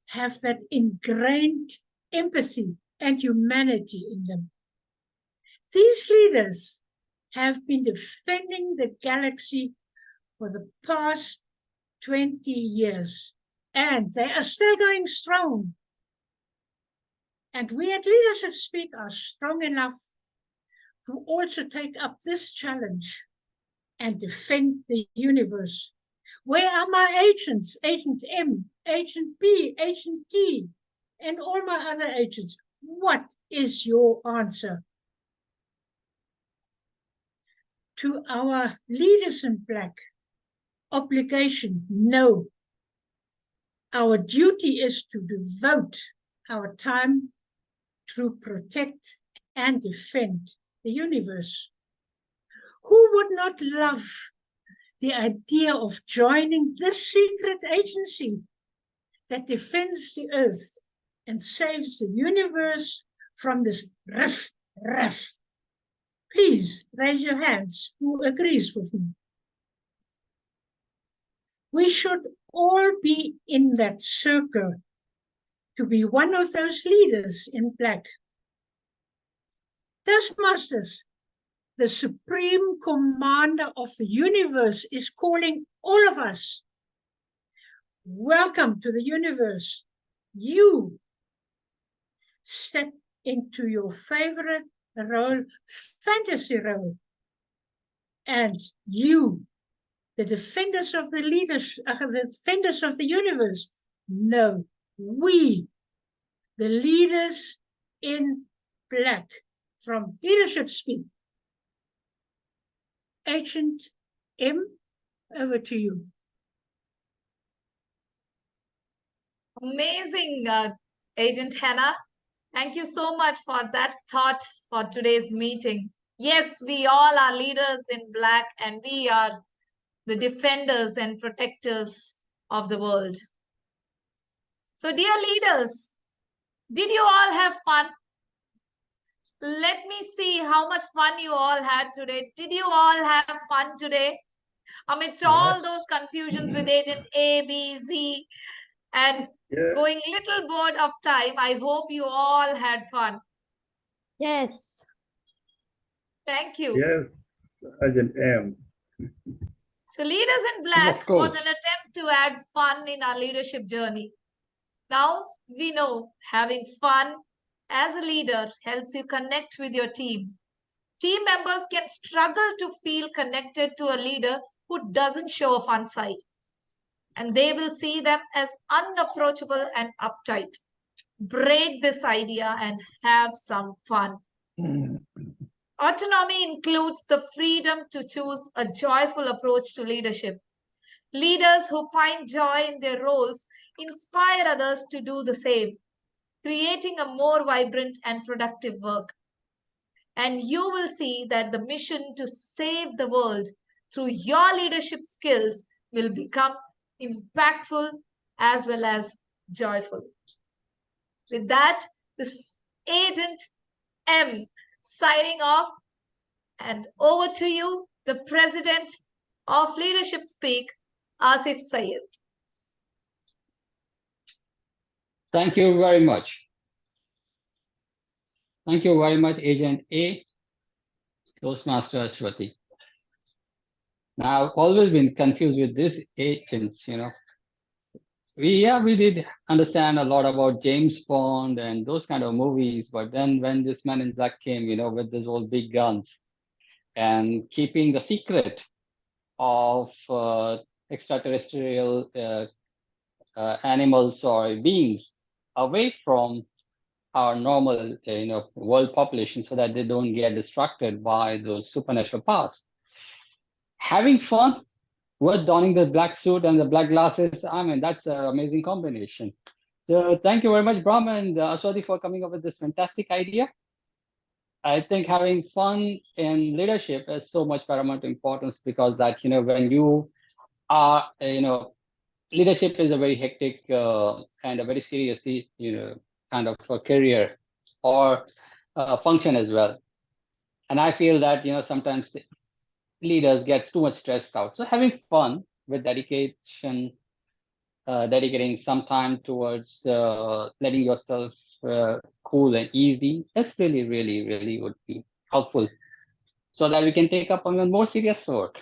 S8: have that ingrained empathy and humanity in them. These leaders have been defending the galaxy for the past 20 years, and they are still going strong. And we at Leadership Speak are strong enough to also take up this challenge and defend the universe. Where are my agents? Agent M, Agent B, Agent D, and all my other agents. What is your answer? To our leaders in black, obligation, no. Our duty is to devote our time to protect and defend the universe. Who would not love the idea of joining this secret agency that defends the earth and saves the universe from this riff? Please raise your hands who agrees with me. We should all be in that circle to be one of those leaders in black. Toastmasters, the supreme commander of the universe, is calling all of us. Welcome to the universe. You step into your favorite role, fantasy role. And you, the defenders of the the defenders of the universe, no, we, the leaders in black, from leadership speak. Agent M, over to you.
S2: Amazing, Agent Hannah. Thank you so much for that thought for today's meeting. Yes, we all are leaders in black, and we are the defenders and protectors of the world. So, dear leaders, did you all have fun? Let me see how much fun you all had today. Did you all have fun today? Amidst all those confusions with Agent A, B, Z, and going little bored of time, I hope you all had fun.
S1: Yes.
S2: Thank you.
S21: Yes, Agent M.
S2: So Leaders in Black was an attempt to add fun in our leadership journey. Now we know having fun as a leader helps you connect with your team. Team members can struggle to feel connected to a leader who doesn't show a fun side, and they will see them as unapproachable and uptight. Break this idea and have some fun. Autonomy includes the freedom to choose a joyful approach to leadership. Leaders who find joy in their roles inspire others to do the same, creating a more vibrant and productive work. And you will see that the mission to save the world through your leadership skills will become impactful as well as joyful. With that, this is Agent M signing off, and over to you, the President of Leadership Speak, Asif Sayed.
S11: Thank you very much. Thank you very much, Agent A, Toastmaster Aswathy. Now, I've always been confused with these agents, We did understand a lot about James Bond and those kind of movies, but then when this Man in Black came, with those old big guns and keeping the secret of extraterrestrial animals or beings away from our normal, world population, so that they don't get distracted by those supernatural powers. Having fun with donning the black suit and the black glasses, that's an amazing combination. So thank you very much, Brahm and Aswathy, for coming up with this fantastic idea. I think having fun in leadership is so much paramount importance, because that, when you are, leadership is a very hectic and a very serious, kind of a career or function as well. And I feel that, sometimes leaders get too much stressed out. So having fun with dedication, dedicating some time towards letting yourself cool and easy, that's really, really, really would be helpful, so that we can take up on a more serious work.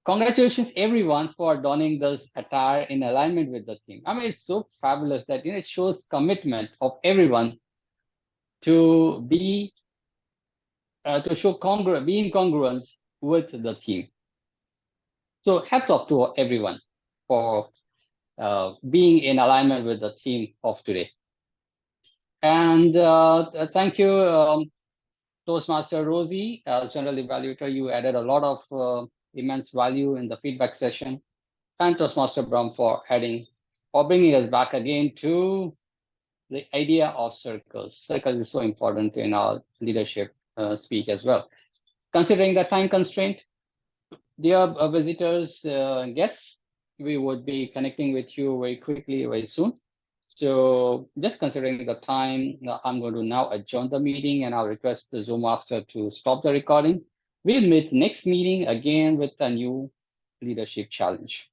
S11: Congratulations, everyone, for donning this attire in alignment with the theme. It's so fabulous that it shows commitment of everyone to be to show be in congruence with the theme. So hats off to everyone for being in alignment with the theme of today. And thank you, Toastmaster Rosie, as General Evaluator. You added a lot of immense value in the feedback session. And Toastmaster Brahm for bringing us back again to the idea of circles. Circles is so important in our leadership speak as well. Considering the time constraint, dear visitors, guests, we would be connecting with you very quickly, very soon. So just considering the time, I'm going to now adjourn the meeting, and I'll request the Zoom master to stop the recording. We'll meet next meeting again with a new leadership challenge.